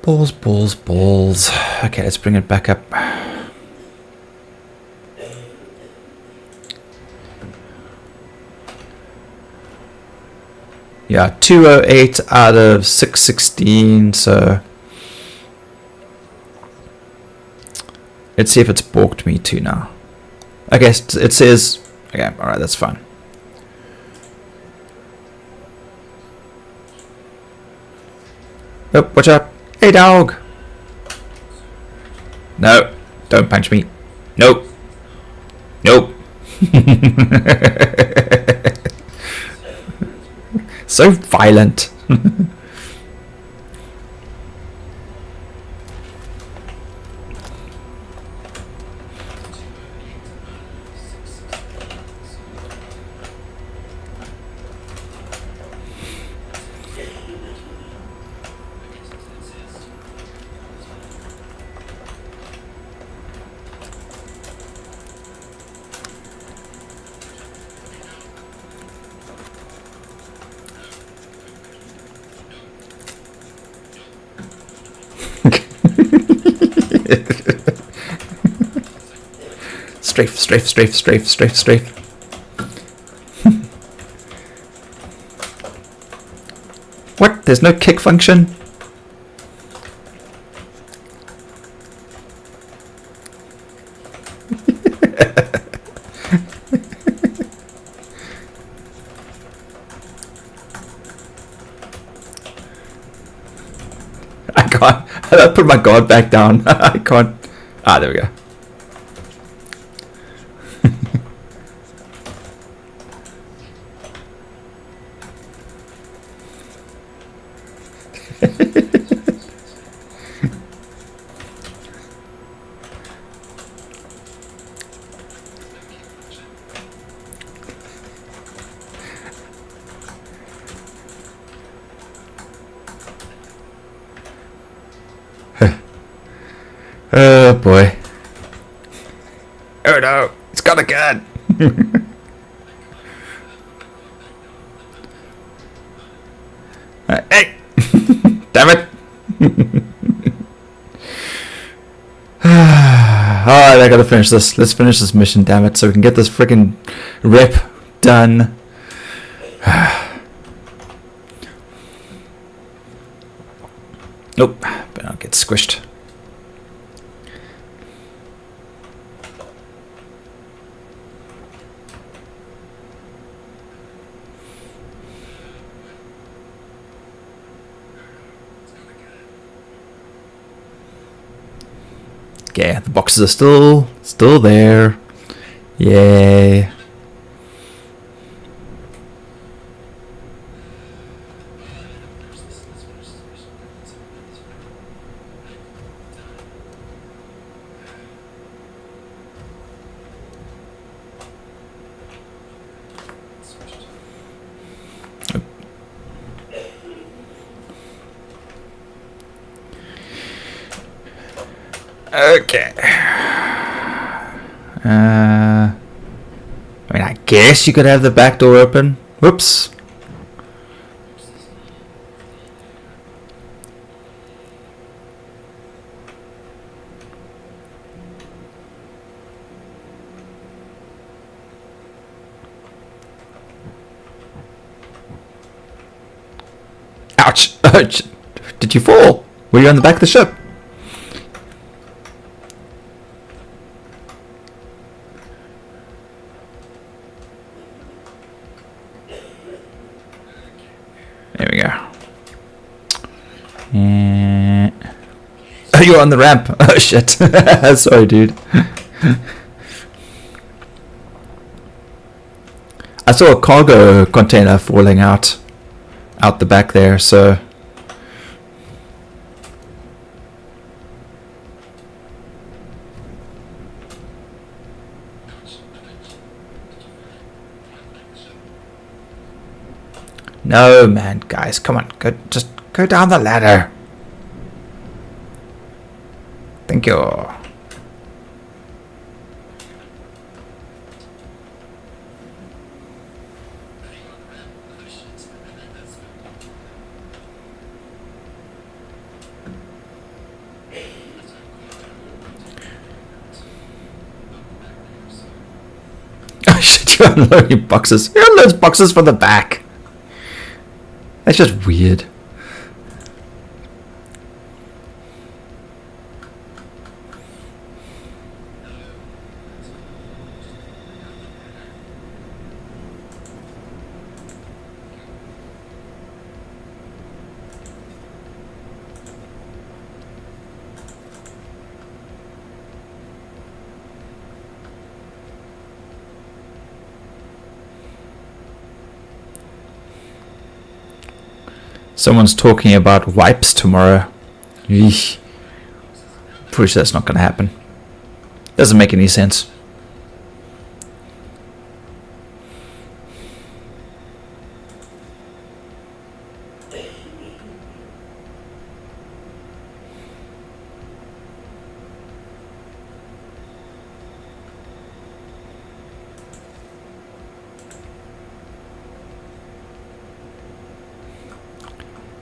Balls. Okay, let's bring it back up. Yeah, 208 out of 616, so let's see if it's balked me too now. Okay, it says, okay, alright, that's fine. Oh, watch out. Hey, dog. No, don't punch me. Nope. So violent. Strafe. What? There's no kick function? I can't. I put my guard back down. I can't. Ah, there we go. Oh boy. Oh no, it's got a gun. Hey! Damn it! Alright, I gotta finish this. Let's finish this mission, damn it, so we can get this freaking rep done. Nope, but I'll get squished. Yeah, the boxes are still there. Yay. Okay. I mean, I guess you could have the back door open. Whoops. Ouch. Ouch. Did you fall? Were you on the back of the ship? There we go. Oh, you're on the ramp. Oh shit. Sorry, dude. I saw a cargo container falling out the back there, so no, man, guys, come on, just go down the ladder. Thank you. Shit, you're unloading boxes. You unload boxes from the back. That's just weird. Someone's talking about wipes tomorrow. Eesh. Pretty sure that's not going to happen. Doesn't make any sense.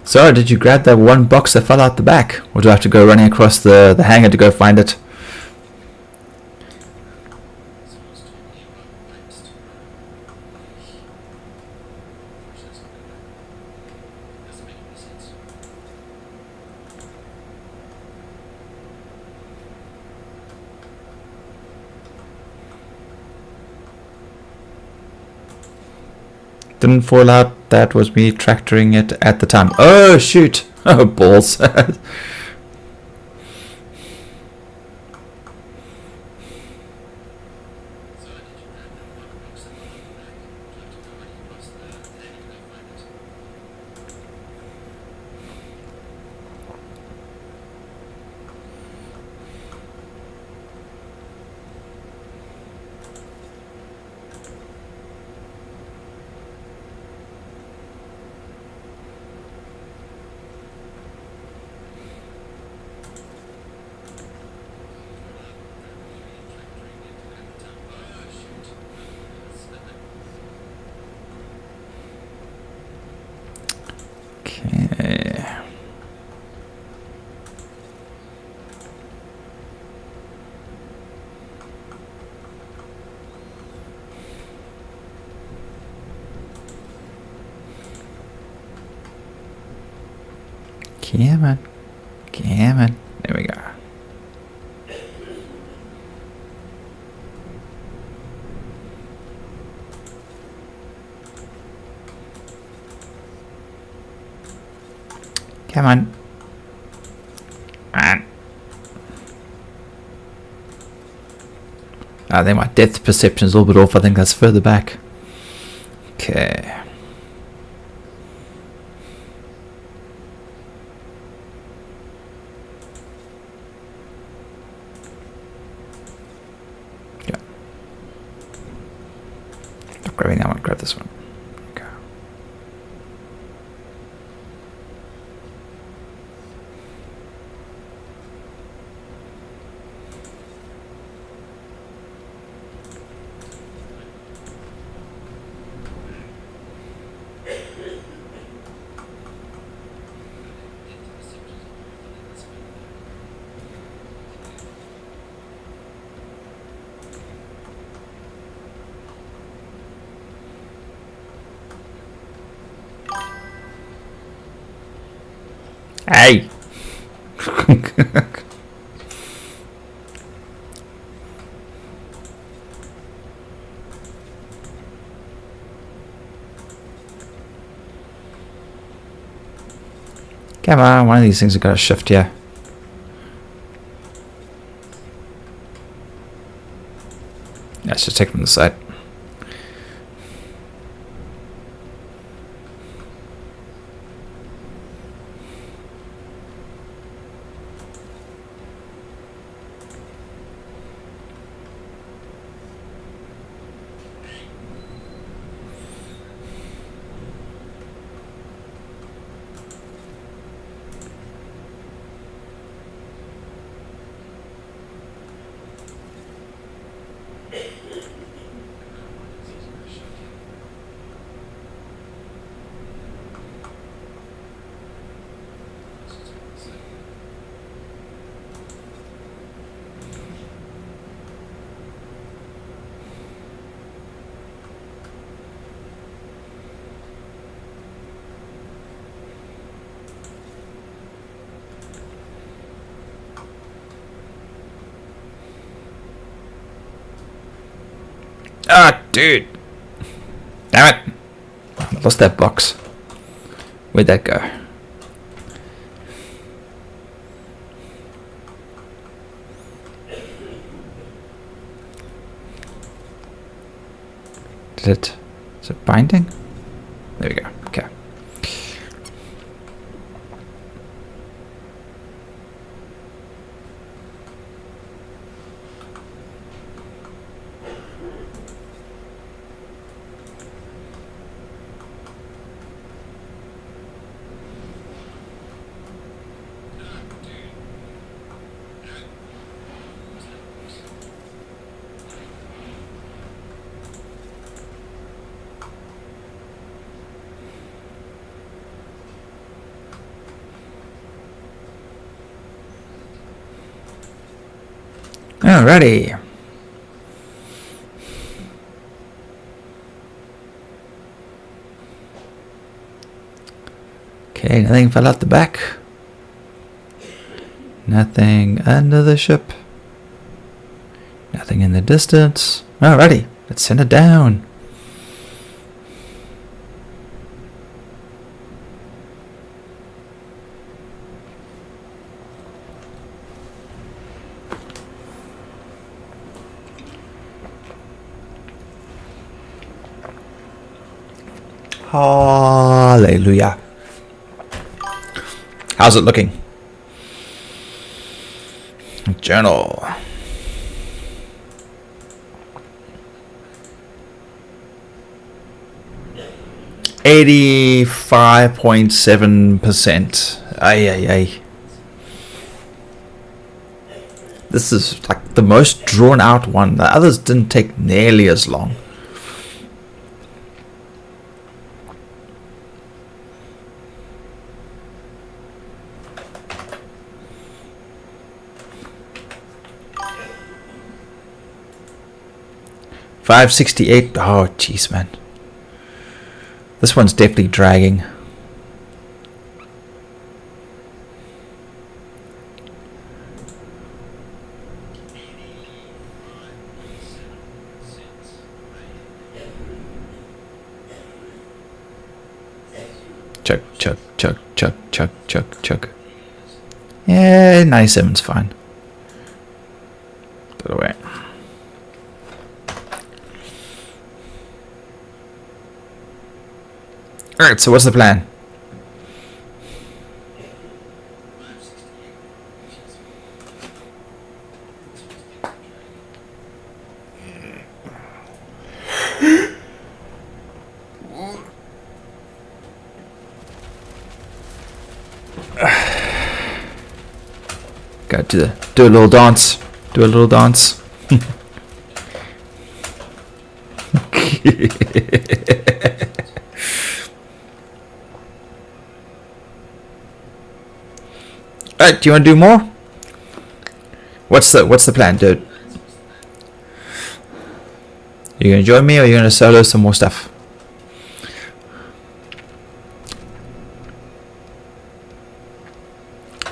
So, did you grab that one box that fell out the back? Or do I have to go running across the hangar to go find it? Didn't fall out. That was me tractoring it at the time. Oh, shoot. Oh, balls. Okay. Come on. Come on. There we go. Come on. I think my depth perception is a little bit off. I think that's further back. Okay. Yeah. Not grabbing that one. Grab this one. Okay. Hey! Come on, one of these things have got to shift here. Let's just take them to the side. Ah, dude. Damn it. I lost that box. Where'd that go? Is it binding? There we go. Okay. Alrighty. Okay, nothing fell out the back. Nothing under the ship. Nothing in the distance. Alrighty, let's send it down. Hallelujah. How's it looking? Journal. %85.7%. Ay. This is like the most drawn out one. The others didn't take nearly as long. $568. Oh, jeez, man. This one's definitely dragging. Chuck. Yeah, 97's fine. Put it away. Alright, so what's the plan? Got to do a little dance. Do a little dance. Alright, do you want to do more? What's the plan, dude? You gonna join me or you gonna solo some more stuff?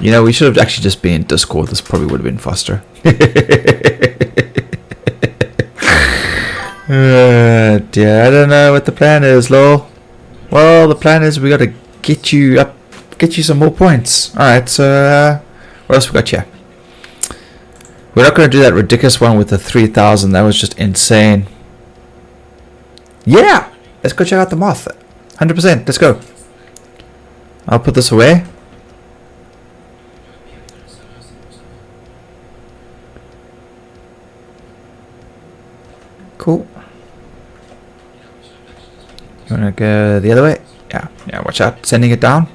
You know, we should have actually just been in Discord. This probably would have been faster. Dear, I don't know what the plan is, lol. Well, the plan is we gotta get you up, get you some more points. Alright, so what else we got here? We're not gonna do that ridiculous one with the 3,000. That was just insane. Yeah! Let's go check out the moth. 100%. Let's go. I'll put this away. Cool. You wanna go the other way? Yeah, watch out. Sending it down.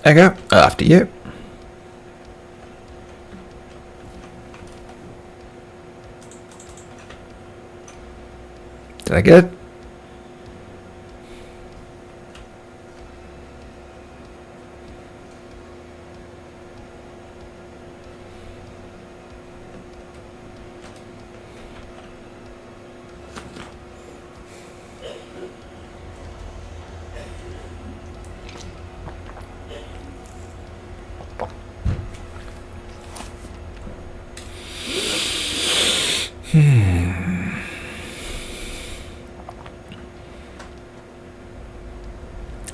There you go. After you. Did I get it?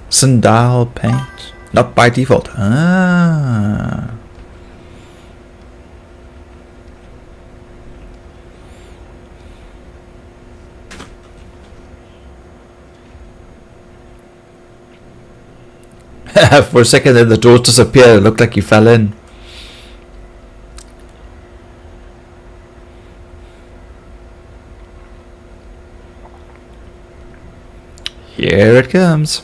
Sundial paint. Not by default. Ah. For a second then the doors disappeared. It looked like you fell in. Here it comes.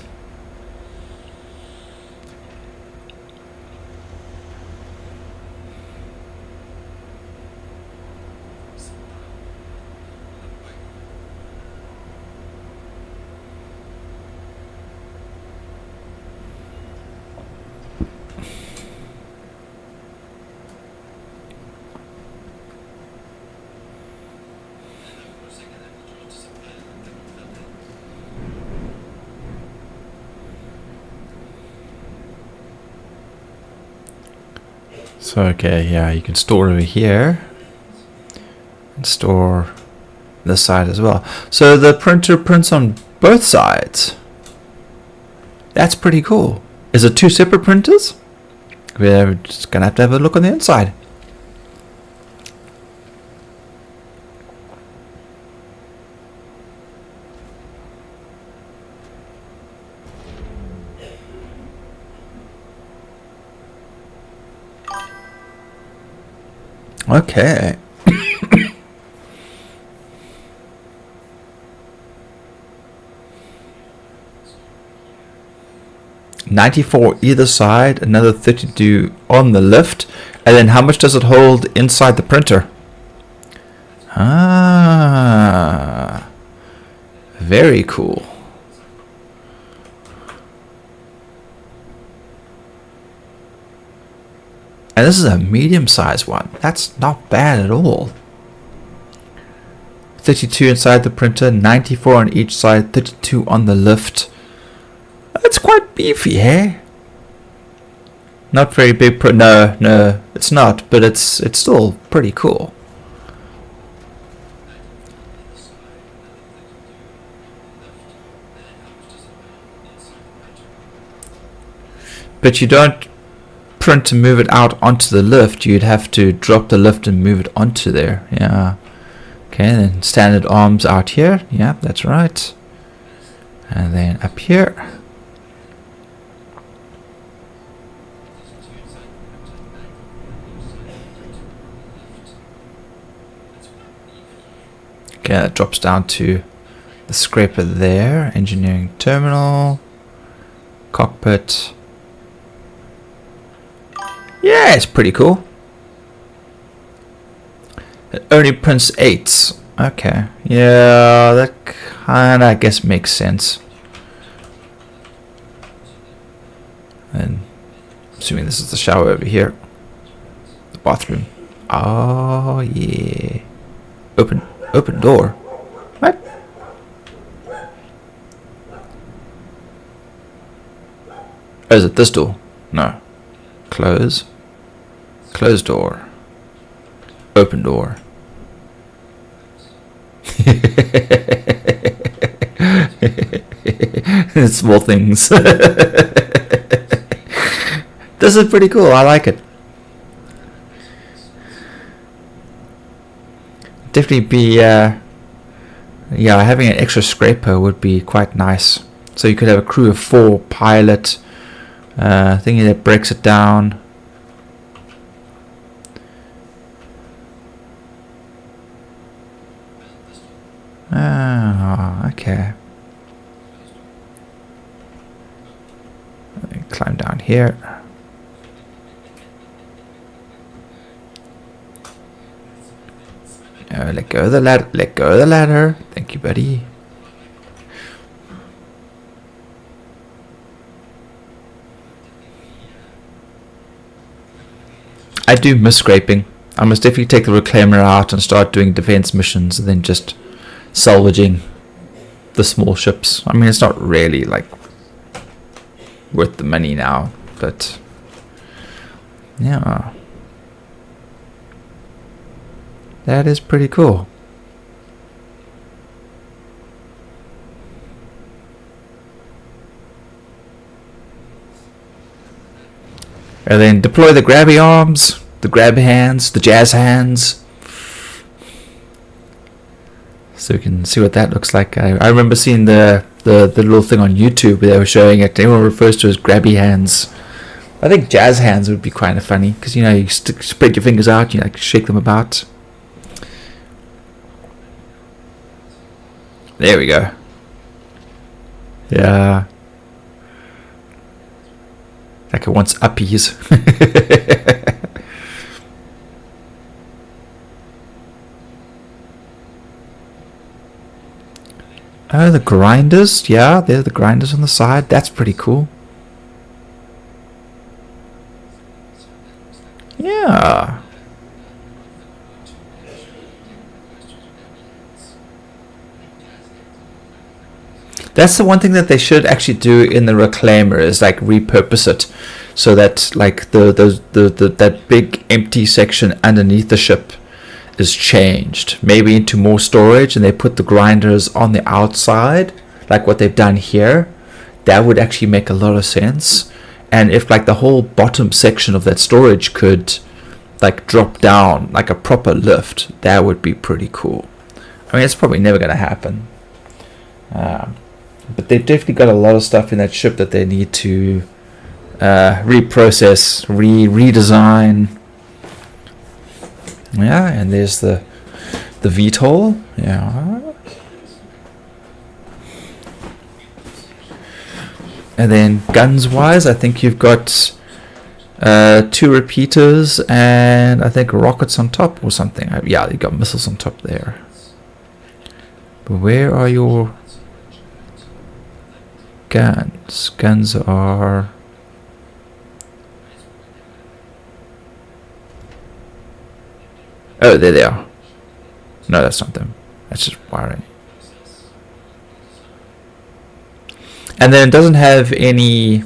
So okay, yeah, you can store over here and store this side as well. So the printer prints on both sides. That's pretty cool. Is it two separate printers? We're just gonna have to have a look on the inside. Okay. $94 either side, another $32 on the lift, and then how much does it hold inside the printer? Ah, very cool. And this is a medium-sized one. That's not bad at all. 32 inside the printer, 94 on each side, 32 on the lift. That's quite beefy, eh? Not very big. No, it's not. But it's still pretty cool. But you don't print to move it out onto the lift. You'd have to drop the lift and move it onto there. Yeah. Okay, then standard arms out here. Yeah, that's right. And then up here. Okay, that drops down to the scraper there. Engineering terminal. Cockpit. Yeah, it's pretty cool. It only prints 8s. Okay. Yeah, that kinda, I guess, makes sense. And assuming this is the shower over here. The bathroom. Oh, yeah. Open door. What? Oh, is it this door? No. Close. Close door. Open door. Small things. This is pretty cool. I like it. Definitely be yeah, having an extra scraper would be quite nice. So you could have a crew of 4, pilot, thingy that breaks it down. Ah, okay. Let me climb down here. let go of the ladder. Let go of the ladder. Thank you, buddy. I do miss scraping. I must definitely take the reclaimer out and start doing defense missions and then just salvaging the small ships. I mean, it's not really like worth the money now, but yeah, that is pretty cool. And then deploy the grabby arms, the grab hands, the jazz hands. So we can see what that looks like. I remember seeing the little thing on YouTube where they were showing it. Everyone refers to it as grabby hands. I think jazz hands would be kind of funny because, you know, you spread your fingers out, you like shake them about. There we go. Yeah. Like it wants uppies. Oh, the grinders. Yeah, there are the grinders on the side. That's pretty cool. Yeah. That's the one thing that they should actually do in the reclaimer is like repurpose it so that like that big empty section underneath the ship is changed, maybe into more storage, and they put the grinders on the outside like what they've done here. That would actually make a lot of sense. And if like the whole bottom section of that storage could like drop down like a proper lift, that would be pretty cool. I mean, it's probably never going to happen, but they've definitely got a lot of stuff in that ship that they need to reprocess, redesign. Yeah, and there's the VTOL. Yeah. And then guns wise, I think you've got 2 repeaters and I think rockets on top or something. Yeah, you got missiles on top there. But where are your guns? Guns are... Oh, there they are. No, that's not them. That's just wiring. And then it doesn't have any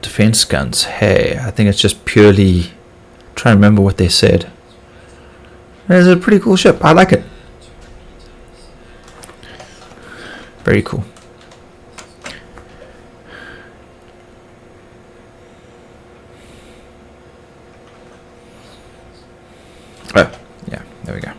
defense guns. Hey, I think it's just purely... trying to remember what they said. It's a pretty cool ship. I like it. Very cool. Oh, yeah, there we go.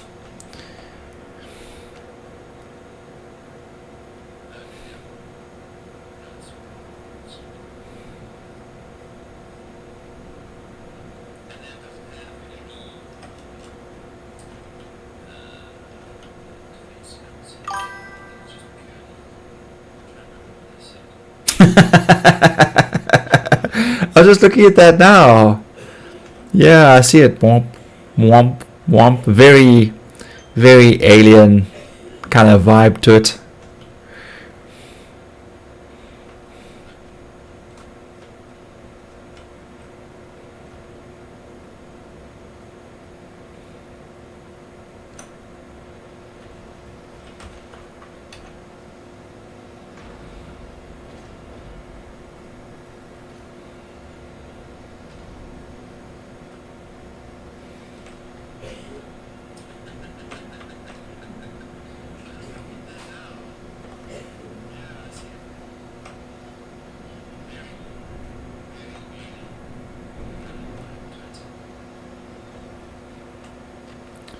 I was just looking at that now. Yeah, I see it. Womp, womp, womp. Very, very alien kind of vibe to it.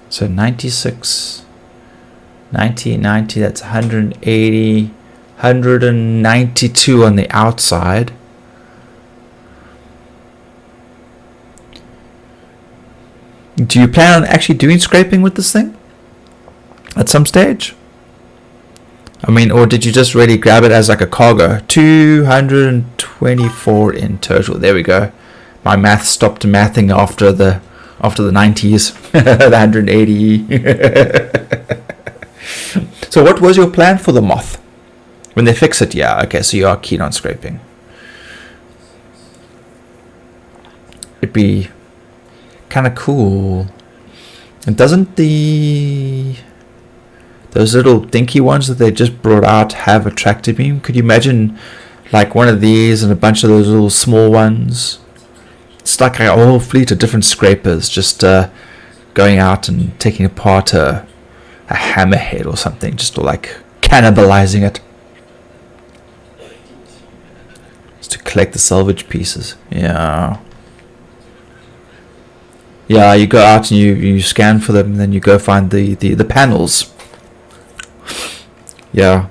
So 96, 90, 90, that's 180, 192 on the outside. Do you plan on actually doing scraping with this thing at some stage? I mean, or did you just really grab it as like a cargo? 224 in total. There we go. My math stopped mathing after the after the 90s, the 180. So what was your plan for the moth? When they fix it, yeah, okay, so you are keen on scraping. It'd be kind of cool. And doesn't those little dinky ones that they just brought out have a tractor beam? Could you imagine like one of these and a bunch of those little small ones? It's like a whole fleet of different scrapers just going out and taking apart a hammerhead or something, just like cannibalizing it. Just to collect the salvage pieces. Yeah. Yeah, you go out and you scan for them, and then you go find the panels. Yeah.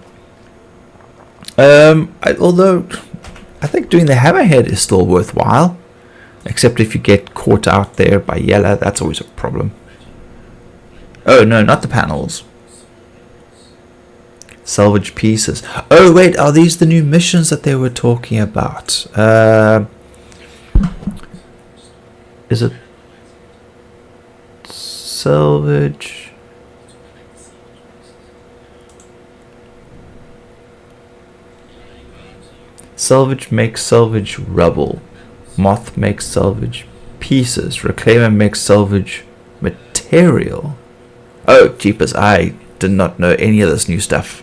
Although I think doing the hammerhead is still worthwhile, except if you get caught out there by yellow, that's always a problem. Oh no, not the panels. Salvage pieces. Oh wait, are these the new missions that they were talking about? Is it salvage? Salvage makes salvage rubble. Moth makes salvage pieces. Reclaimer makes salvage material. Oh, jeepers, I did not know any of this new stuff.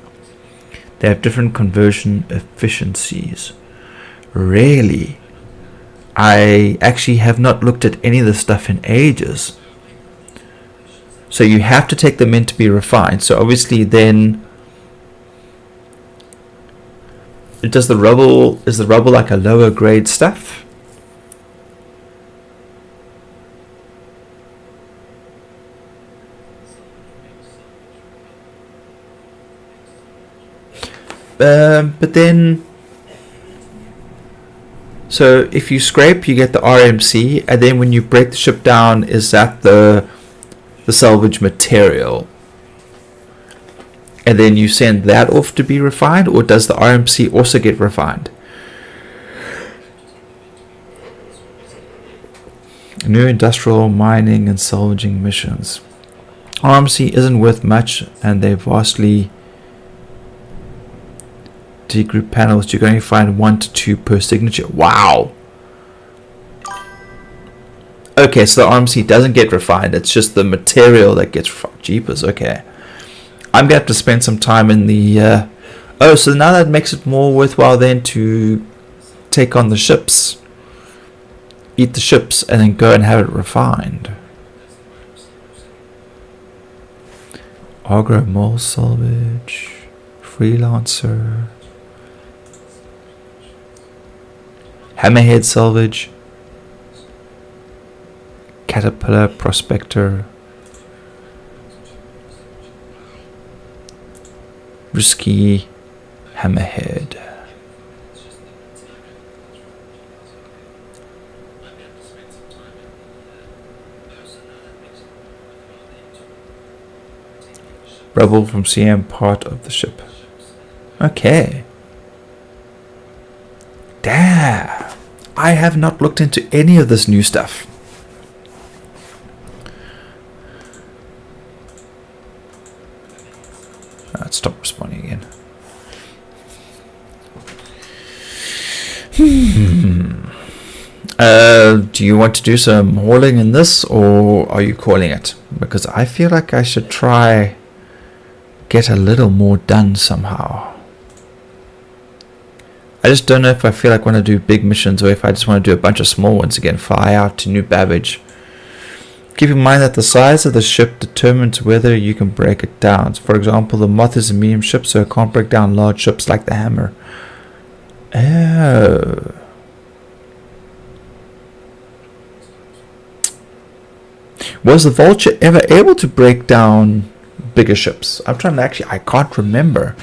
They have different conversion efficiencies. Really? I actually have not looked at any of this stuff in ages. So you have to take them in to be refined. So obviously then, is the rubble like a lower grade stuff? But then, so if you scrape, you get the RMC, and then when you break the ship down, is that the salvage material? And then you send that off to be refined, or does the RMC also get refined? New industrial mining and salvaging missions. RMC isn't worth much, and they vastly degroup panels. You're going to find 1 to 2 per signature. Wow. Okay, so the RMC doesn't get refined. It's just the material that gets refined. Jeepers, okay. I'm going to have to spend some time in the... oh, so now that makes it more worthwhile then to take on the ships. Eat the ships and then go and have it refined. Agro mole salvage. Freelancer. Hammerhead salvage. Caterpillar prospector. Risky hammerhead. Rubble from CM part of the ship. Okay. Damn. I have not looked into any of this new stuff. Let's stop responding again. Do you want to do some hauling in this, or are you calling it? Because I feel like I should try get a little more done somehow. I just don't know if I feel like I want to do big missions, or if I just want to do a bunch of small ones again. Fly out to New Babbage. Keep in mind that the size of the ship determines whether you can break it down. So for example, the Moth is a medium ship, so it can't break down large ships like the Hammer. Oh. Was the Vulture ever able to break down bigger ships? I'm trying to I can't remember.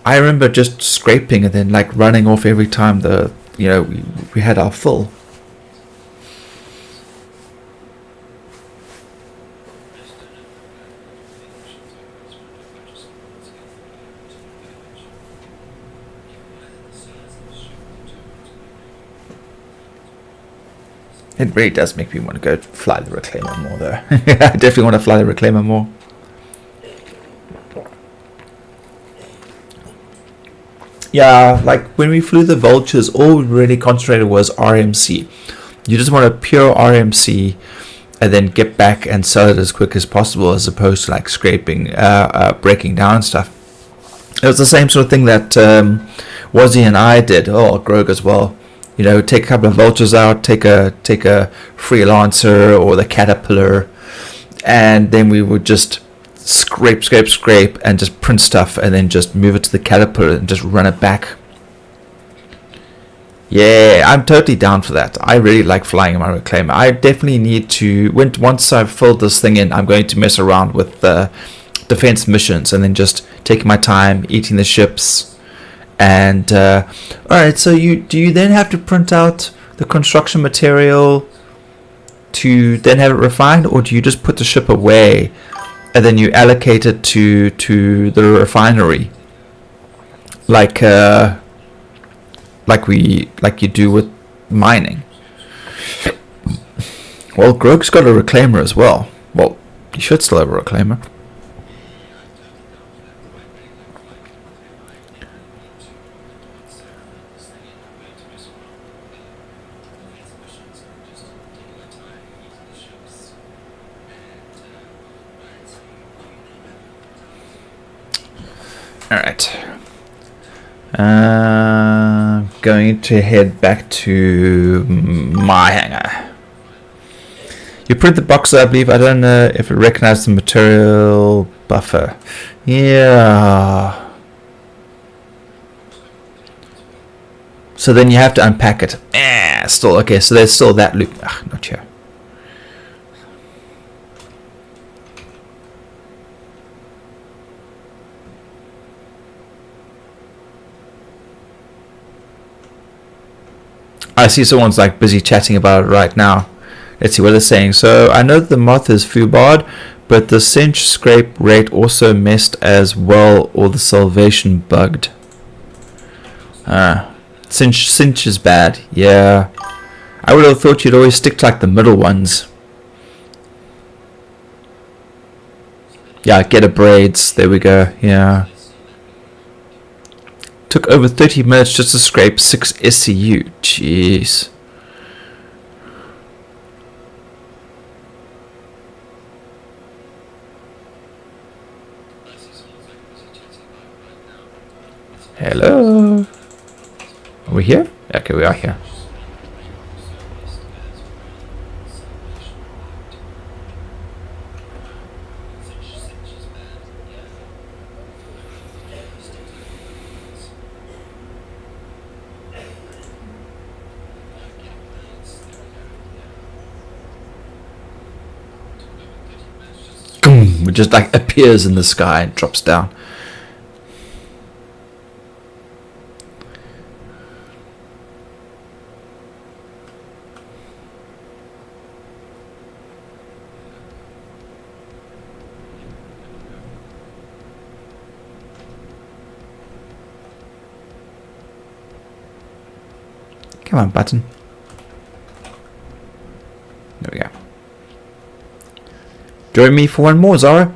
I remember just scraping and then like running off every time we had our fill. It really does make me want to go fly the Reclaimer more, though. I definitely want to fly the Reclaimer more. Yeah, like when we flew the Vultures, all we really concentrated was RMC. You just want a pure RMC and then get back and sell it as quick as possible, as opposed to like scraping, breaking down stuff. It was the same sort of thing that Wazzy and I did. Oh, Grog as well. You know, take a couple of Vultures out, take a Freelancer or the Caterpillar, and then we would just scrape, and just print stuff, and then just move it to the Caterpillar and just run it back. Yeah, I'm totally down for that. I really like flying my Reclaimer. I definitely need to, once I've filled this thing in, I'm going to mess around with defense missions, and then just taking my time, eating the ships. And alright, so do you then have to print out the construction material to then have it refined, or do you just put the ship away and then you allocate it to the refinery, like you do with mining? Well, Grog's got a Reclaimer as well. Well, you should still have a Reclaimer. Alright. Going to head back to my hangar. You print the box, I believe. I don't know if it recognizes the material buffer. Yeah. So then you have to unpack it. Still. Okay, so there's still that loop. Not here. I see someone's like busy chatting about it right now. Let's see what they're saying. So I know the moth is foobarred, but the cinch scrape rate also messed as well, or the salvation bugged. Cinch is bad. Yeah. I would have thought you'd always stick to like the middle ones. Yeah, get a braids. There we go. Yeah. Took over 30 minutes just to scrape 6 SCU. Jeez. Hello. Are we here? Okay, we are here. It just like appears in the sky and drops down. Come on, button. There we go. Join me for one more, Zara.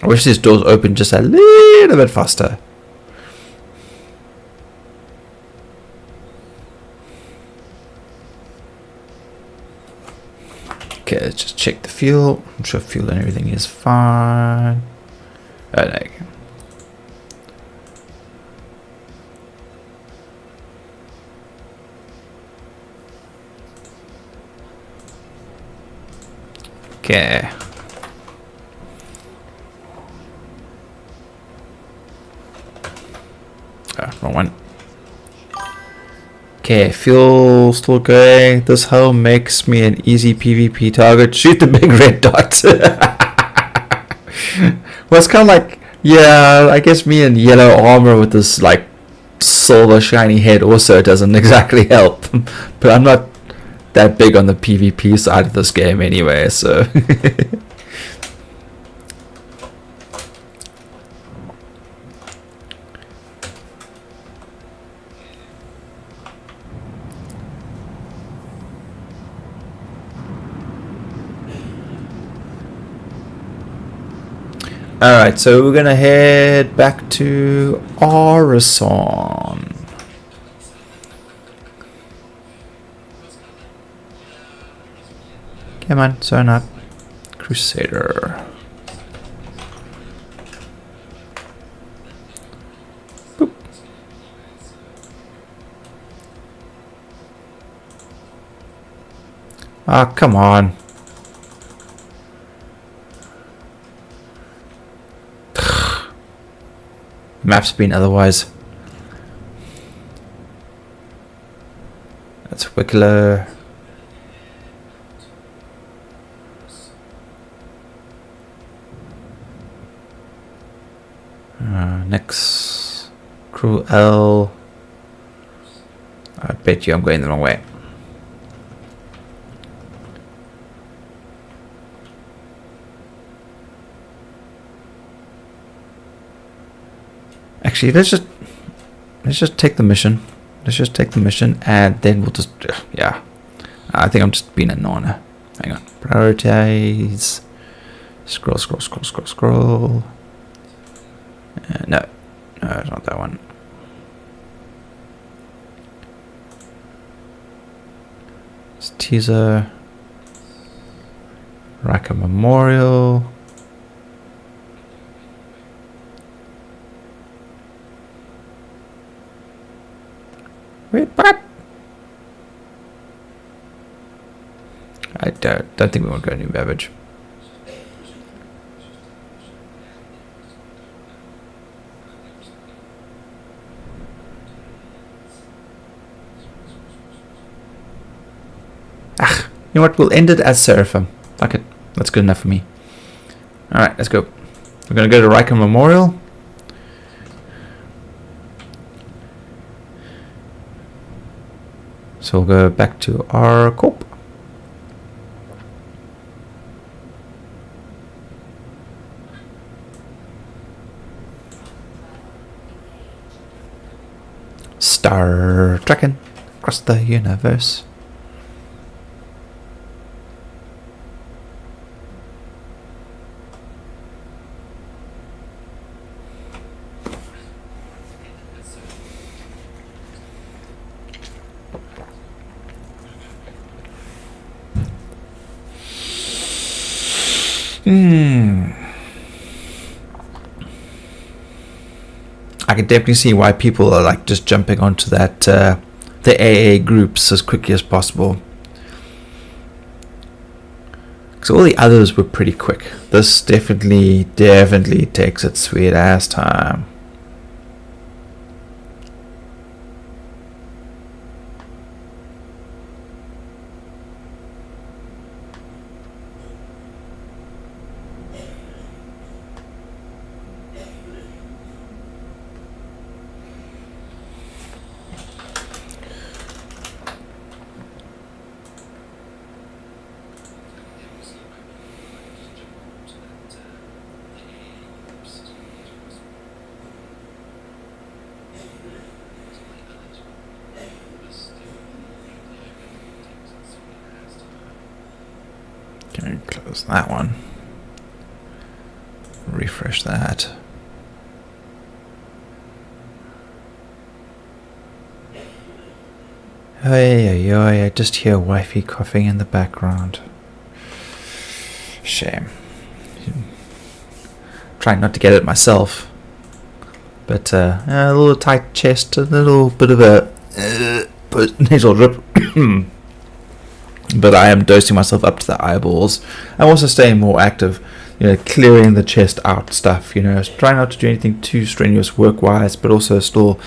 I wish these doors opened just a little bit faster. Okay, let's just check the fuel. I'm sure fuel and everything is fine. Oh, there you go. Okay. Okay, fuel still going. This hull makes me an easy PvP target. Shoot the big red dot. Well, it's kind of like, yeah, I guess me in yellow armor with this like silver shiny head also doesn't exactly help. But I'm not that big on the PvP side of this game anyway, so. Alright, so we're gonna head back to Orison. Come on, sign up. Crusader. Boop. Ah, come on. Map's been otherwise. That's Wicklow. Next, Crew L. I bet you I'm going the wrong way. Actually, let's just take the mission. Let's just take the mission, and then we'll just yeah. I think I'm just being a nonna. Hang on. Prioritize. Scroll. No, it's not that one. It's teaser. Riker Memorial. Wait, what? I don't think we want to go to New Beverage. You know what? We'll end it as Seraphim. Fuck it. That's good enough for me. Alright, let's go. We're going to go to Riker Memorial. So we'll go back to our corp. Star trekking across the universe. I can definitely see why people are like just jumping onto that the AA groups as quickly as possible. Because all the others were pretty quick. This definitely takes its sweet ass time. Close that one. Refresh that. Hey, I just hear wifey coughing in the background. Shame. Trying not to get it myself. But a little tight chest, a little bit of a nasal drip. But I am dosing myself up to the eyeballs. I'm also staying more active, clearing the chest out stuff, trying not to do anything too strenuous work-wise, but also still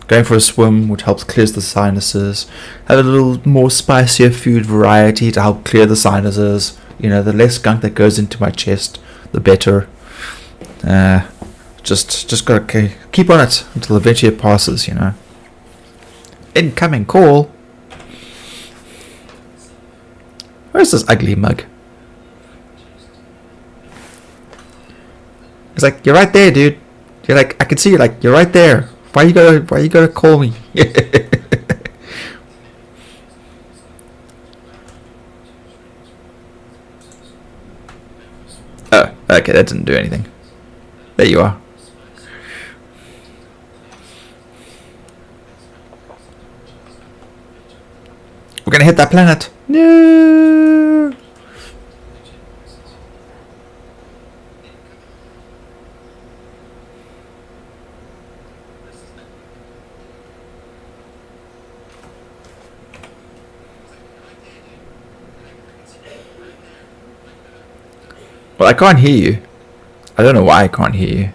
Going for a swim, which helps clear the sinuses. Have a little more spicier food variety to help clear the sinuses. You know, the less gunk that goes into my chest, the better. Just gotta keep on it until eventually it passes, you know. Incoming call. Where's this ugly mug? It's like, you're right there, dude. You're like, I can see you. Like, you're right there. Why you gotta call me? Oh, okay, that didn't do anything. There you are. We're gonna hit that planet. No. Well, I can't hear you. I don't know why I can't hear you.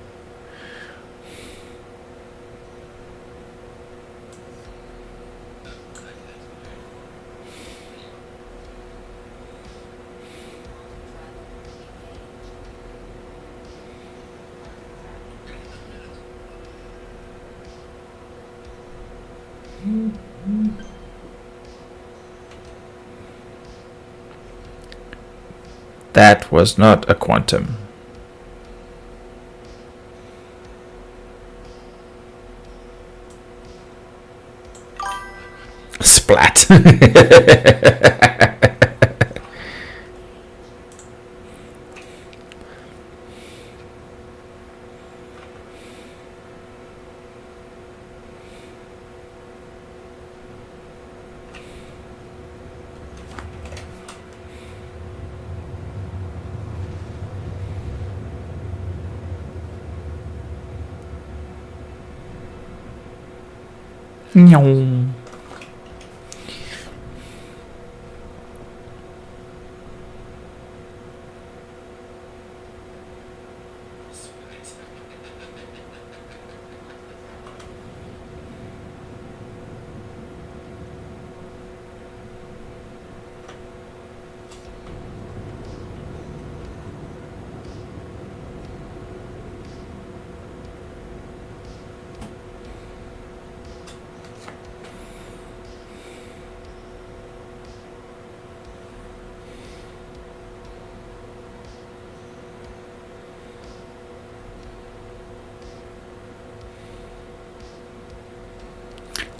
That was not a quantum. Splat. Nyong.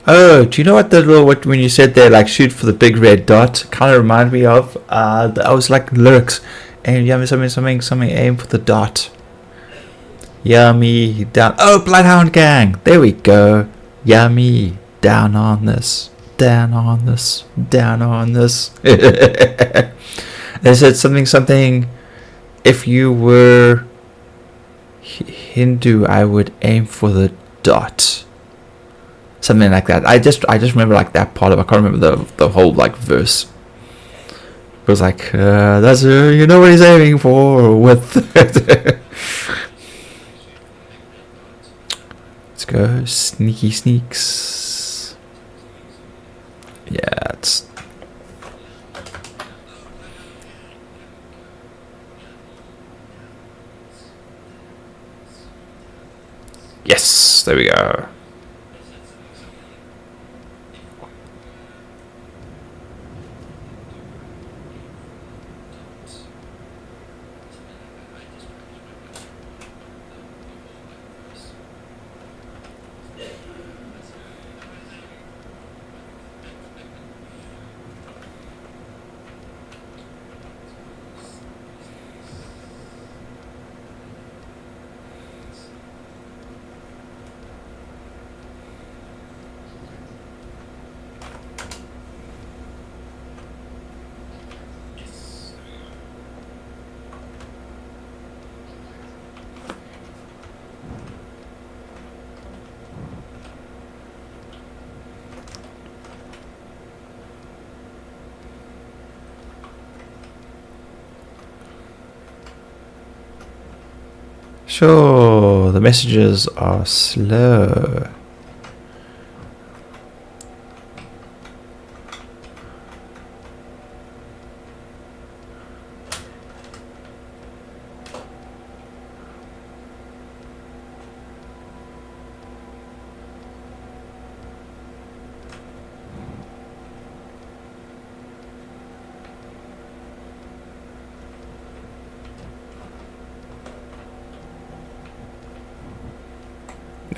Oh, do you know what the little when you said there, like shoot for the big red dot, kind of reminded me of? I was like lyrics, and yummy something. Aim for the dot. Yummy down. Oh, Bloodhound Gang. There we go. Yummy down on this. Down on this. Down on this. They said something. If you were Hindu, I would aim for the dot. Something like that. I just remember like that part of. I can't remember the whole like verse. It was like that's you know what he's aiming for with. Let's go sneaky sneaks. Yeah, it's. Yes, there we go. Sure, the messages are slow.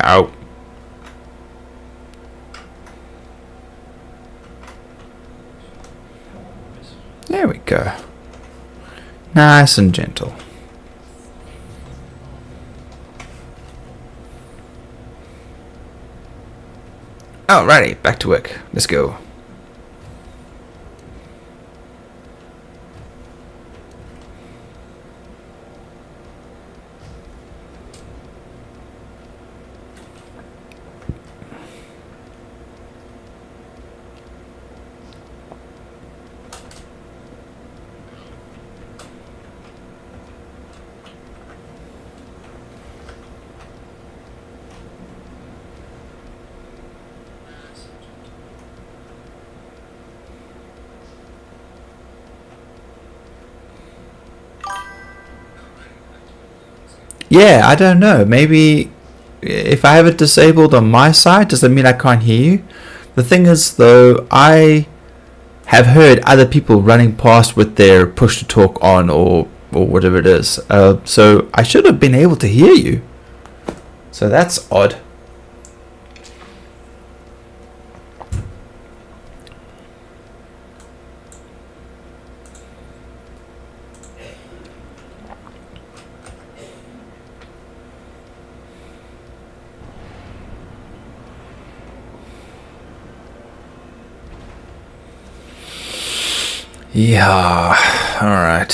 Oh. There we go. Nice and gentle. Alrighty, back to work. Let's go. Yeah, I don't know. Maybe if I have it disabled on my side, does that mean I can't hear you? The thing is, though, I have heard other people running past with their push to talk on or whatever it is. So I should have been able to hear you. So that's odd. Yeah, alright.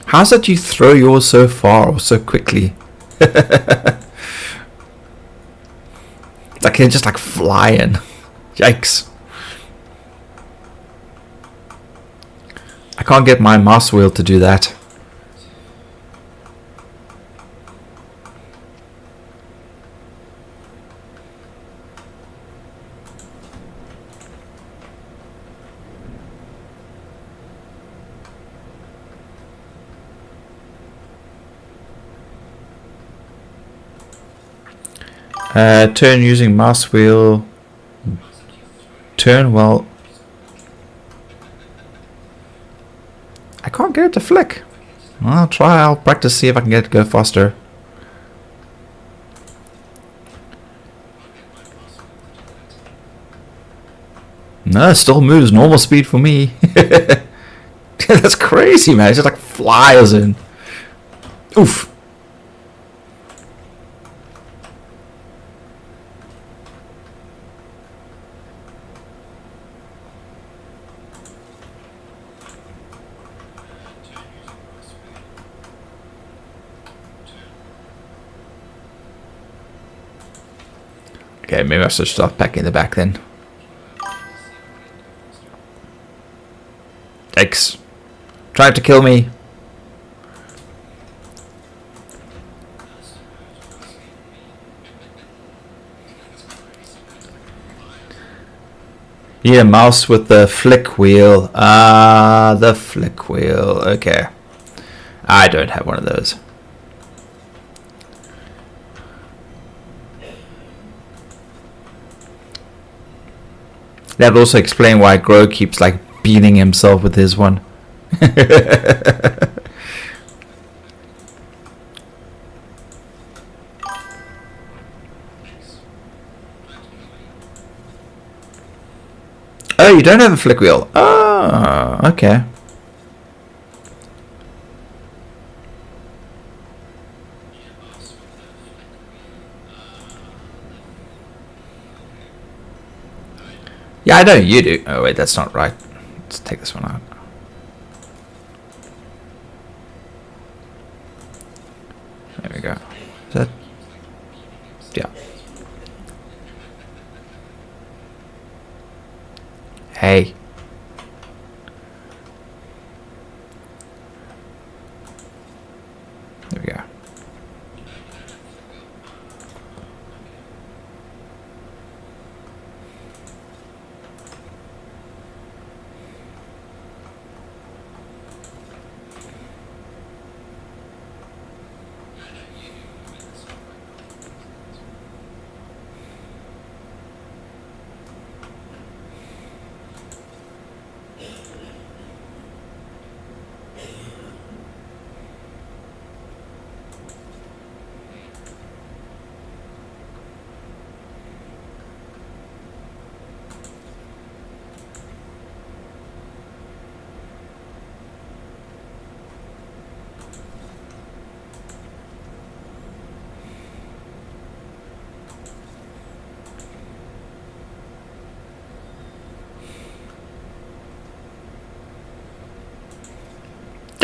How's it you throw yours so far or so quickly? It's like they're just like flying. Yikes. I can't get my mouse wheel to do that. Turn using mouse wheel. Turn well. I can't get it to flick. I'll try. I'll practice, see if I can get it to go faster. No, it still moves normal speed for me. That's crazy, man. It just like flies in. Oof. Okay, maybe I should start back in the back then. Yikes. Tried to kill me. Yeah, mouse with the flick wheel. Ah, the flick wheel. Okay. I don't have one of those. That would also explain why Grow keeps like beating himself with his one. Oh, you don't have a flick wheel. Oh, okay. Yeah, I know you do. Oh wait, that's not right. Let's take this one out. There we go. Is that? Yeah. Hey. There we go.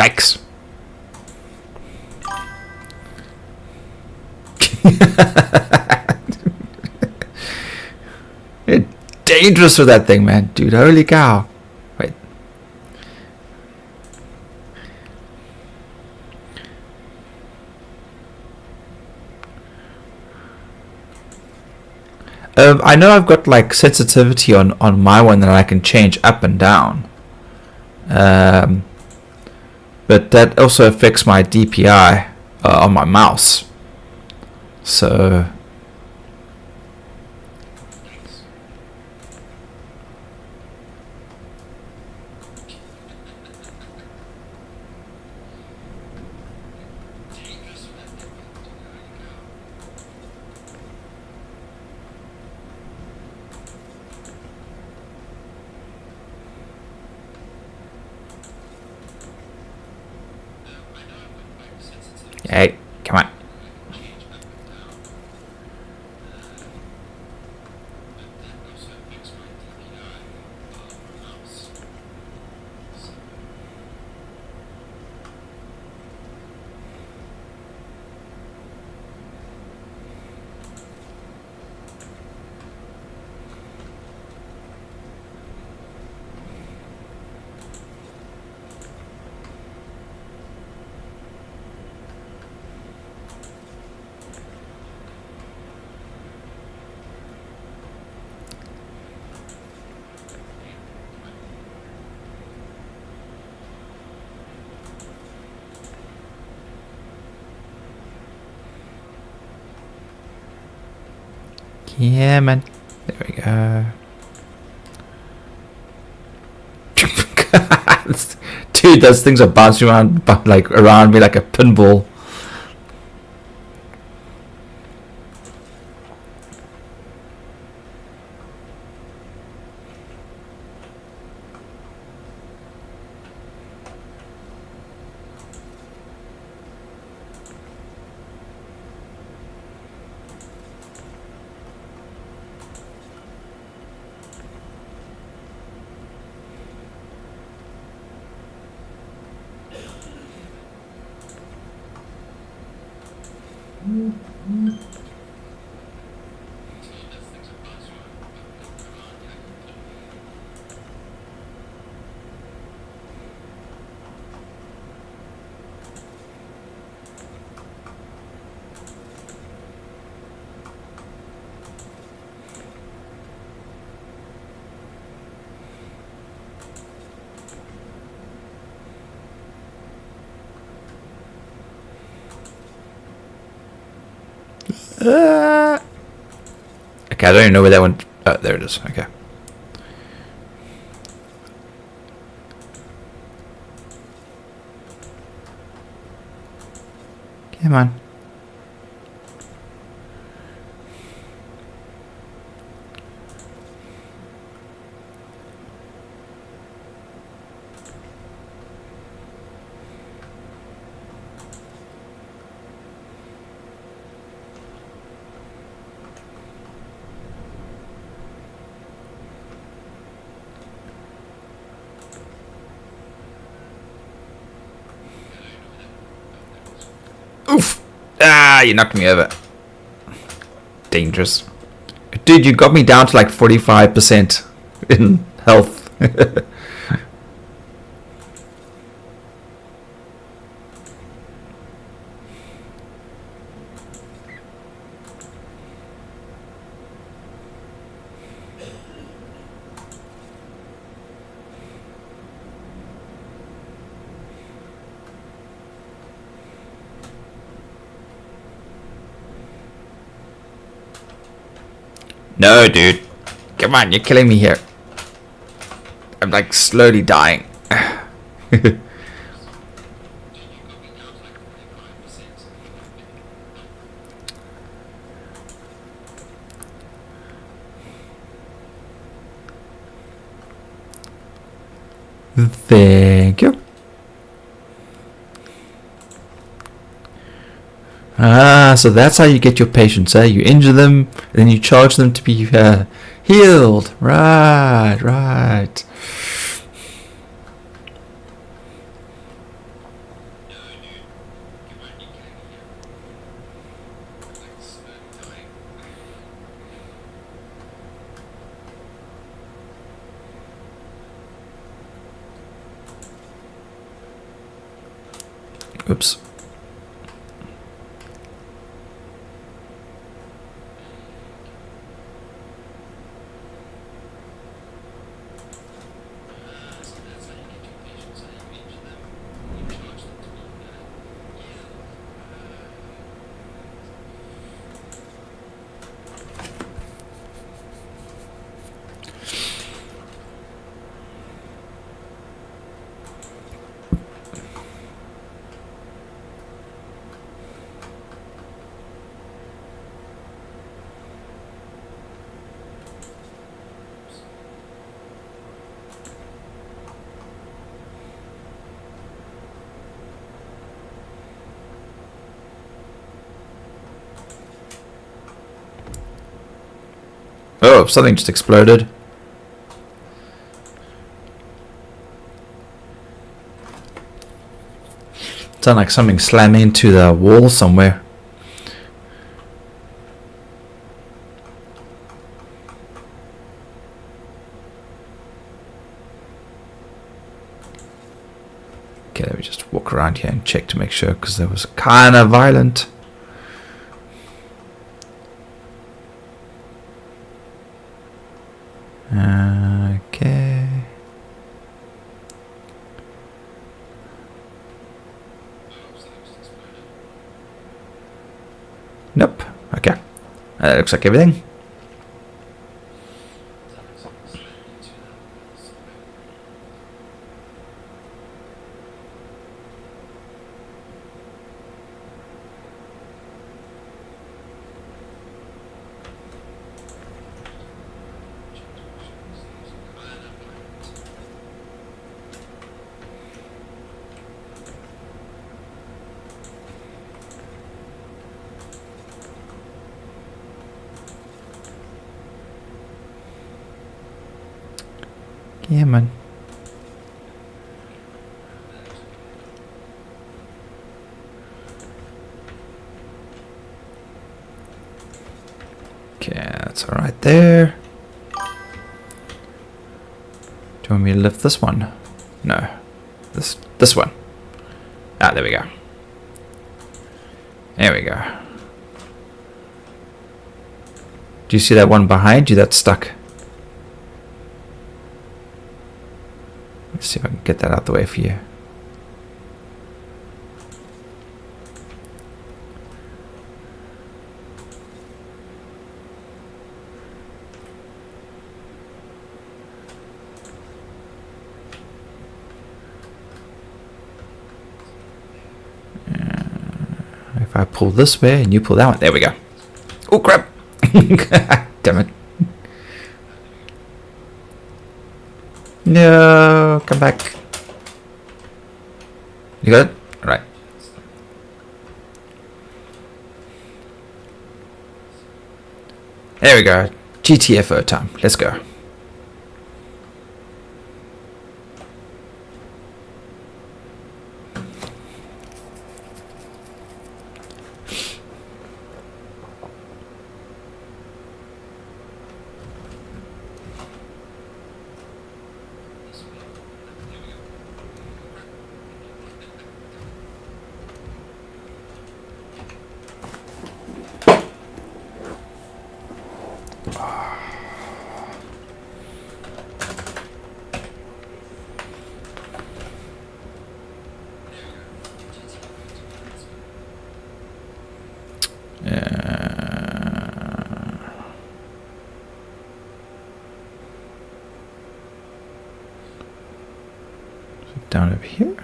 Yikes. You're dangerous with that thing, man. Dude, holy cow. Wait. I know I've got like sensitivity on my one that I can change up and down. But that also affects my DPI on my mouse. So hey, come on. Yeah, man. There we go. Dude, those things are bouncing around like around me like a pinball. Okay, I don't even know where that went. Oh, there it is. Okay. Come on. Oof! Ah, you knocked me over. Dangerous. Dude, you got me down to like 45% in health. No, dude. Come on, you're killing me here. I'm like slowly dying. Thank you. Ah, so that's how you get your patients, eh? You injure them, and then you charge them to be healed. Right, right. Oops. Oh, something just exploded. Sound like something slamming into the wall somewhere. Okay, let me just walk around here and check to make sure, because that was kind of violent. Okay. Nope. Okay. That looks like everything. Yeah, man. Okay, that's all right there. Do you want me to lift this one? No. This one. Ah, there we go. There we go. Do you see that one behind you that's stuck? Let's see if I can get that out the way for you. If I pull this way and you pull that one, there we go. Oh crap! Damn it! No, come back. You got it? All right. There we go. GTFO time. Let's go. Down over here.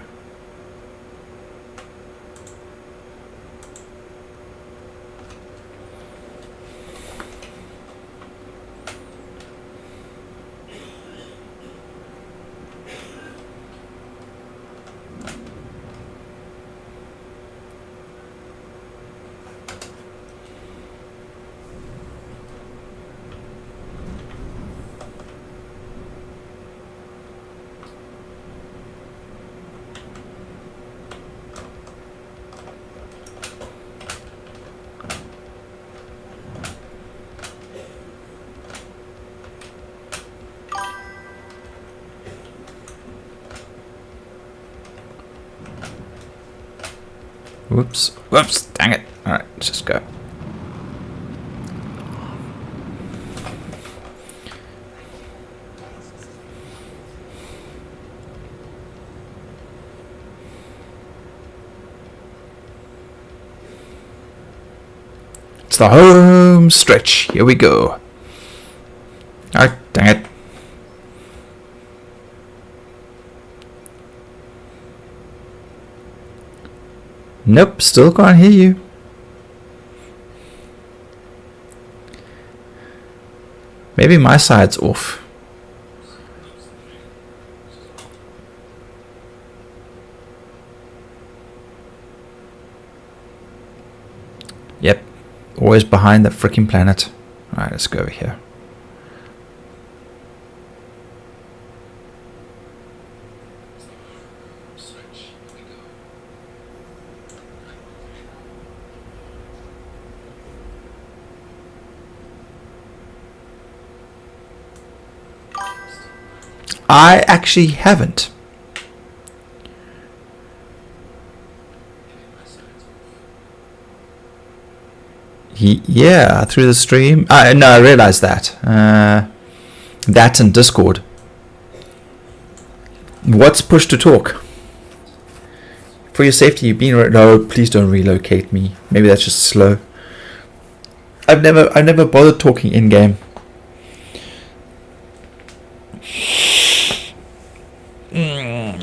Whoops. Whoops. Dang it. Alright, let's just go. It's the home stretch. Here we go. Alright, dang it. Nope, still can't hear you. Maybe my side's off. Yep, always behind the freaking planet. Alright, let's go over here. I actually haven't. Yeah, through the stream. No, I realized that. That and Discord. What's push to talk? For your safety, you've been... No, please don't relocate me. Maybe that's just slow. I've never bothered talking in game.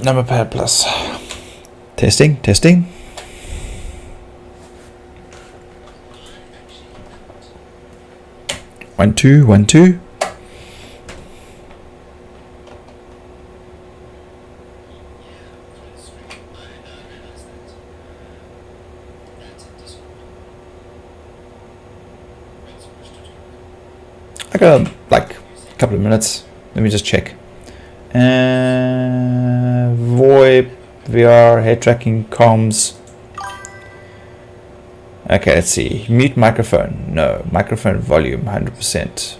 Number pad plus. Testing. 1 2 1 2. I got like a couple of minutes. Let me just check. VoIP, VR, head tracking, comms. Okay, let's see. Mute microphone. No. Microphone volume, 100%.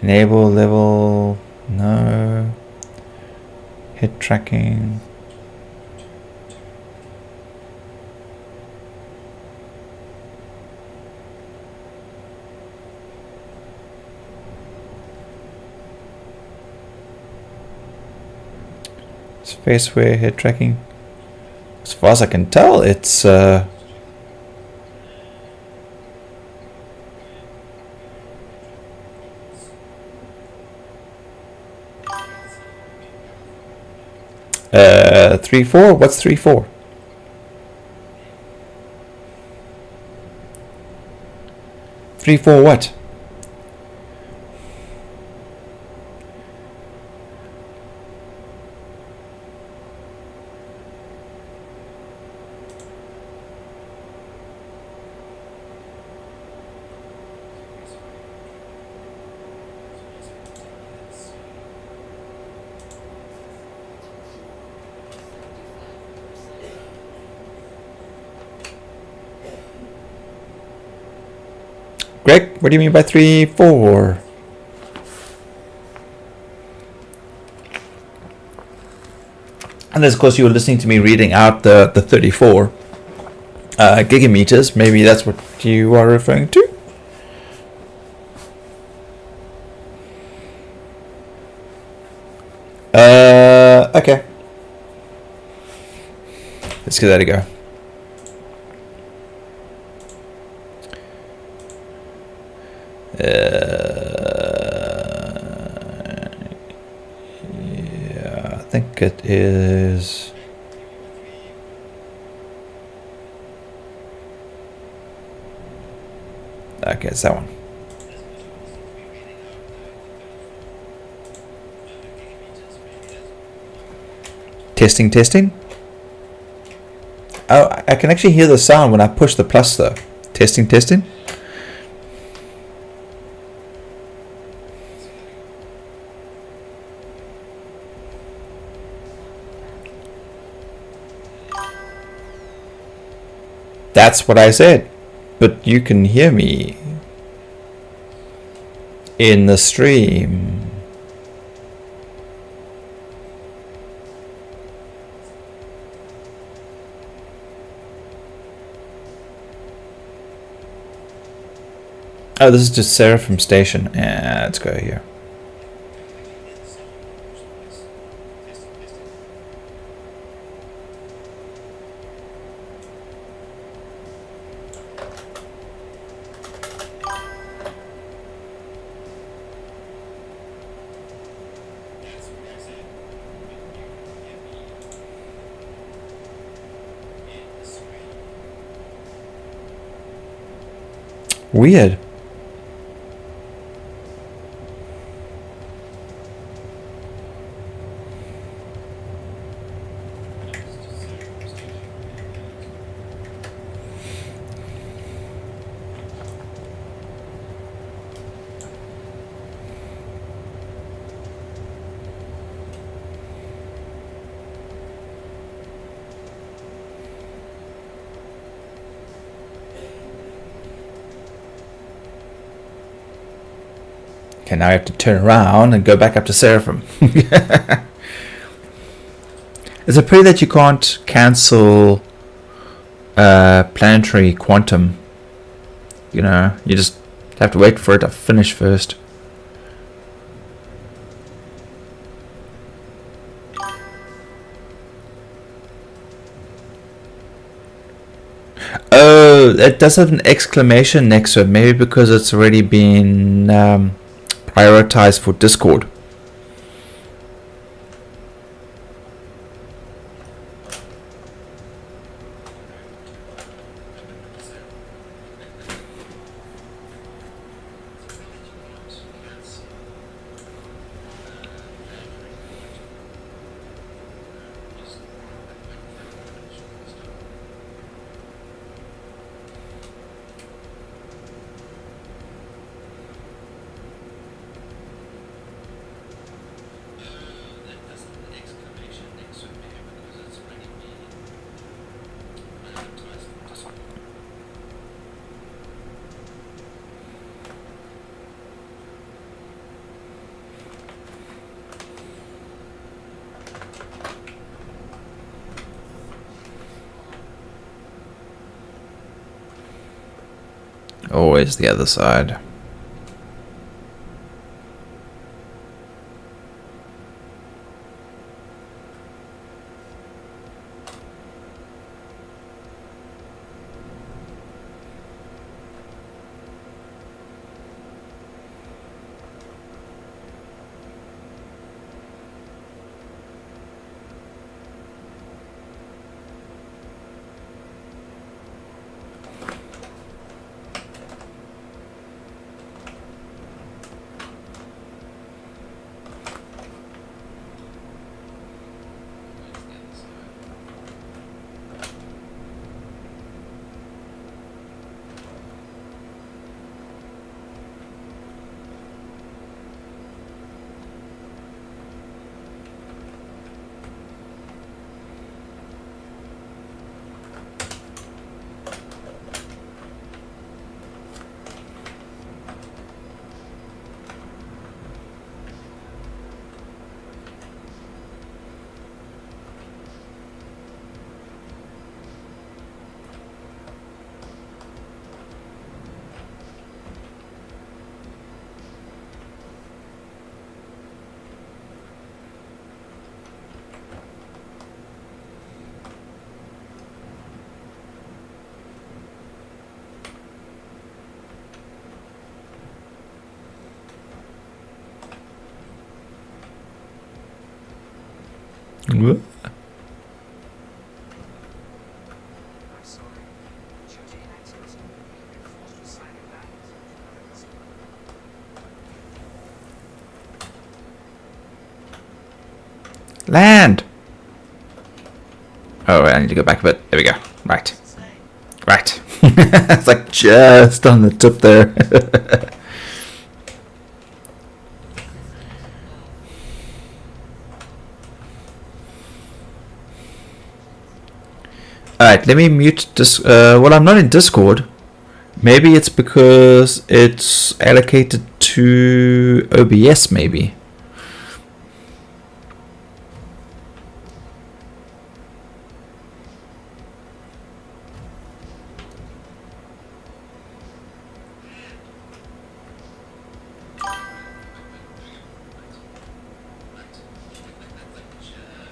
Enable level. No. Head tracking. Spaceware, head tracking. As far as I can tell, it's 3-4? What's 3-4? Three, four, what? Greg, what do you mean by 3-4? And of course you were listening to me reading out the 34 gigameters. Maybe that's what you are referring to. Okay. Let's give that a go. Yeah, I think it is. Okay, it's that one. Testing. Oh, I can actually hear the sound when I push the plus though. Testing. That's what I said. But you can hear me in the stream. Oh, this is just Seraphim Station. Let's go here. Weird. Okay, now I have to turn around and go back up to Seraphim. It's a pity that you can't cancel planetary quantum. You know, you just have to wait for it to finish first. Oh, it does have an exclamation next to it. Maybe because it's already been prioritized for Discord. Always the other side. What? Land! Oh, I need to go back a bit. There we go. Right. Right. It's like just on the tip there. Alright, let me mute this. Well, I'm not in Discord. Maybe it's because it's allocated to OBS, maybe.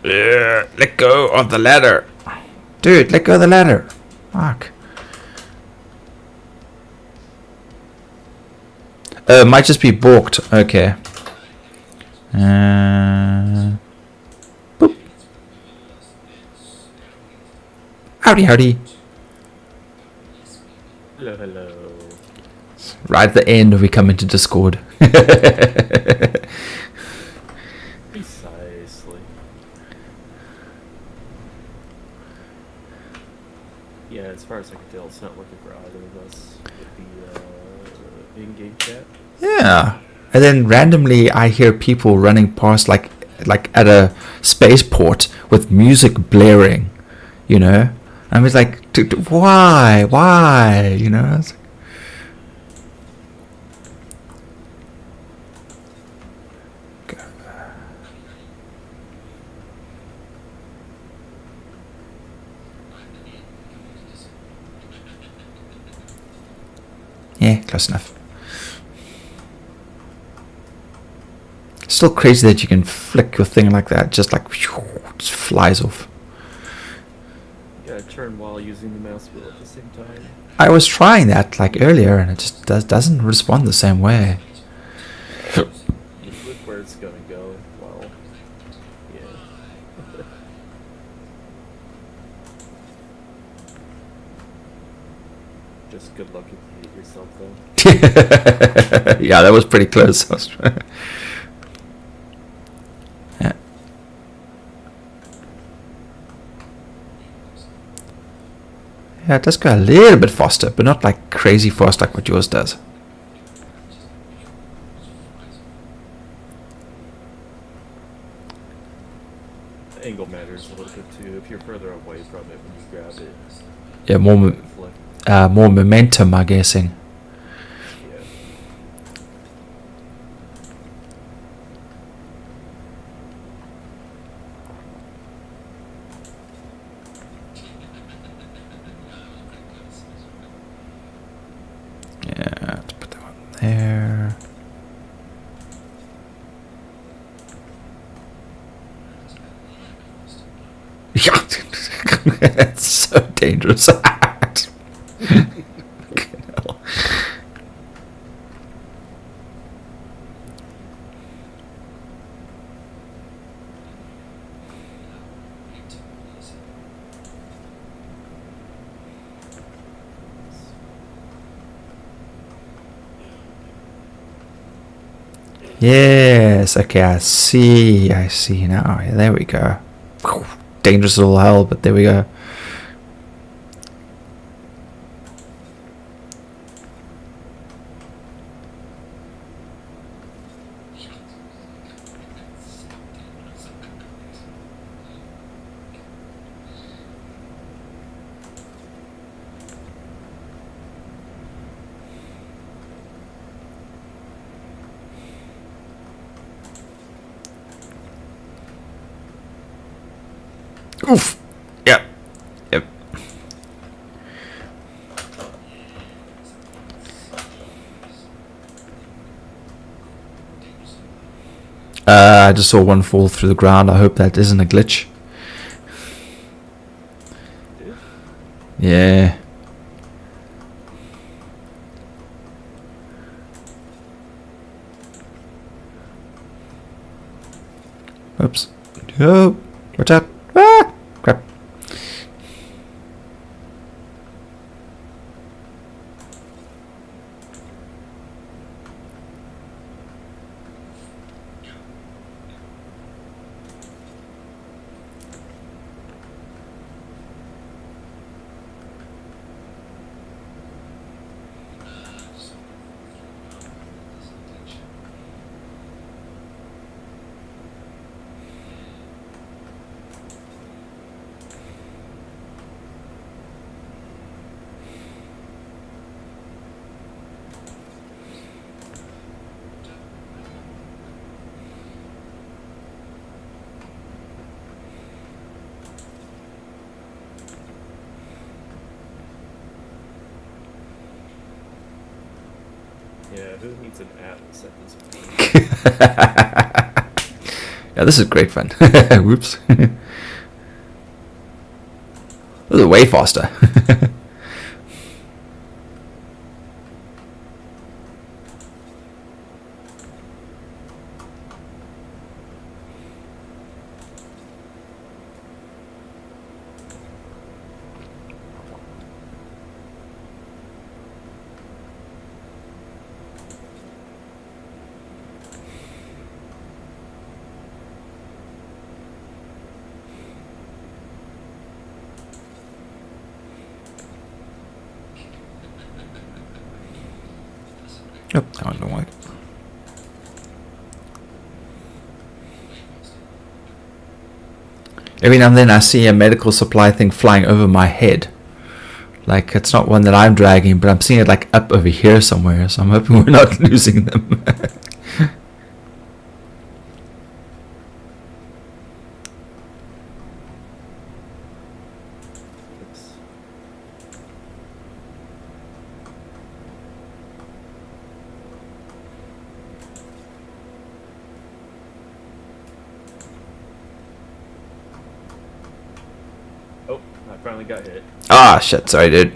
Let go of the ladder. Dude, let go of the ladder. Fuck. Might just be balked. Okay. Boop. Howdy, howdy. Hello, hello. Right at the end, we come into Discord. Precisely. Yeah, as far as I can tell, it's not working for either of us with the in-game chat. Yeah. And then randomly, I hear people running past, like at a spaceport with music blaring. You know, I was like, why? You know. It's like, yeah, close enough. Still crazy that you can flick your thing like that, just like just flies off. You gotta turn while using the mouse wheel at the same time. I was trying that like earlier, and it just doesn't respond the same way. Look where it's gonna go. Well, yeah. Just good luck if you hit yourself though. Yeah, that was pretty close. Yeah. Yeah, it does go a little bit faster, but not like crazy fast like what yours does. The angle matters a little bit too. If you're further away from it when you grab it, Yeah, flick. more momentum, I'm guessing. Yeah. Yeah, let's put that one there. Yeah, it's so dangerous. Yes, okay, I see now. Yeah, there we go. Dangerous as all hell, but there we go. Oof. Yep. Yep. I just saw one fall through the ground. I hope that isn't a glitch. Yeah. Oops. Oh, watch out. Ah, crap. Yeah, who needs an atlas at this point? Yeah, this is great fun. Whoops. This is way faster. Oh, I don't like. Every now and then I see a medical supply thing flying over my head. Like, it's not one that I'm dragging, but I'm seeing it like up over here somewhere, so I'm hoping we're not losing them. Oh, I finally got hit. Ah, shit, sorry, dude.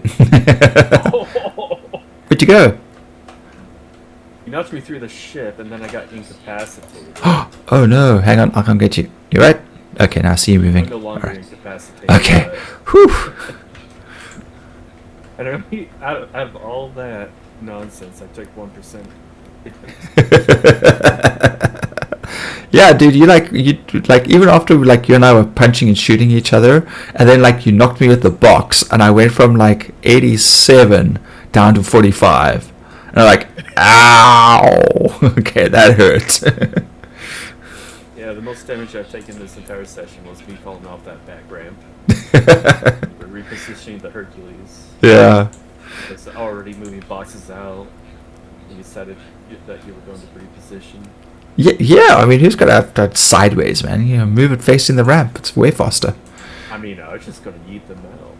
Where'd you go? You knocked me through the ship, and then I got incapacitated. Oh no, hang on, I'll come get you. You right? Okay, now I see you moving. I'm no longer Alright. incapacitated. Okay. Whew. And I mean, out of all that nonsense, I took 1%. Yeah, dude, you like even after like you and I were punching and shooting each other, and then like you knocked me with the box, and I went from like 87 down to 45, and I'm like, ow. Okay, that hurt. Yeah, the most damage I've taken this entire session was me falling off that back ramp. We're repositioning the Hercules. Yeah. It's already moving boxes out. You decided that you were going to reposition. Yeah. I mean, who's got to have that sideways, man? You know, move it facing the ramp. It's way faster. I mean, I was just going to yeet them out.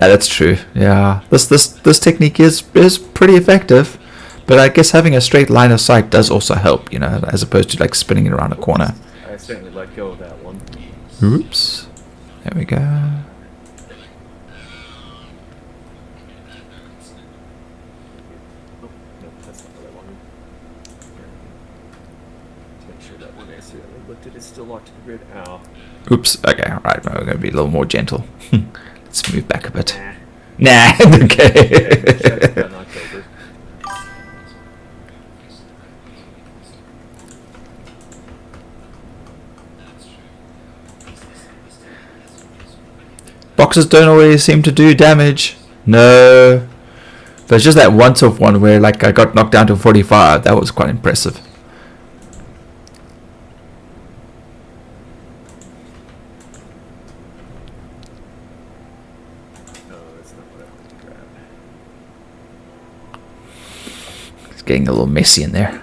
Yeah, that's true. Yeah, this technique is pretty effective, but I guess having a straight line of sight does also help. You know, as opposed to like spinning it around a corner. I accidentally let go of that one. Oops. There we go. Oh, no, that's not what I wanted. To make sure that one accidentally looked at it, still locked to the grid. Ow. Oops. Okay. All right. We're going to be a little more gentle. Let's move back a bit. Nah. Nah. Okay. Check that in October. Boxes don't always seem to do damage. No. But it's just that once-off one where like I got knocked down to 45. That was quite impressive. No, that's not what I wanted to grab. It's getting a little messy in there.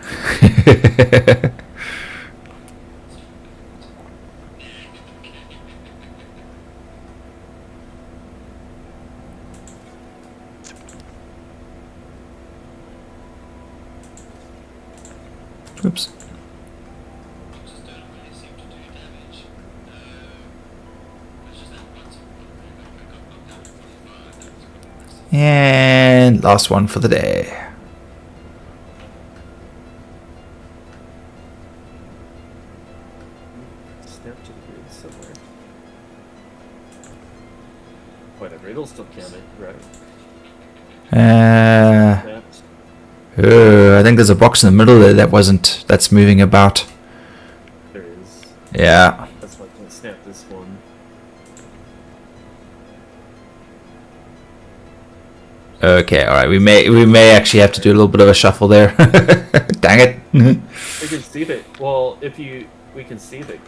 Oops. And last one for the day. Snap to the grid somewhere. Whatever, it'll still count it, right? Snapped. I think there's a box in the middle there that's moving about. There is. Yeah. That's why I can't snap this one. Okay, alright. We may actually have to do a little bit of a shuffle there. Dang it. We can see that. Well, if we can see that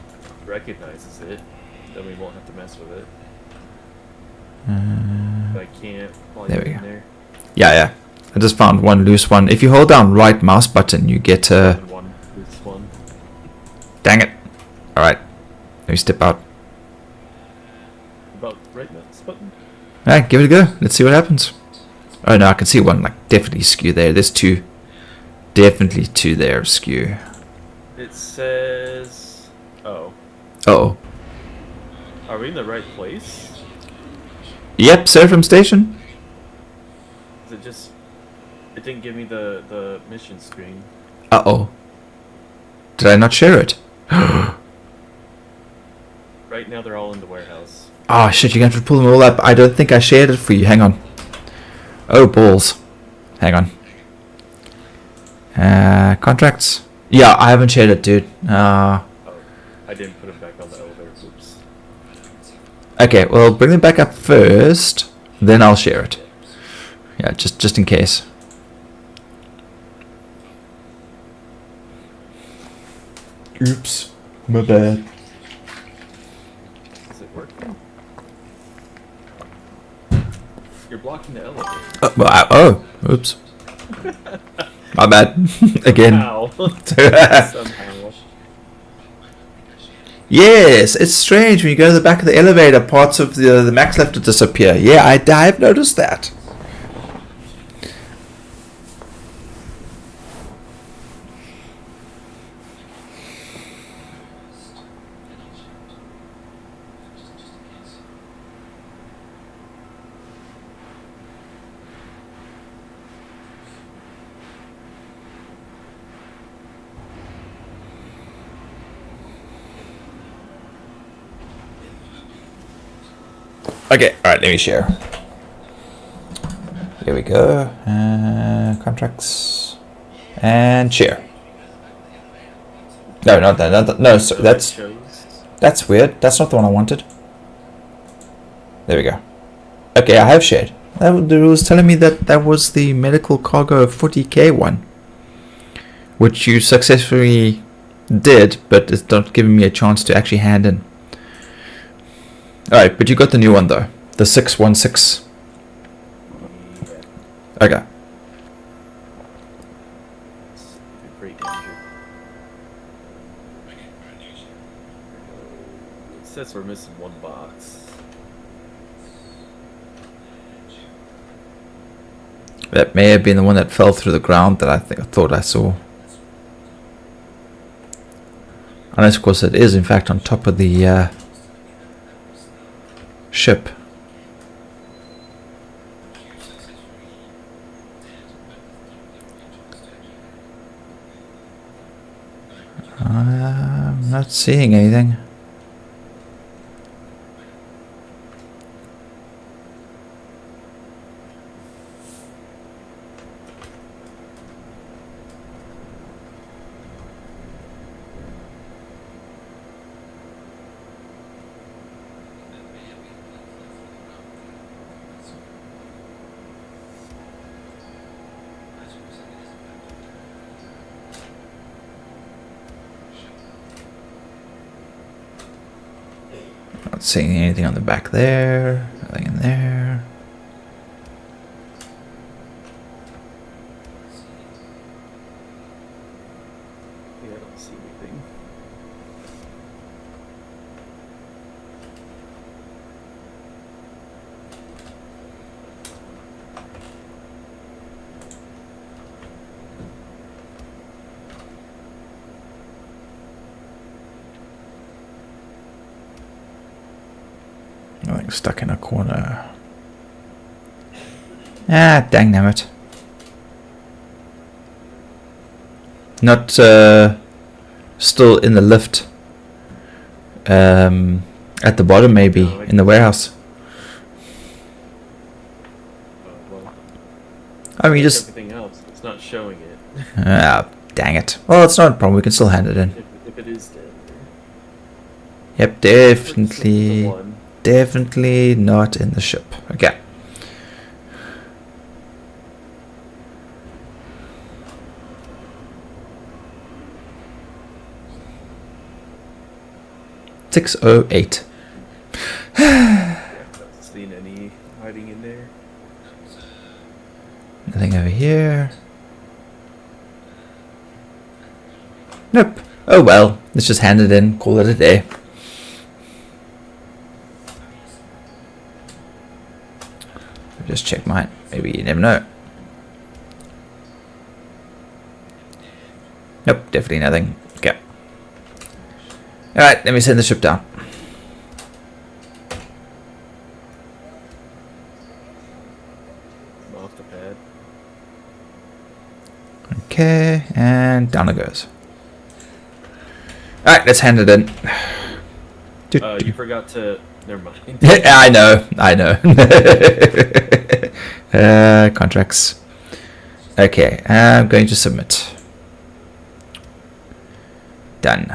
recognizes it, then we won't have to mess with it. But I can't while There you're we in go. there. Yeah. I just found one loose one. If you hold down right mouse button, you get And one loose one. Dang it. Alright. Let me step out. About right mouse button. Alright, give it a go. Let's see what happens. Oh no, I can see one like definitely skew there. There's two. Definitely two there skew. It says. Oh. Uh-oh. Are we in the right place? Yep, Seraphim Station. Is it just... It didn't give me the mission screen. Uh-oh. Did I not share it? Right now they're all in the warehouse. Oh shit, you're going to have to pull them all up. I don't think I shared it for you. Hang on. Oh, balls. Hang on. Contracts. Yeah, I haven't shared it, dude. Oh, I didn't put them back on the elevator. Oops. Okay, well, bring them back up first, then I'll share it. Yeah, just in case. Oops, my bad. Is it working? You're blocking the elevator. Oops. My bad. Again. Ow. Somehow. Yes, it's strange when you go to the back of the elevator, parts of the max lifter disappear. Yeah, I've noticed that. Okay, alright, let me share. Here we go. Contracts. And share. No, not that. No, sorry, that's weird. That's not the one I wanted. There we go. Okay, I have shared. It was telling me that was the medical cargo 40k one. Which you successfully did, but it's not giving me a chance to actually hand in. Alright, but you got the new one though. The 616. Okay. Great danger. It says we're missing one box. That may have been the one that fell through the ground that I thought I saw. Unless of course it is in fact on top of the ship. I'm not seeing anything. Not seeing anything on the back there. Nothing in there. Yeah, I don't see anything. Nothing stuck in a corner. Ah, dang it. Not still in the lift. At the bottom maybe, No, in the warehouse. Well, I mean, like just... everything else, it's not showing it. Ah, dang it. Well, it's not a problem. We can still hand it in. If it is dead. Yep, The definitely... one. Definitely not in the ship. Okay. $608. Not seeing any hiding in there. Nothing over here. Nope. Oh well. Let's just hand it in. Call it a day. Just check mine. Maybe you never know. Nope, definitely nothing. Okay. Alright, let me send the ship down. I'm off the pad. Okay, and down it goes. Alright, let's hand it in. You forgot to. Never mind. I know. Contracts. Okay, I'm going to submit. Done.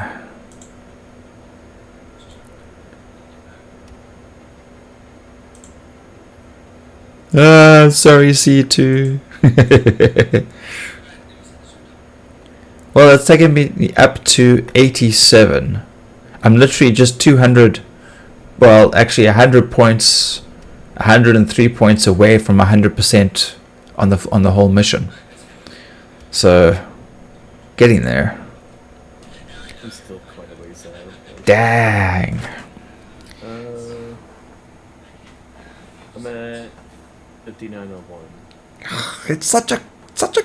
Sorry, C2. Well, it's taken me up to 87. I'm literally just 200. Well, actually 100 points, 103 points away from 100% on the whole mission. So, getting there. I'm still quite a ways out. Dang. I'm at 5901. It's such a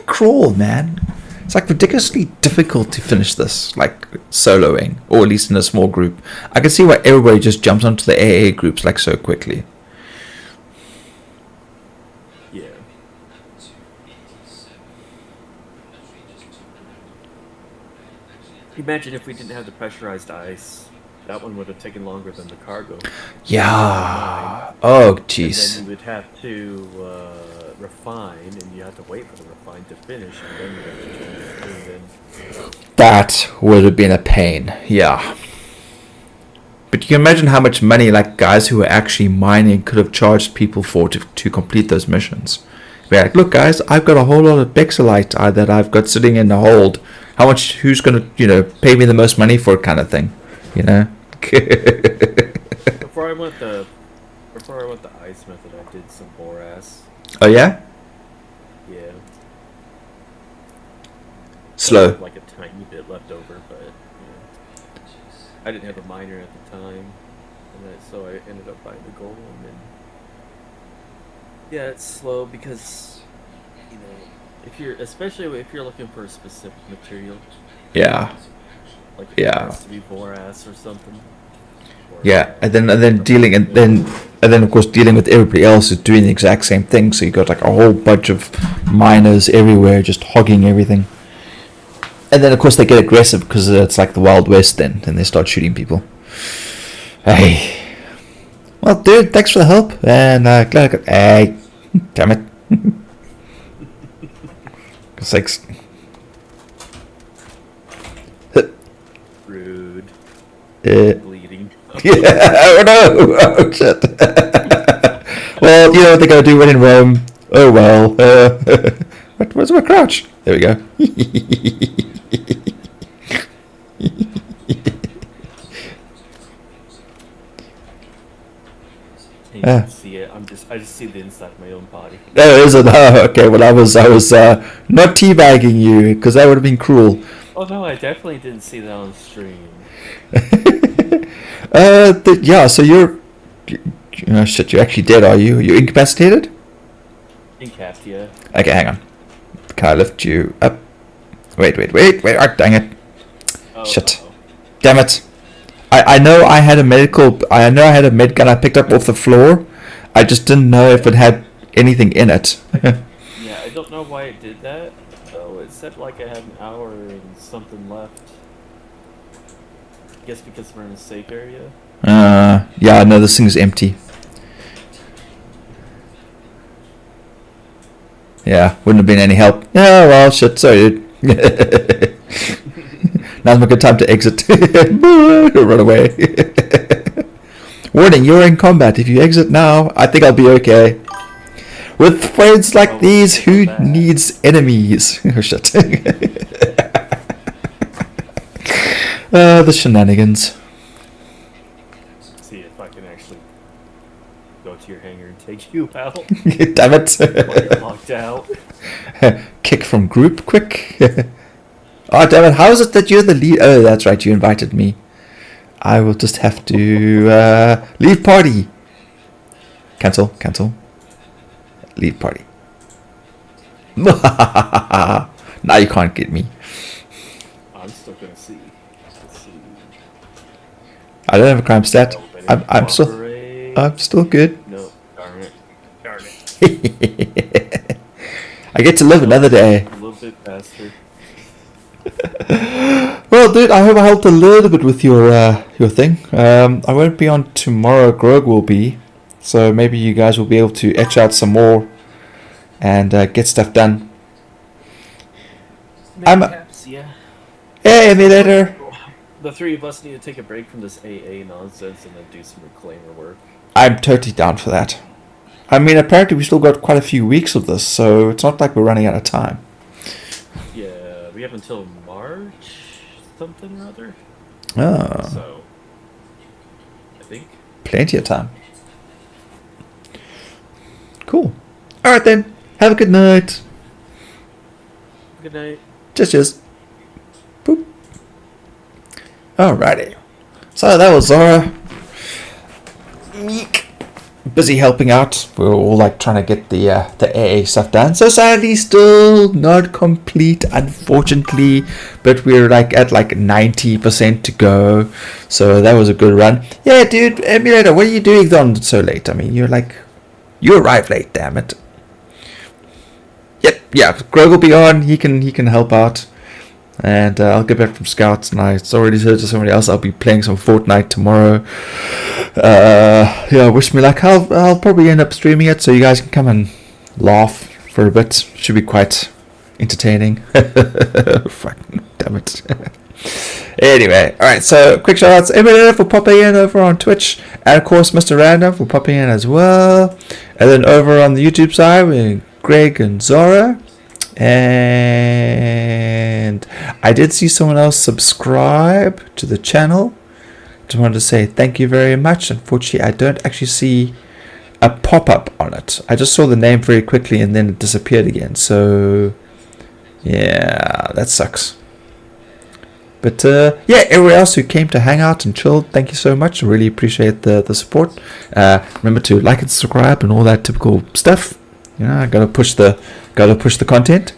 crawl, man. It's like ridiculously difficult to finish this, like soloing, or at least in a small group. I can see why everybody just jumps onto the AA groups like so quickly. Yeah. Imagine if we didn't have the pressurized ice. That one would have taken longer than the cargo. Yeah. Oh, And jeez. then you would have to refine, and you have to wait for the refine to finish, and then you have to change it. And then That would have been a pain. Yeah. But you can imagine how much money, like guys who are actually mining, could have charged people for to complete those missions. Be like, look, guys, I've got a whole lot of Bexelite that I've got sitting in the hold. How much? Who's gonna, pay me the most money for it, kind of thing, before I went the ice method, I did some borax. Oh yeah. Yeah. Slow. Like a tiny bit left over, but I didn't have a miner at the time, so I ended up buying the gold one. And yeah, it's slow because especially if you're looking for a specific material, Yeah. like Yeah. it has to be borax or something. Or, Yeah, and then of course dealing with everybody else who's doing the exact same thing. So you got like a whole bunch of miners everywhere just hogging everything. And then of course they get aggressive because it's like the Wild West then, and they start shooting people. Hey, well, dude, thanks for the help, and glad I got. Hey, damn it! It's like. rude. Bleeding. Yeah. Oh no! Oh shit! Well, you know what they gotta do when in Rome. Oh well. Where's my crouch? There we go. You can see it. I just see the inside of my own body. Oh, is it? Oh, okay. Well, I was not teabagging you because that would have been cruel. Oh no, I definitely didn't see that on stream. Yeah. So you're. Shit. You actually dead? Are you? You're incapacitated? Incapped, yeah. Okay, hang on. Can I lift you up? Wait. Oh, dang it. Oh, Shit. uh-oh. Damn it. I know I had a med gun I picked up off the floor. I just didn't know if it had anything in it. Yeah, I don't know why it did that. Oh, it said like I had an hour and something left. I guess because we're in a safe area. Yeah, no, this thing is empty. Yeah, wouldn't have been any help. Yeah, well, shit, sorry, dude. Now's a good time to exit. Run away. Warning, you're in combat. If you exit now, I think I'll be okay. With friends like these, who needs enemies? Oh, shit. The shenanigans. See if I can actually go to your hangar and take you out Damn it. while you're locked out. Kick from group, quick. Oh, damn it. How is it that you're the lead? Oh, that's right. You invited me. I will just have to leave party. Cancel. Leave party. Now you can't get me. I'm still gonna see. Let's see. I don't have a crime stat. Hope I didn't I'm still cooperate. good. No, darn it. Darn it. I get to live another day. A little bit faster. Well, dude, I hope I helped a little bit with your thing. I won't be on tomorrow. Grog will be, so maybe you guys will be able to etch out some more and get stuff done. Perhaps, yeah. Hey, me later. The three of us need to take a break from this AA nonsense and then do some reclaimer work. I'm totally down for that. I mean, apparently we still got quite a few weeks of this, so it's not like we're running out of time. Yeah, we have until March something or other. Oh, So, I think. plenty of time. Cool. All right then. Have a good night. Good night. Just. Boop. Alrighty. So that was Zora. Meek. Busy helping out. We were all like trying to get the AA stuff done. So sadly, still not complete, unfortunately. But we're like at like 90% to go. So that was a good run. Yeah, dude. Emulator, what are you doing on so late? I mean, you arrived late. Damn it. Yep. Yeah. Greg will be on. He can help out. And I'll get back from Scouts, and I already said to somebody else I'll be playing some Fortnite tomorrow. Yeah, wish me luck. I'll probably end up streaming it, so you guys can come and laugh for a bit. Should be quite entertaining. Fucking damn it. Anyway, alright, so quick shout outs. Eminem for popping in over on Twitch, and of course Mr. Random for popping in as well. And then over on the YouTube side, we're Greg and Zora. And I did see someone else subscribe to the channel. Just wanted to say thank you very much. Unfortunately, I don't actually see a pop-up on it. I just saw the name very quickly and then it disappeared again. So, yeah, that sucks. But, yeah, everyone else who came to hang out and chill, thank you so much. I really appreciate the support. Remember to like and subscribe and all that typical stuff. You know, I gotta push the content.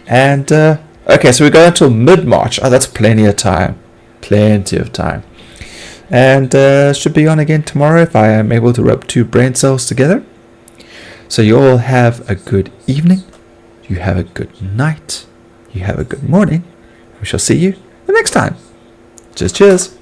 And okay, so we go until mid-March. Oh, that's plenty of time. Plenty of time. And should be on again tomorrow if I am able to rub 2 brain cells together. So you all have a good evening. You have a good night. You have a good morning. We shall see you the next time. Cheers.